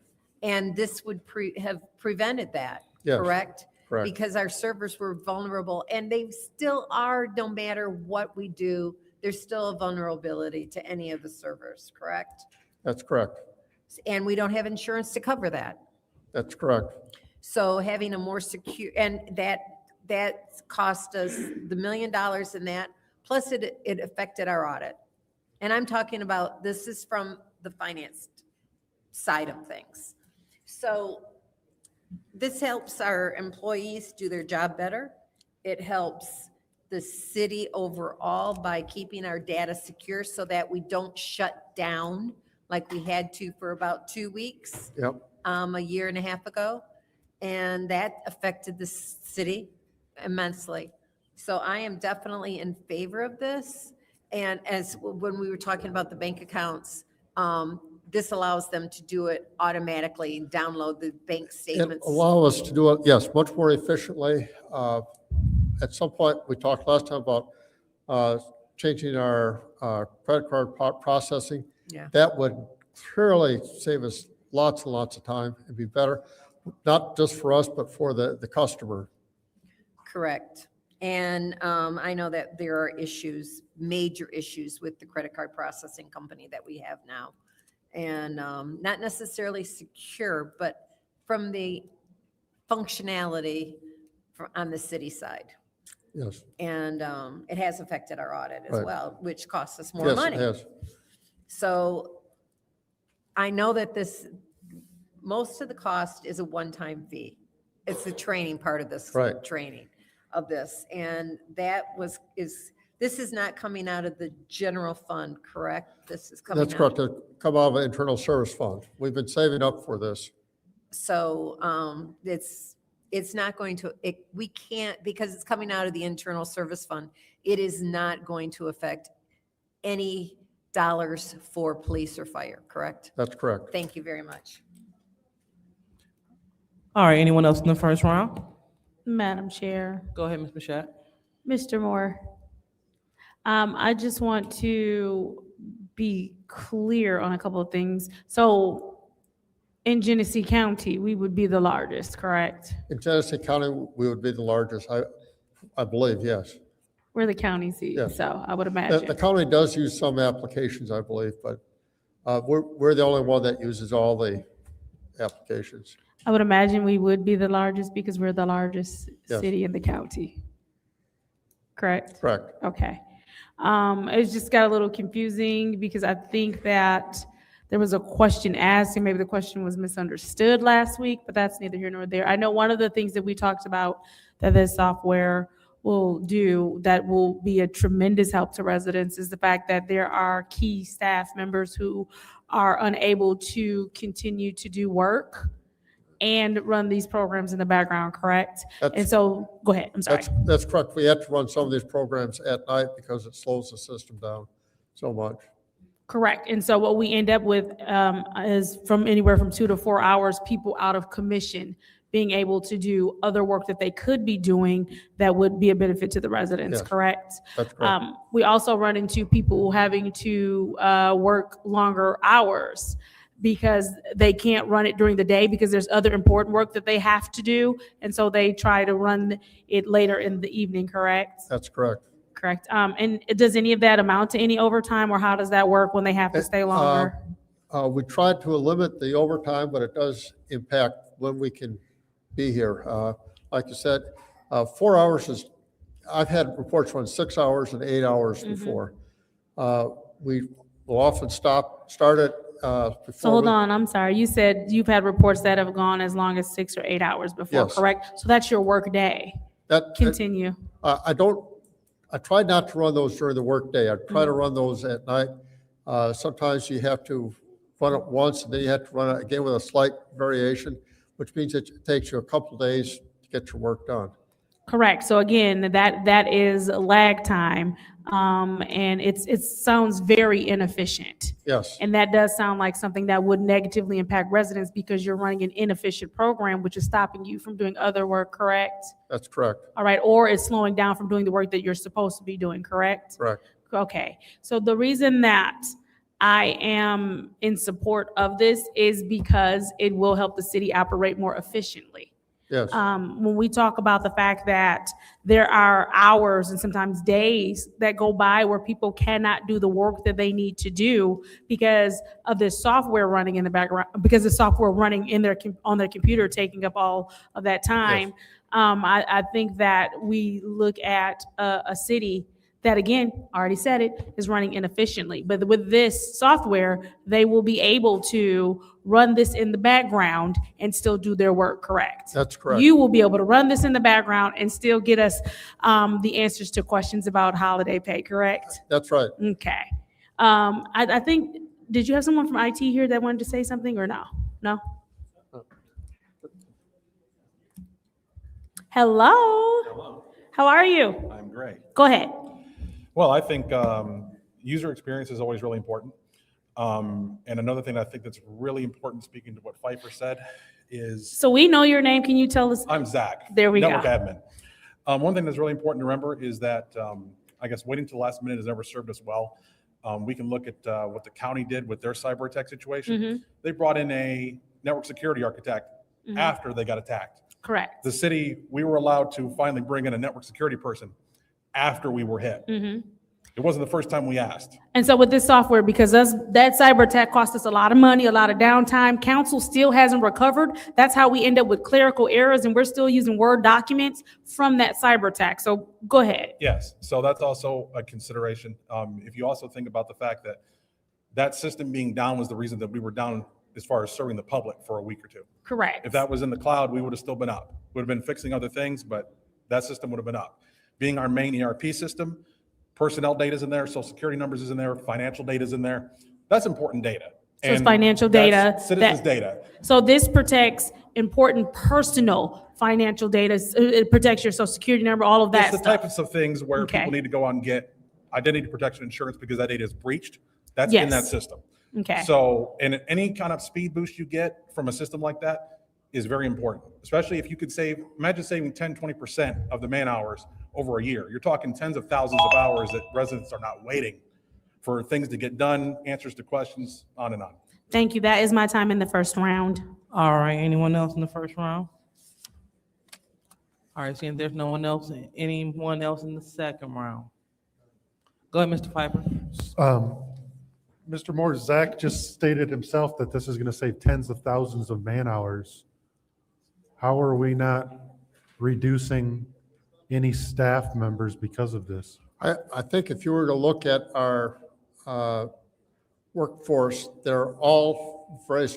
And this would have prevented that, Yes, correct? correct. Because our servers were vulnerable, and they still are, no matter what we do, there's still a vulnerability to any of the servers, correct? That's correct. And we don't have insurance to cover that. That's correct. So having a more secure, and that cost us the $1 million in that, plus it affected our audit. And I'm talking about, this is from the finance side of things. So this helps our employees do their job better. It helps the city overall by keeping our data secure so that we don't shut down like we had to for about 2 weeks. Yep. A year and a half ago. And that affected the city immensely. So I am definitely in favor of this. And as when we were talking about the bank accounts, this allows them to do it automatically and download the bank It statements. allow us to do it, yes, much more efficiently. At some point, we talked last time about changing our credit card processing. Yeah. That would clearly save us lots and lots of time and be better, not just for us, but for the customer. Correct. And I know that there are issues, major issues with the credit card processing company that we have now. And not necessarily secure, but from the functionality on the city side. Yes. And it has affected our audit as Right. well, which costs us more Yes, money. it has. So I know that most of the cost is a one-time fee. It's the training part of this. Right. Training of this. And that this is not coming out of the general fund, correct? This is coming out. That's correct, to come out of an internal service fund. We've been saving up for this. So it's not going to, we can't, because it's coming out of the internal service fund, it is not going to affect any dollars for police or fire, correct? That's correct. Thank you very much. All right, anyone else in the first round? Madam Chair, Go ahead, Ms. Mashat. Mr. Moore, I just want to be clear on a couple of things. So in Genesee County, we would be the largest, correct? In Genesee County, we would be the largest, I believe, yes. We're the county seat, Yeah. so I would The imagine. county does use some applications, I believe, but we're the only one that uses all the applications. I would imagine we would be the largest because we're the largest Yes. city in the county. Correct? Correct. Okay. It's just got a little confusing because I think that there was a question asked, and maybe the question was misunderstood last week, but that's neither here nor there. I know one of the things that we talked about that this software will do that will be a tremendous help to residents is the fact that there are key staff members who are unable to continue to do work and run these programs in the background, correct? That's- And so, go ahead, I'm sorry. That's correct. We have to run some of these programs at night because it slows the system down so much. Correct. And so what we end up with is from anywhere from 2 to 4 hours, people out of commission being able to do other work that they could be doing that would be a benefit to the residents, Yes, correct? that's correct. We also run into people having to work longer hours because they can't run it during the day because there's other important work that they have to do. And so they try to run it later in the evening, correct? That's correct. Correct. And does any of that amount to any overtime, or how does that work when they have to stay longer? We tried to limit the overtime, but it does impact when we can be here. Like you said, 4 hours is, I've had reports run 6 hours and 8 hours before. We will often start it before. So hold on, I'm sorry. You said you've had reports that have gone as long as 6 or 8 hours before, Yes. correct? So that's your work day. Continue. I try not to run those during the workday. I try to run those at night. Sometimes you have to run it once, and then you have to run it again with a slight variation, which means it takes you a couple of days to get your work done. Correct. So again, that is lag time, and it sounds very inefficient. Yes, And that does sound like something that would negatively impact residents because you're running an inefficient program, which is stopping you from doing other work, correct? that's correct. All right, or it's slowing down from doing the work that you're supposed to be doing, correct? Correct. Okay, so the reason that I am in support of this is because it will help the city operate more efficiently. Yes, When we talk about the fact that there are hours and sometimes days that go by where people cannot do the work that they need to do because of this software running in the background, because the software running in on their computer taking up all of that time. I think that we look at a city that, again, already said it, is running inefficiently. But with this software, they will be able to run this in the background and still do their work, correct? that's correct. You will be able to run this in the background and still get us the answers to questions about holiday pay, correct? That's right. Okay. I think, did you have someone from IT here that wanted to say something or no? No? Hello? Hello, How are you? I'm great. Go ahead. Well, I think user experience is always really important. And another thing I think that's really important, speaking to what Pfeiffer said, is So we know your name. Can you tell us? I'm Zach. There we go. Network admin. One thing that's really important to remember is that I guess waiting till the last minute has never served us well. We can look at what the county did with their cyber attack situation. Mhm. They brought in a network security architect Mhm. after they got attacked. Correct. The city, we were allowed to finally bring in a network security person after we were hit. Mhm. It wasn't the first time we asked. And so with this software, because that cyber attack cost us a lot of money, a lot of downtime, council still hasn't recovered. That's how we end up with clerical errors, and we're still using Word documents from that cyber attack. So go ahead. Yes, so that's also a consideration. If you also think about the fact that that system being down was the reason that we were down as far as serving the public for a week or two. Correct. If that was in the cloud, we would have still been up. Would have been fixing other things, but that system would have been up. Being our main ERP system, personnel data is in there, social security numbers is in there, financial data is in there. That's important data. So it's And financial that's data. Citizens' that- data. So this protects important personal financial data. It protects your social security number, all of that It's the stuff. types of things where Okay. people need to go out and get identity protection insurance because that data is breached. That's in that Yes. system. Okay. So, and any kind of speed boost you get from a system like that is very important, especially if you could imagine saving 10, 20% of the man hours over a year. You're talking tens of thousands of hours that residents are not waiting for things to get done, answers to questions, on and on. Thank you. That is my time in the first round. All right, anyone else in the first round? All right, seeing there's anyone else in the second round? Go ahead, Mr. Pfeiffer. Mr. Moore, Zach just stated himself that this is going to save tens of thousands of man hours. How are we not reducing any staff members because of this? I think if you were to look at our workforce, they're all very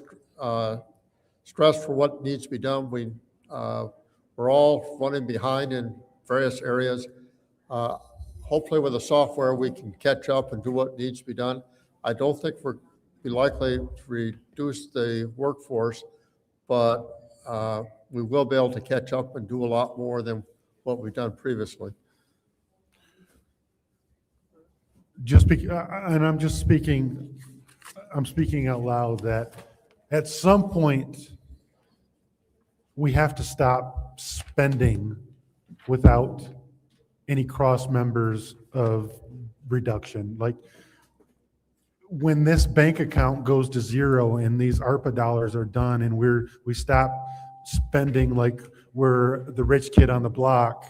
stressed for what needs to be done. We're all running behind in various areas. Hopefully with the software, we can catch up and do what needs to be done. I don't think we're be likely to reduce the workforce, but we will be able to catch up and do a lot more than what we've done previously. And I'm speaking out loud that at some point, we have to stop spending without any cross members of reduction. Like, when this bank account goes to zero and these ARPA dollars are done and we stop spending like we're the rich kid on the block,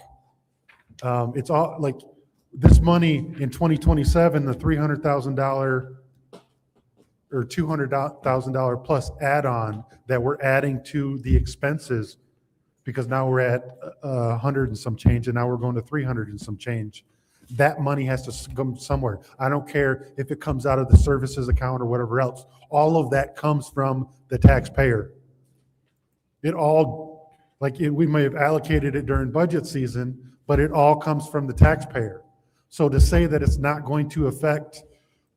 it's all like this money in 2027, the $300,000 or $200,000 plus add-on that we're adding to the expenses, because now we're at 100 and some change, and now we're going to 300 and some change. That money has to come somewhere. I don't care if it comes out of the services account or whatever else. All of that comes from the taxpayer. It all, we may have allocated it during budget season, but it all comes from the taxpayer. So to say that it's not going to affect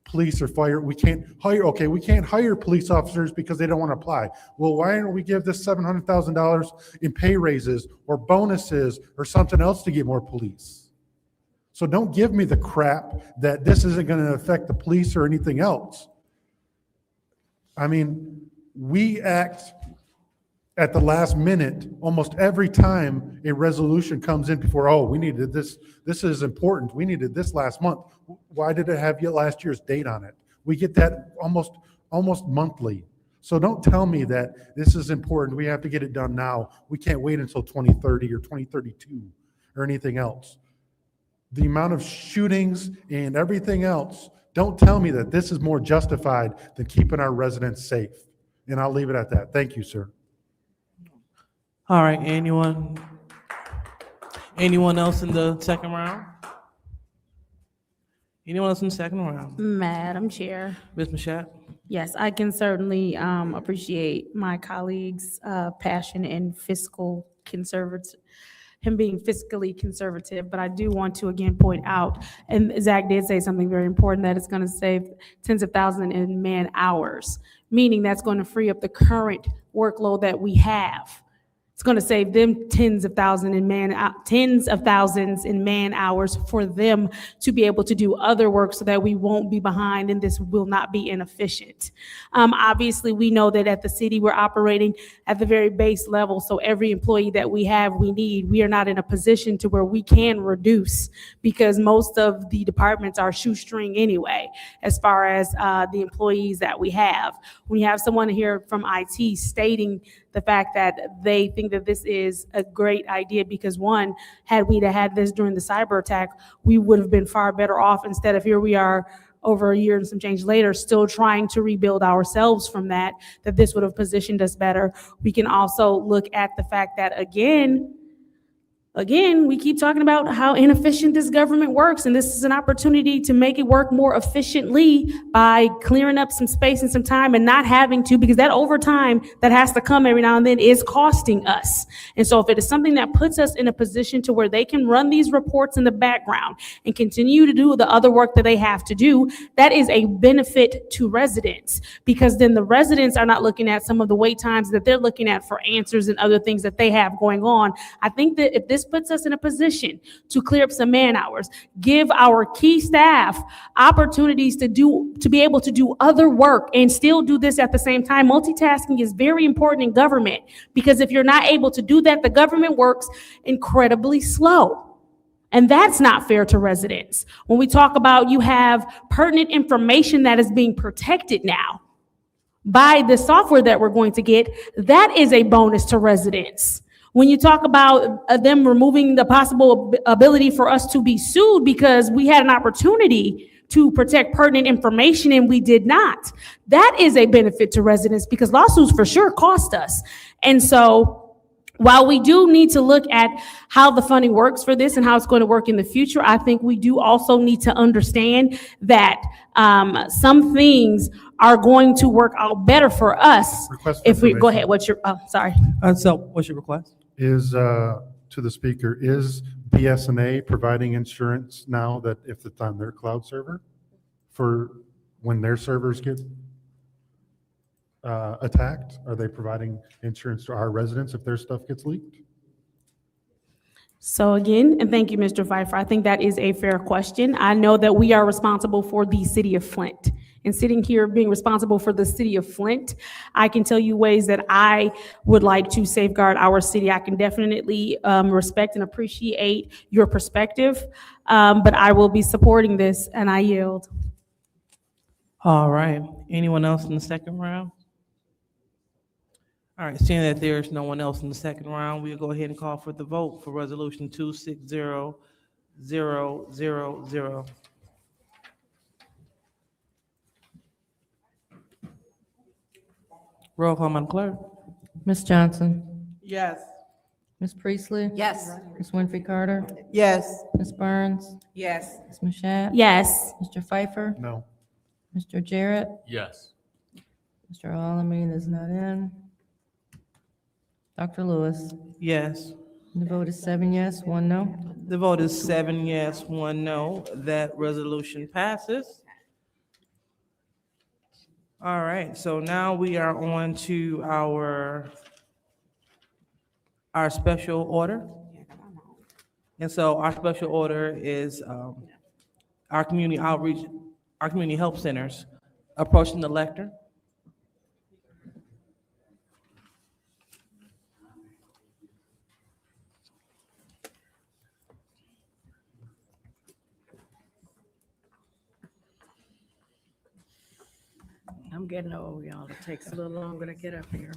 police or fire, we can't hire police officers because they don't want to apply. Well, why don't we give this $700,000 in pay raises or bonuses or something else to get more police? So don't give me the crap that this isn't going to affect the police or anything else. I mean, we act at the last minute almost every time a resolution comes in before, oh, we needed this. This is important. We needed this last month. Why did it have last year's date on it? We get that almost monthly. So don't tell me that this is important. We have to get it done now. We can't wait until 2030 or 2032 or anything else. The amount of shootings and everything else, don't tell me that this is more justified than keeping our residents safe. And I'll leave it at that. Thank you, sir. All right, anyone else in the second round? Anyone else in the second round? Madam Chair. Ms. Mashat? Yes, I can certainly appreciate my colleague's passion and him being fiscally conservative, but I do want to again point out, and Zach did say something very important, that it's going to save tens of thousands in man hours, meaning that's going to free up the current workload that we have. It's going to save them tens of thousands in man hours for them to be able to do other work so that we won't be behind and this will not be inefficient. Obviously, we know that at the city, we're operating at the very base level. So every employee that we have, we are not in a position to where we can reduce, because most of the departments are shoestring anyway, as far as the employees that we have. When you have someone here from IT stating the fact that they think that this is a great idea because, one, had we had this during the cyber attack, we would have been far better off, instead of here we are over a year and some change later, still trying to rebuild ourselves from that this would have positioned us better. We can also look at the fact that, again, we keep talking about how inefficient this government works, and this is an opportunity to make it work more efficiently by clearing up some space and some time and not having to, because that overtime that has to come every now and then is costing us. And so if it is something that puts us in a position to where they can run these reports in the background and continue to do the other work that they have to do, that is a benefit to residents, because then the residents are not looking at some of the wait times that they're looking at for answers and other things that they have going on. I think that if this puts us in a position to clear up some man hours, give our key staff opportunities to be able to do other work and still do this at the same time. Multitasking is very important in government, because if you're not able to do that, the government works incredibly slow. And that's not fair to residents. When we talk about you have pertinent information that is being protected now by the software that we're going to get, that is a bonus to residents. When you talk about them removing the possible ability for us to be sued because we had an opportunity to protect pertinent information and we did not, that is a benefit to residents, because lawsuits for sure cost us. And so While we do need to look at how the funding works for this and how it's going to work in the future, I think we do also need to understand that some things are going to work out better for us Request for if we, go information. ahead, what's your, oh, sorry. So what's your request? Is, to the speaker, is BSNA providing insurance now that if it's on their cloud server for when their servers get attacked? Are they providing insurance to our residents if their stuff gets leaked? So again, and thank you, Mr. Pfeiffer. I think that is a fair question. I know that we are responsible for the city of Flint. And sitting here being responsible for the city of Flint, I can tell you ways that I would like to safeguard our city. I can definitely respect and appreciate your perspective, but I will be supporting this, and I yield. All right. Anyone else in the second round? All right, seeing that there's no one else in the second round, we'll go ahead and call for the vote for Resolution 260000. Roll call, Madam Clerk. Ms. Johnson? Yes. Ms. Priestley? Yes. Ms. Winfrey Carter? Yes. Ms. Burns? Yes. Ms. Mashat? Yes. Mr. Pfeiffer? No. Mr. Jarrett? Yes. Mr. Alamin is not in. Dr. Lewis? Yes. The vote is 7 yes, 1 no. The vote is 7 yes, 1 no. That resolution passes. All right, so now we are on to our special order. And so our special order is our community outreach, our community health centers approaching the lectern. I'm getting old, y'all. It takes a little longer to get up here.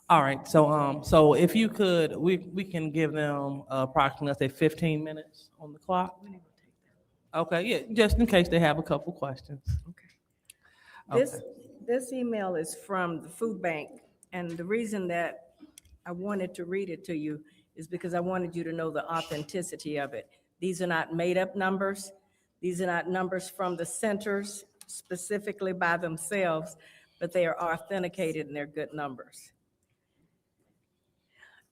All right, so if you could, we can give them approximately, let's say 15 minutes on the clock. Okay, yeah, just in case they have a couple questions. This email is from the food bank, and the reason that I wanted to read it to you is because I wanted you to know the authenticity of it. These are not made-up numbers. These are not numbers from the centers specifically by themselves, but they are authenticated and they're good numbers.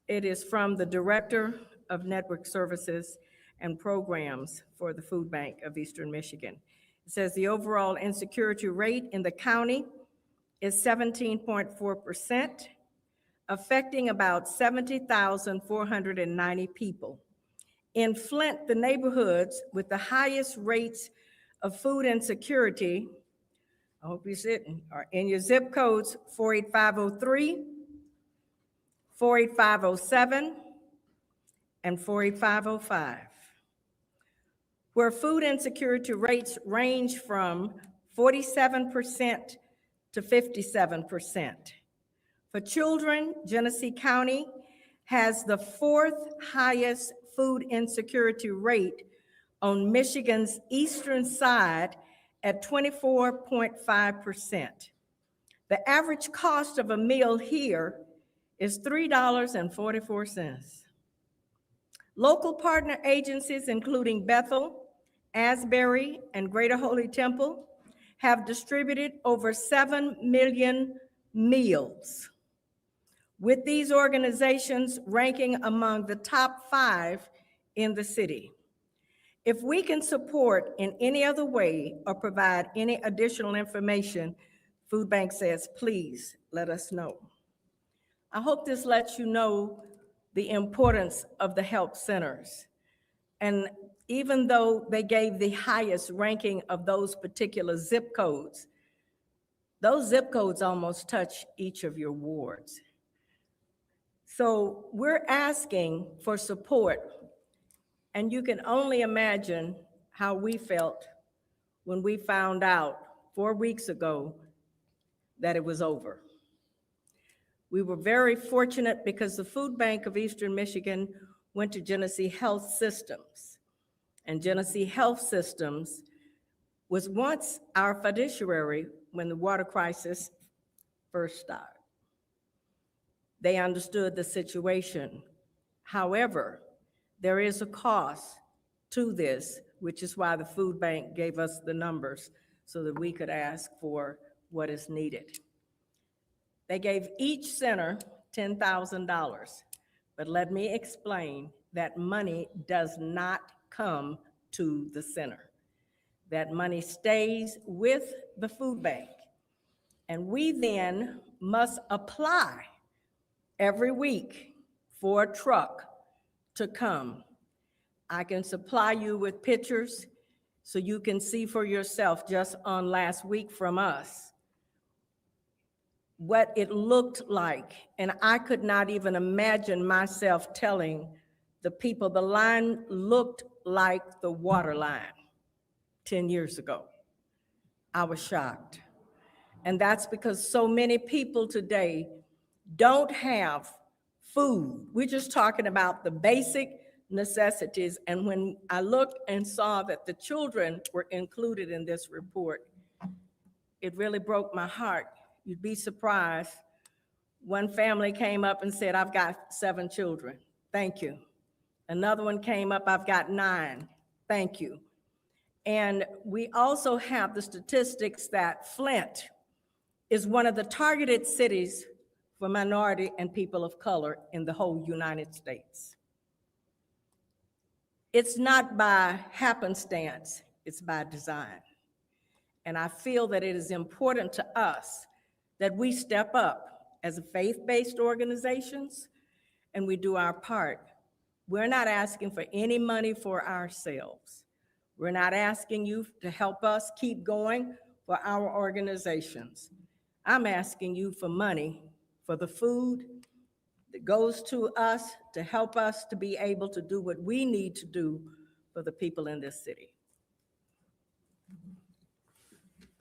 It is from the Director of Network Services and Programs for the Food Bank of Eastern Michigan. It says the overall insecurity rate in the county is 17.4%, affecting about 70,490 people. In Flint, the neighborhoods with the highest rates of food insecurity, I hope you're sitting, are in your zip codes 48503, 48507, and 48505, where food insecurity rates range from 47% to 57%. For children, Genesee County has the fourth highest food insecurity rate on Michigan's eastern side at 24.5%. The average cost of a meal here is $3.44. Local partner agencies, including Bethel, Asbury, and Greater Holy Temple, have distributed over 7 million meals, with these organizations ranking among the top 5 in the city. If we can support in any other way or provide any additional information, Food Bank says, please let us know. I hope this lets you know the importance of the health centers. And even though they gave the highest ranking of those particular zip codes, those zip codes almost touch each of your wards. So we're asking for support, and you can only imagine how we felt when we found out 4 weeks ago that it was over. We were very fortunate because the Food Bank of Eastern Michigan went to Genesee Health Systems. And Genesee Health Systems was once our fiduciary when the water crisis first started. They understood the situation. However, there is a cost to this, which is why the food bank gave us the numbers so that we could ask for what is needed. They gave each center $10,000, but let me explain that money does not come to the center. That money stays with the food bank, and we then must apply every week for a truck to come. I can supply you with pictures so you can see for yourself just on last week from us what it looked like. And I could not even imagine myself telling the people the line looked like the water line 10 years ago. I was shocked. And that's because so many people today don't have food. We're just talking about the basic necessities. And when I looked and saw that the children were included in this report, it really broke my heart. You'd be surprised. One family came up and said, I've got 7 children. Thank you. Another one came up, I've got 9. Thank you. And we also have the statistics that Flint is one of the targeted cities for minority and people of color in the whole United States. It's not by happenstance, it's by design. And I feel that it is important to us that we step up as a faith-based organizations and we do our part. We're not asking for any money for ourselves. We're not asking you to help us keep going for our organizations. I'm asking you for money for the food that goes to us to help us to be able to do what we need to do for the people in this city.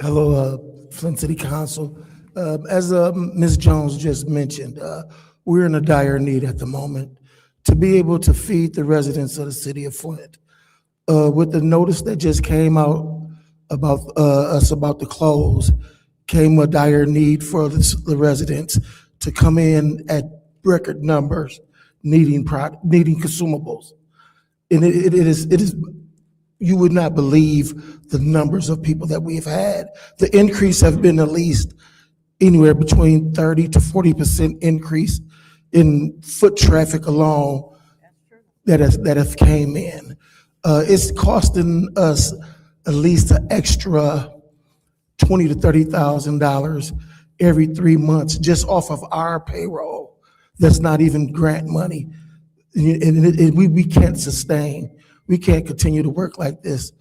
Hello, Flint City Council. As Ms. Jones just mentioned, we're in a dire need at the moment to be able to feed the residents of the city of Flint. With the notice that just came out about us about the close, came a dire need for the residents to come in at record numbers, needing consumables. And it is, you would not believe the numbers of people that we've had. The increase have been at least anywhere between 30 to 40% increase in foot traffic alone that have came in. It's costing us at least an extra $20,000 to $30,000 every 3 months just off of our payroll. That's not even grant money. And we can't sustain. We can't continue to work like this.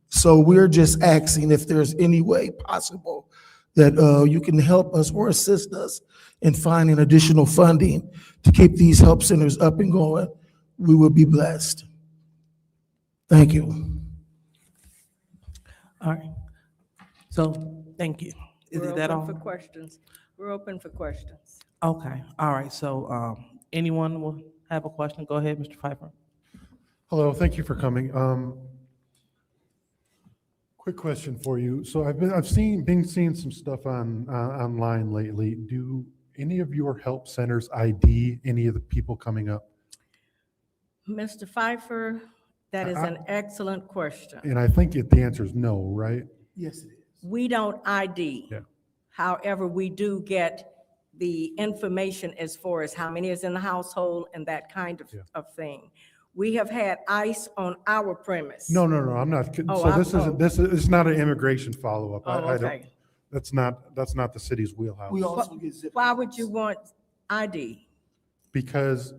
So we're just asking if there's any way possible that you can help us or assist us in finding additional funding to keep these help centers up and going. We would be blessed. Thank you. All right. So, thank you. Is We're that all? open for questions. We're open for questions. Okay, all right. So, anyone will have a question? Go ahead, Mr. Pfeiffer. Hello, thank you for coming. Quick question for you. So I've been seeing some stuff online lately. Do any of your help centers ID any of the people coming up? Mr. Pfeiffer, that is an excellent question. And I think the answer is no, right? Yes, it is. We don't ID. Yeah. However, we do get the information as far as how many is in the household and that kind of thing. We have had ICE on our premise. No, I'm not. Oh, So this is not an immigration follow-up. Oh, I don't. okay. That's not the city's wheelhouse. We also get zip. Why would you want ID? Because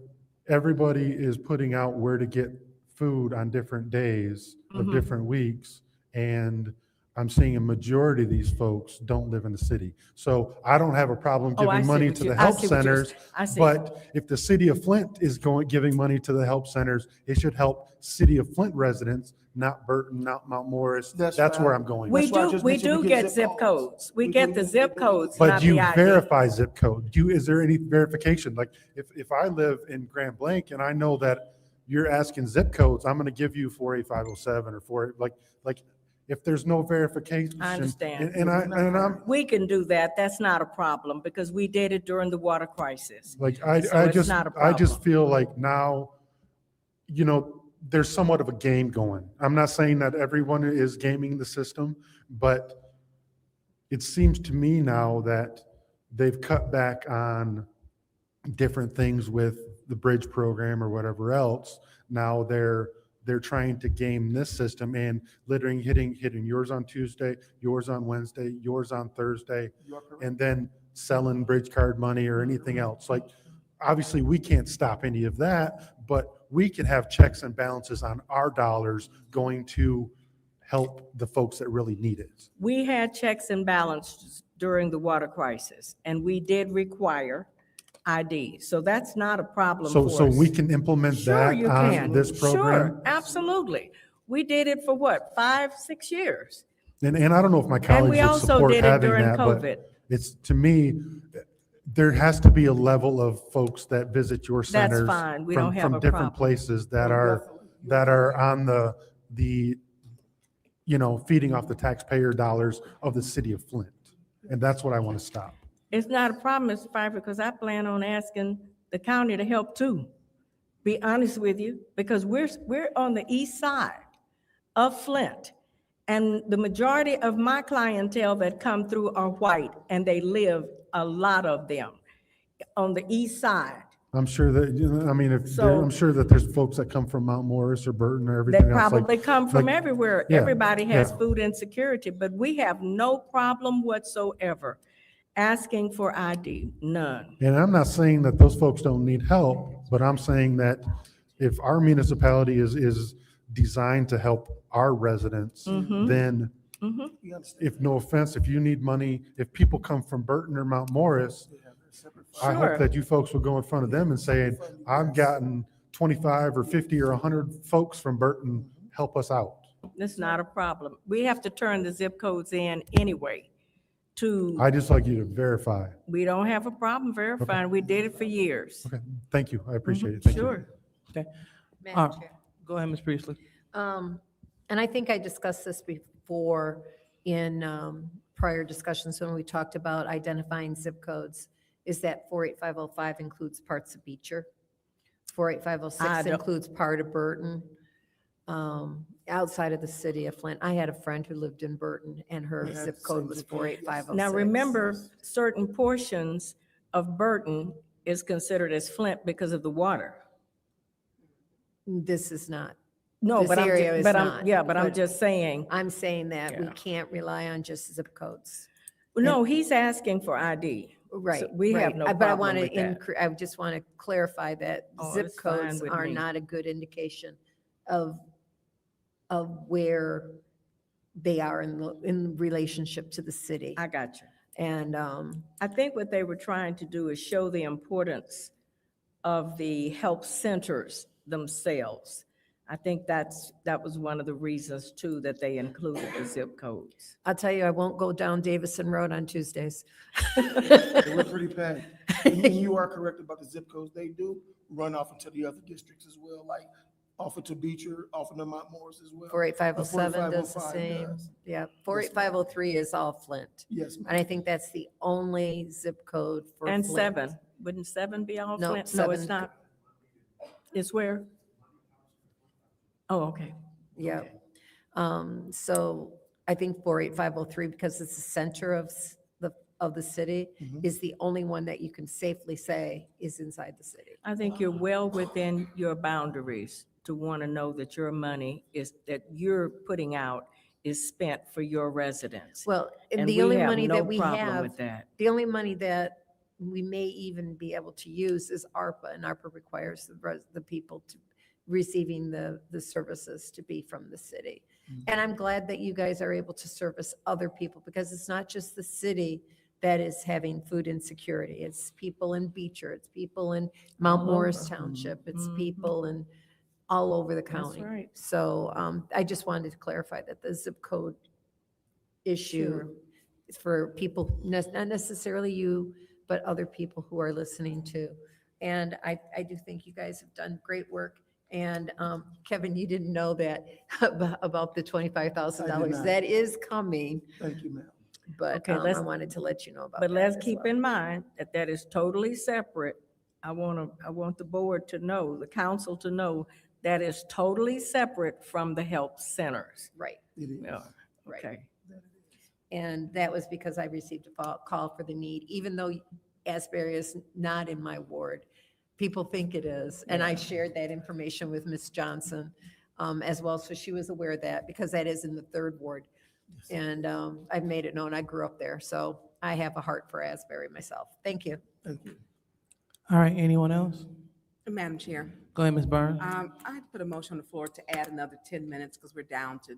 everybody is putting out where to get food on different days of different weeks, and I'm seeing a majority of these folks don't live in the city. So I don't have a problem Oh, I giving see money what to you- the I help see what you're- centers. I see. But if the city of Flint is giving money to the help centers, it should help city of Flint residents, not Burton, not Mount Morris. That's where I'm going. We That's why I do, just we mentioned do get zip codes. We get the zip codes, But not you the ID. verify zip code. Is there any verification? Like if I live in Grand Blanc and I know that you're asking zip codes, I'm going to give you 48507 or 4, like if there's no verification. I understand. And I'm, We can do that. That's not a problem because we did it during the water crisis. like, So I it's just, not a I just problem. feel like now, you know, there's somewhat of a game going. I'm not saying that everyone is gaming the system, but it seems to me now that they've cut back on different things with the bridge program or whatever else. Now they're trying to game this system and literally hitting yours on Tuesday, yours on Wednesday, yours on Thursday, and then selling bridge card money or anything else. Like, obviously we can't stop any of that, but we can have checks and balances on our dollars going to help the folks that really need it. We had checks and balances during the water crisis, and we did require ID. So that's not a problem for So us. we can implement Sure, that you on can. this program? Sure, absolutely. We did it for what, 5, 6 years? And I don't know if my we colleagues would also support did it having during that, COVID. but it's, to me, there has to be a level of folks that visit your That's centers fine. We don't have from a different problem. places that are on the, you know, feeding off the taxpayer dollars of the city of Flint. And that's what I want to stop. It's not a problem, Mr. Pfeiffer, because I plan on asking the county to help too. Be honest with you, because we're on the east side of Flint. And the majority of my clientele that come through are white, and they live, a lot of them, on the east side. I'm sure that, you know, I mean, So- I'm sure that there's folks that come from Mount Morris or Burton or They everything else. probably come from like- everywhere. yeah, Everybody has yeah. food insecurity, but we have no problem whatsoever asking for ID, none. And I'm not saying that those folks don't need help, but I'm saying that if our municipality is designed to help our residents, Mhm. then Mhm. if, no offense, if you need money, if people come from Burton or Mount Morris, I Sure. hope that you folks will go in front of them and say, I've gotten 25 or 50 or 100 folks from Burton, help us out. That's not a problem. We have to turn the zip codes in anyway to, I just like you to verify. we don't have a problem verifying. We did it for years. Okay, thank you. I appreciate it. Thank you. Sure. Okay. Madam Chair. Go ahead, Ms. Priestley. And I think I discussed this before in prior discussions when we talked about identifying zip codes, is that 48505 includes parts of Beecher. I 48506 don't- includes part of Burton, outside of the city of Flint. I had a friend who lived in Burton, and her zip code was 48506. Now, remember, certain portions of Burton is considered as Flint because of the water. This is not. No, This but I'm, area is but I'm, not, yeah, but I'm but just saying, I'm saying that we Yeah. can't rely on just zip codes. no, he's asking for ID. Right. So we have right. no But I problem want with that. to, I just want to clarify that Oh, zip it's fine codes with are me. not a good indication of where they are in relationship to the city. I got you. And, I think what they were trying to do is show the importance of the health centers themselves. I think that was one of the reasons too, that they included the zip codes. I'll tell you, I won't go down Davison Road on Tuesdays. We're pretty packed. And you are correct about the zip codes. They do run off into the other districts as well, like off into Beecher, off into Mount Morris as well. 48507 does the 4505 same. does. Yeah, 48503 is all Flint. Yes, ma'am. And I think that's the only zip code for And Flint. 7, wouldn't 7 be all No, Flint? No, it's 7 not. It's where? Oh, okay. Yeah. So I think 48503, because it's the center of the city, is the only one that you can safely say is inside the city. I think you're well within your boundaries to want to know that your money that you're putting out is spent for your residents. Well, and And the we only have money no that we problem have, with that. the only money that we may even be able to use is ARPA, and ARPA requires the people to receiving the services to be from the city. And I'm glad that you guys are able to service other people, because it's not just the city that is having food insecurity. It's people in Beecher, it's people in Mount All Morris over. Township, it's Mhm. people in all over the county. right. So I just wanted to clarify that the zip code issue Sure. is for people, not necessarily you, but other people who are listening too. And I do think you guys have done great work, And Kevin, you didn't know that about the I did $25,000. not. That is coming, Thank you, ma'am. but Okay, I wanted to let you know about that. But let's as keep well. in mind that that is totally separate. I want the board to know, the council to know, that is totally separate from the help centers. Right, It is. Yeah, right. okay. And that was because I received a call for the need, even though Asbury is not in my ward. People think it is, and I shared that information with Ms. Johnson as well, so she was aware of that, because that is in the 3rd ward. And I've made it known, I grew up there, so I have a heart for Asbury myself. Thank you. Thank you. All right, anyone else? Madam Chair, Go ahead, Ms. Burns. I put a motion on the floor to add another 10 minutes because we're down to.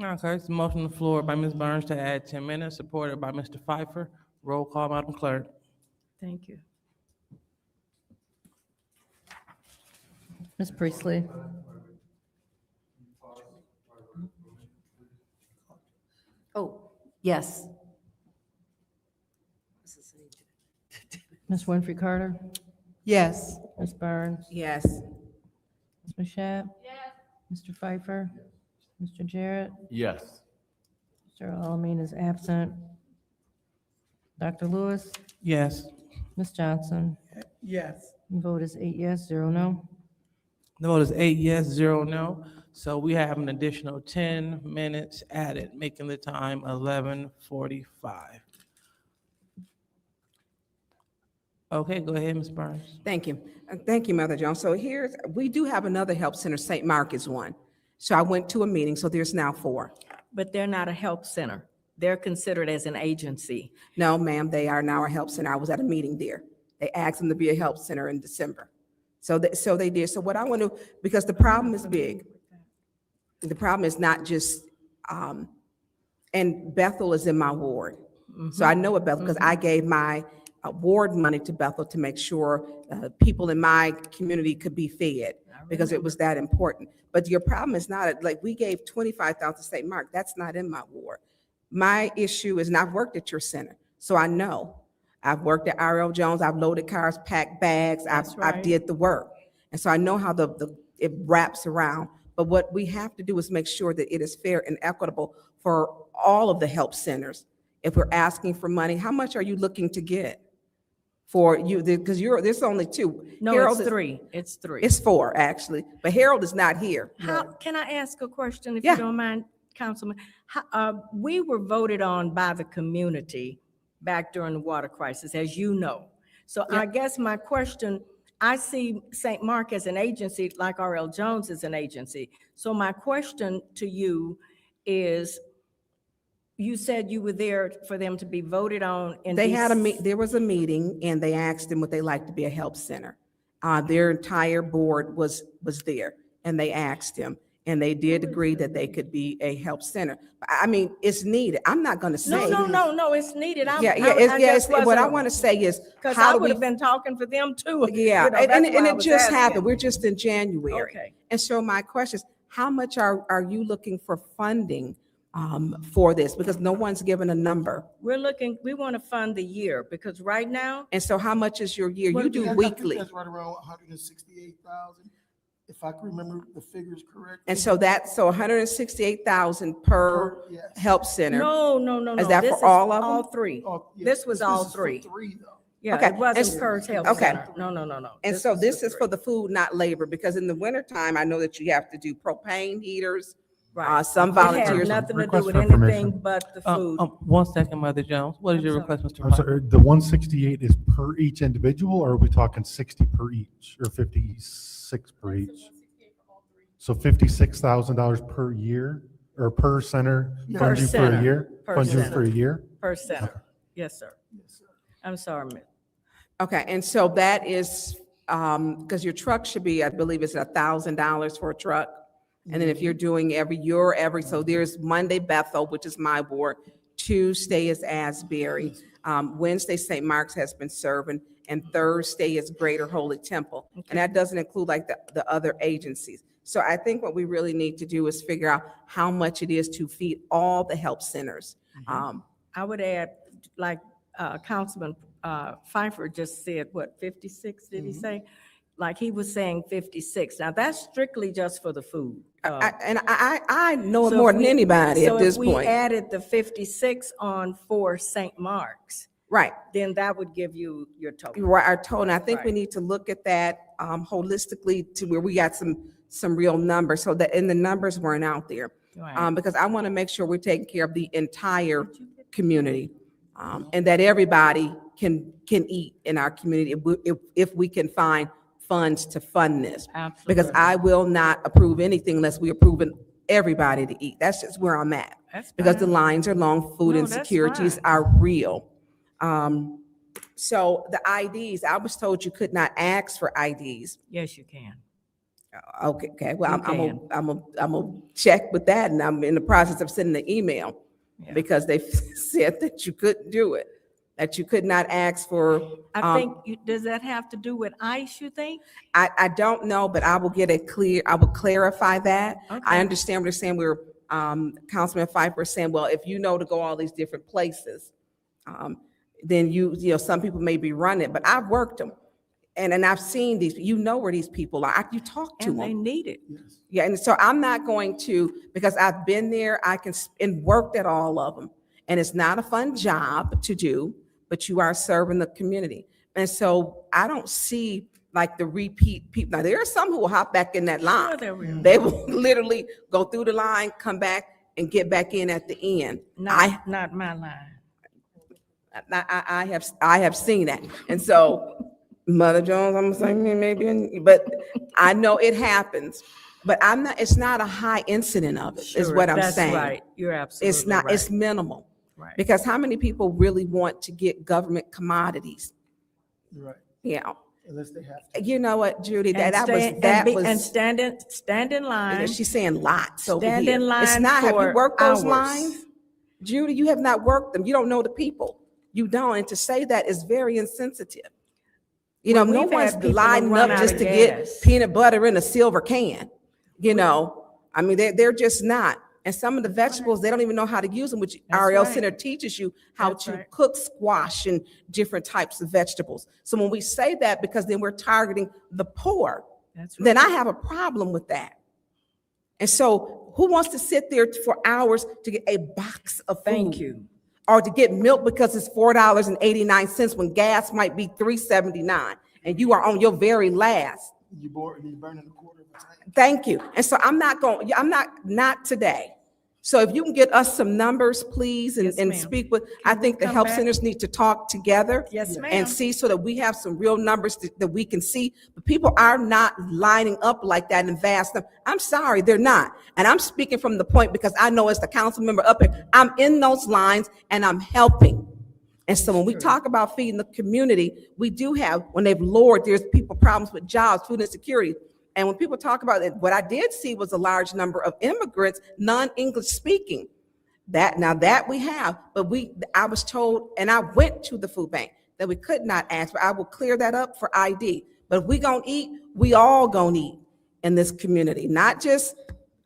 Okay, it's a motion on the floor by Ms. Burns to add 10 minutes, supported by Mr. Pfeiffer. Roll call, Madam Clerk. Thank you. Ms. Priestley? Oh, yes. Ms. Winfrey Carter? Yes. Ms. Burns? Yes. Ms. Mashat? Mr. Pfeiffer? Mr. Jarrett? Yes. Mr. Alamin is absent. Dr. Lewis? Yes. Ms. Johnson? Yes. The vote is 8 yes, 0 no. The vote is 8 yes, 0 no. So we have an additional 10 minutes added, making the time 11:45. Okay, go ahead, Ms. Burns. Thank you. Thank you, Mother Jones. So we do have another help center, St. Mark is one. So I went to a meeting, so there's now 4. But they're not a help center. They're considered as an agency. No, ma'am, they are now a help center. I was at a meeting there. They asked them to be a help center in December. So they did. So what I want to, because the problem is big. The problem is not just, and Bethel is in my ward. So I know about because I gave my ward money to Bethel to make sure people in my community could be fed because it was that important. But your problem is not, like, we gave 25,000 to St. Mark. That's not in my ward. My issue is, and I've worked at your center, so I know. I've worked at R.L. Jones. I've loaded cars, packed bags. I've did the work. And so I know how it wraps around. But what we have to do is make sure that it is fair and equitable for all of the help centers. If we're asking for money, how much are you looking to get for you? Because there's only 2. No, Harold it's is- 3. It's 3. It's 4, actually, but Harold is not here. How, can I ask a question, if Yeah. you don't mind, Councilman? We were voted on by the community back during the water crisis, as you know. So I guess my question, I see St. Mark as an agency, like R.L. Jones is an agency. So my question to you is, you said you were there for them to be voted on in There was a meeting, and they asked them would they like to be a help center. Their entire board was there, and they asked them, and they did agree that they could be a help center. I mean, it's needed. I'm not going to say. No, it's needed. What I want to say is, Because how I do would we? have been talking for them too. Yeah, You know, and that's why I it was just asking. happened. We're just in January. Okay. And so my question is, how much are you looking for funding for this? Because no one's given a number. We want to fund the year, because right now, And so how much is your year? Well, You do I think weekly. That's right around 168,000, if I can remember the figures correctly. And so that's, so 168,000 per Yes. help center. no. Is that This for all of them? All 3. Oh, yeah. This was all is for 3. 3, though. Yeah, Okay, it wasn't and- per health okay. center. No. And so this is for the food, not labor, because in the wintertime, I know that you have to do propane heaters. Right. Some It had volunteers. nothing to do Request with for anything information. but the food. 1 second, Mother Jones. What is your request, Mr. I'm Pfeiffer? sorry, the 168 is per each individual, or are we talking 60 per each, or 56 per each? So $56,000 per year, or per center, Per fund you for center. a year? Per Fund you center. for a year? Per center. Yes, sir. I'm sorry, Miss. Okay, and so that is, because your truck should be, I believe it's $1,000 for a truck. And then if you're doing so there's Monday Bethel, which is my ward, Tuesday is Asbury, Wednesday St. Mark's has been serving, and Thursday is Greater Holy Temple. And that doesn't include like the other agencies. So I think what we really need to do is figure out how much it is to feed all the help centers. I would add, like Councilman Pfeiffer just said, what, 56, did he say? like he was saying 56. Now, that's strictly just for the food. I know it So more if than we- anybody at this So if we point. added the 56 on for St. Mark's, Right. then that would give you your total. Right, our total. And I think we Right. need to look at that holistically to where we got some real numbers, so that, and the numbers weren't out there. Right. Because I want to make sure we're taking care of the entire community, and that everybody can eat in our community if we can find funds to fund this. Because Absolutely. I will not approve anything unless we're approving everybody to eat. That's just where I'm at. That's Because the fine. lines are long, food No, insecurities that's are real. So the IDs, I was told you could not ask for IDs. Yes, you can. Okay, well, You I'm gonna check with that, and I'm in the process of sending the email because they said that you couldn't do it, that you could not ask for. I think, does that have to do with ICE, you think? I don't know, but I will clarify that. Okay. I understand what they're saying. Councilman Pfeiffer is saying, well, if you know to go all these different places, then you know, some people may be running, but I've worked them. And I've seen these, you know where these people are. You talk to And them. they need it. Yeah, and so I'm not going to, because I've been there, and worked at all of them. And it's not a fun job to do, but you are serving the community. And so I don't see like the repeat people. Now, there are some who will hop back in that line. there will. They will literally go through the line, come back, and get back in at the end. Not my line. I have seen that. And so, Mother Jones, I'm saying maybe, but I know it happens. But it's not a high incident of it, is Sure, what I'm that's saying. right. You're absolutely It's not, right. it's minimal. Right. Because how many people really want to get government commodities? You're right. Yeah. Unless they have to. You know what, Judy, And that was. stand in line. She's saying lots over Stand here. in line It's not, have you for worked those hours. lines? Judy, you have not worked them. You don't know the people. You don't. And to say that is very insensitive. You know, Well, no we've had one's people lining run up out just of to get gas. peanut butter in a silver can. You know, I mean, they're just not. And some of the vegetables, they don't even know how to use them, which That's RL right. Center teaches you how That's to right. cook squash and different types of vegetables. So when we say that, because then we're targeting the poor, That's then right. I have a problem with that. And so who wants to sit there for hours to get a box of food? Thank you. Or to get milk because it's $4.89 when gas might be $3.79 and you are on your very last. You burning a quarter of a tank. Thank you. And so I'm not today. So if you can get us some numbers, please, and Yes, ma'am. speak with, I think the come health back? centers need to talk together. Yes, ma'am. And see so that we have some real numbers that we can see. But people are not lining up like that in vast numbers. I'm sorry, they're not. And I'm speaking from the point because I know as the council member up here, I'm in those lines and I'm helping. And so when we talk about feeding the community, we do have, when they've lowered, there's people problems with jobs, food insecurity. And when people talk about it, what I did see was a large number of immigrants, non-English speaking. That we have, but I was told, and I went to the food bank, that we could not ask, but I will clear that up for ID. But if we gonna eat, we all gonna eat in this community, not just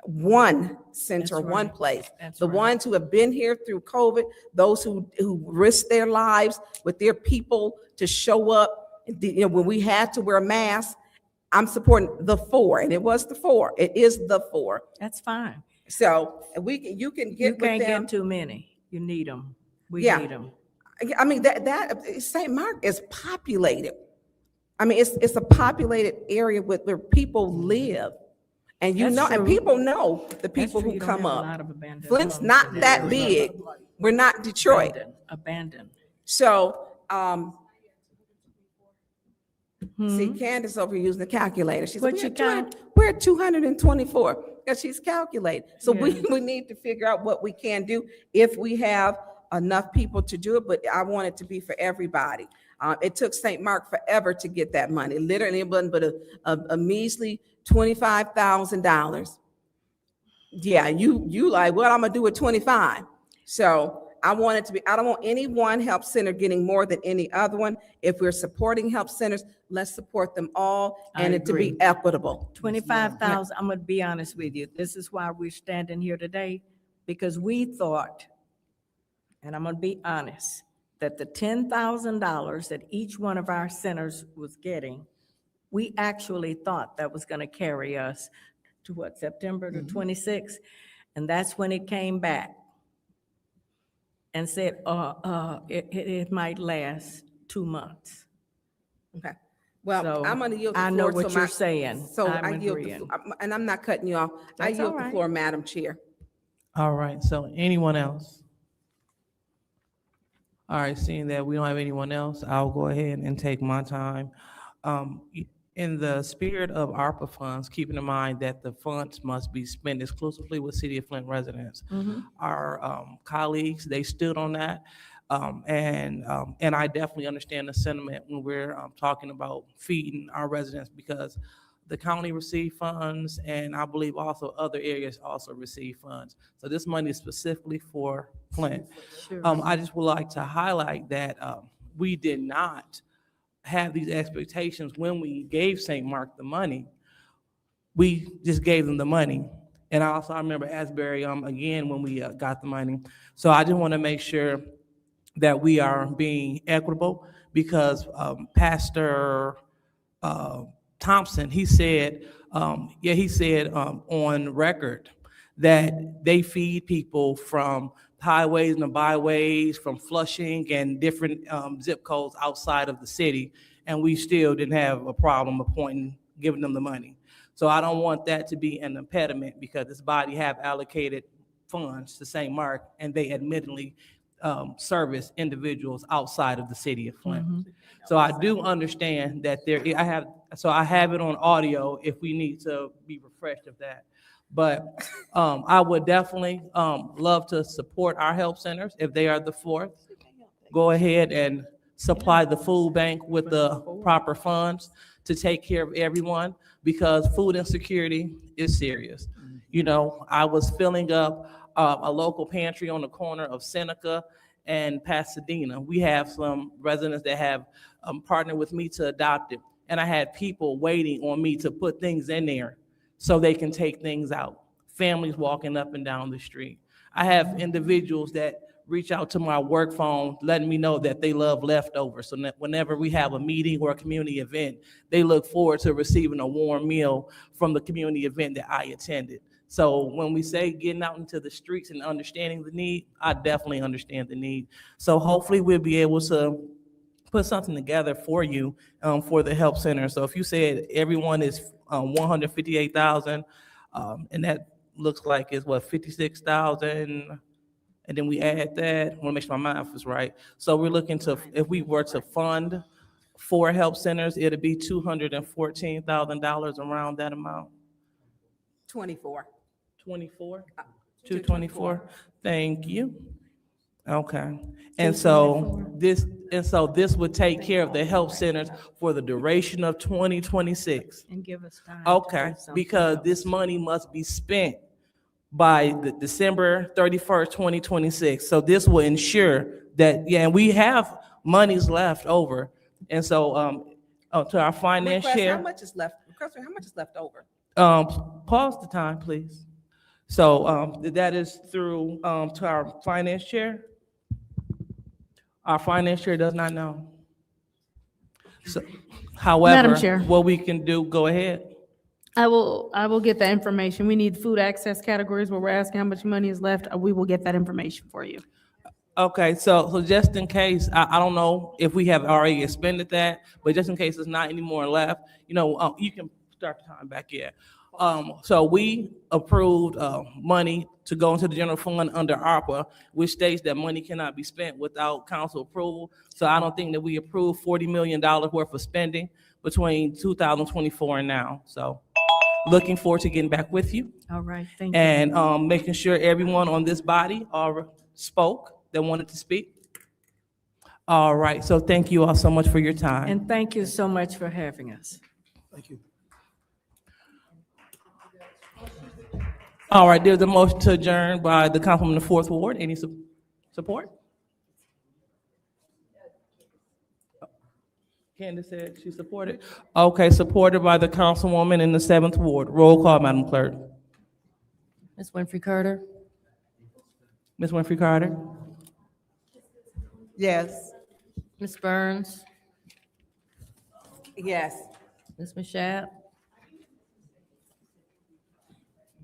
one center, That's one right. place. That's The right. ones who have been here through COVID, those who risked their lives with their people to show up, when we had to wear masks. I'm supporting the 4, and it was the 4. It is the 4. That's fine. So you can get You with can't them. get too many. You need them. We Yeah. need them. I mean, that St. Mark is populated. I mean, it's a populated area where people live. And That's and true. people know the people true. who You don't come have a up. lot of abandoned Flint's homes not in that there. big. We're not Detroit. Abandoned. So, see, Hmm? Candace over here using the calculator. She said, What you count? we're at 224, because she's calculating. So Yeah. we need to figure out what we can do if we have enough people to do it, but I want it to be for everybody. It took St. Mark forever to get that money. Literally, it wasn't but a measly $25,000. Yeah, you like, what I'm gonna do with 25? So I want it to be, I don't want any one help center getting more than any other one. If we're supporting help centers, let's support them all and I it to be agree. equitable. 25,000, I'm gonna be honest with you. This is why we're standing here today, because we thought, and I'm gonna be honest, that the $10,000 that each one of our centers was getting We actually thought that was going to carry us to what, September the 26th? And that's when it came back and said, it might last 2 months. Okay. Well, So, I'm going to yield the floor. I know what so you're my- saying. So I'm I yield agreeing. and I'm not cutting you off. I That's all yield the right. floor, Madam Chair. All right, so anyone else? All right, seeing that we don't have anyone else, I'll go ahead and take my time. In the spirit of ARPA funds, keeping in mind that the funds must be spent exclusively with City of Flint residents. Our colleagues, they stood on that. And I definitely understand the sentiment when we're talking about feeding our residents, because the county receive funds, and I believe also other areas also receive funds. So this money is specifically for Flint. I just would like to highlight that we did not have these expectations when we gave St. Mark the money. We just gave them the money. And I remember Asbury again when we got the money. So I just want to make sure that we are being equitable, because Pastor Thompson, he said on record that they feed people from highways and the byways, from Flushing and different zip codes outside of the city, and we still didn't have a problem giving them the money. So I don't want that to be an impediment, because this body have allocated funds to St. Mark, and they admittedly service individuals outside of the city of Flint. So I do understand that I have it on audio if we need to be refreshed of that. But I would definitely love to support our help centers if they are the fourth. Go ahead and supply the food bank with the proper funds to take care of everyone, because food insecurity is serious. You know, I was filling up a local pantry on the corner of Seneca and Pasadena. We have some residents that have partnered with me to adopt it, and I had people waiting on me to put things in there so they can take things out. Families walking up and down the street. I have individuals that reach out to my work phone, letting me know that they love leftovers. So that whenever we have a meeting or a community event, they look forward to receiving a warm meal from the community event that I attended. So when we say getting out into the streets and understanding the need, I definitely understand the need. So hopefully we'll be able to put something together for you for the help center. So if you said everyone is 158,000, and that looks like it's what, 56,000, and then we add that. I want to make sure my math is right. So we're looking to, if we were to fund 4 help centers, it'd be $214,000, around that amount. 24. 24? 224? Thank you. Okay. And so this would take care of the health centers for the duration of 2026. And give us time. to Okay, do something because else. this money must be spent by the December 31st, 2026. So this will ensure that, and we have monies left over. And so to our finance Request, chair. how much is left? Request, how much is left over? Pause the time, please. So that is through to our finance chair. Our finance chair does not know. So, however, Madam Chair. what we can do, go ahead. I will get that information. We need food access categories where we're asking how much money is left. We will get that information for you. Okay, so just in case, I don't know if we have already expended that, but just in case there's not any more left, you can start the time back here. So we approved money to go into the general fund under ARPA, which states that money cannot be spent without council approval. So I don't think that we approved $40 million worth of spending between 2024 and now. So looking forward to getting back with you. All right, thank you. And making sure everyone on this body spoke that wanted to speak. All right, so thank you all so much for your time. And thank you so much for having us. Thank you. All right, there's a motion to adjourn by the Councilwoman of the 4th Ward. Any support? Candace said she supported. Okay, supported by the Councilwoman in the 7th Ward. Roll call, Madam Clerk. Ms. Winfrey Carter? Ms. Winfrey Carter? Yes. Ms. Burns? Yes. Ms. Mashat?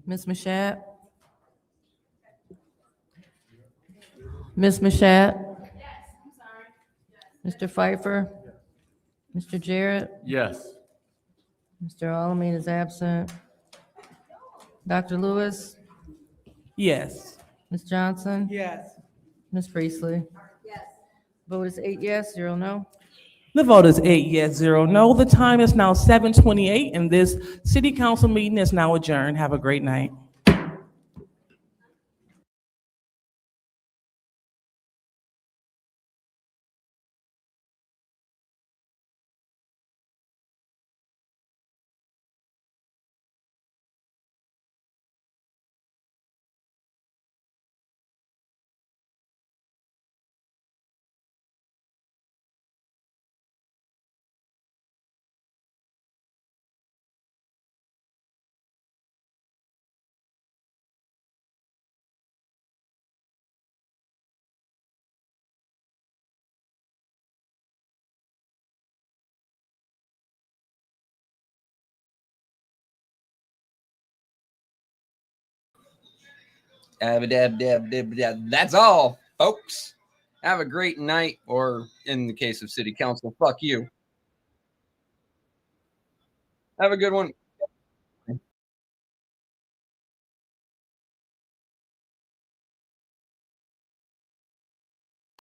Ms. Mashat? Ms. Mashat? Mr. Pfeiffer? Mr. Jarrett? Yes. Mr. Alamin is absent. Dr. Lewis? Yes. Ms. Johnson? Yes. Ms. Priestley? Vote is 8 yes, 0 no. The vote is 8 yes, 0 no. The time is now 7:28, and this city council meeting is now adjourned. Have a great night. That's all, folks. Have a great night, or in the case of city council, fuck you. Have a good one.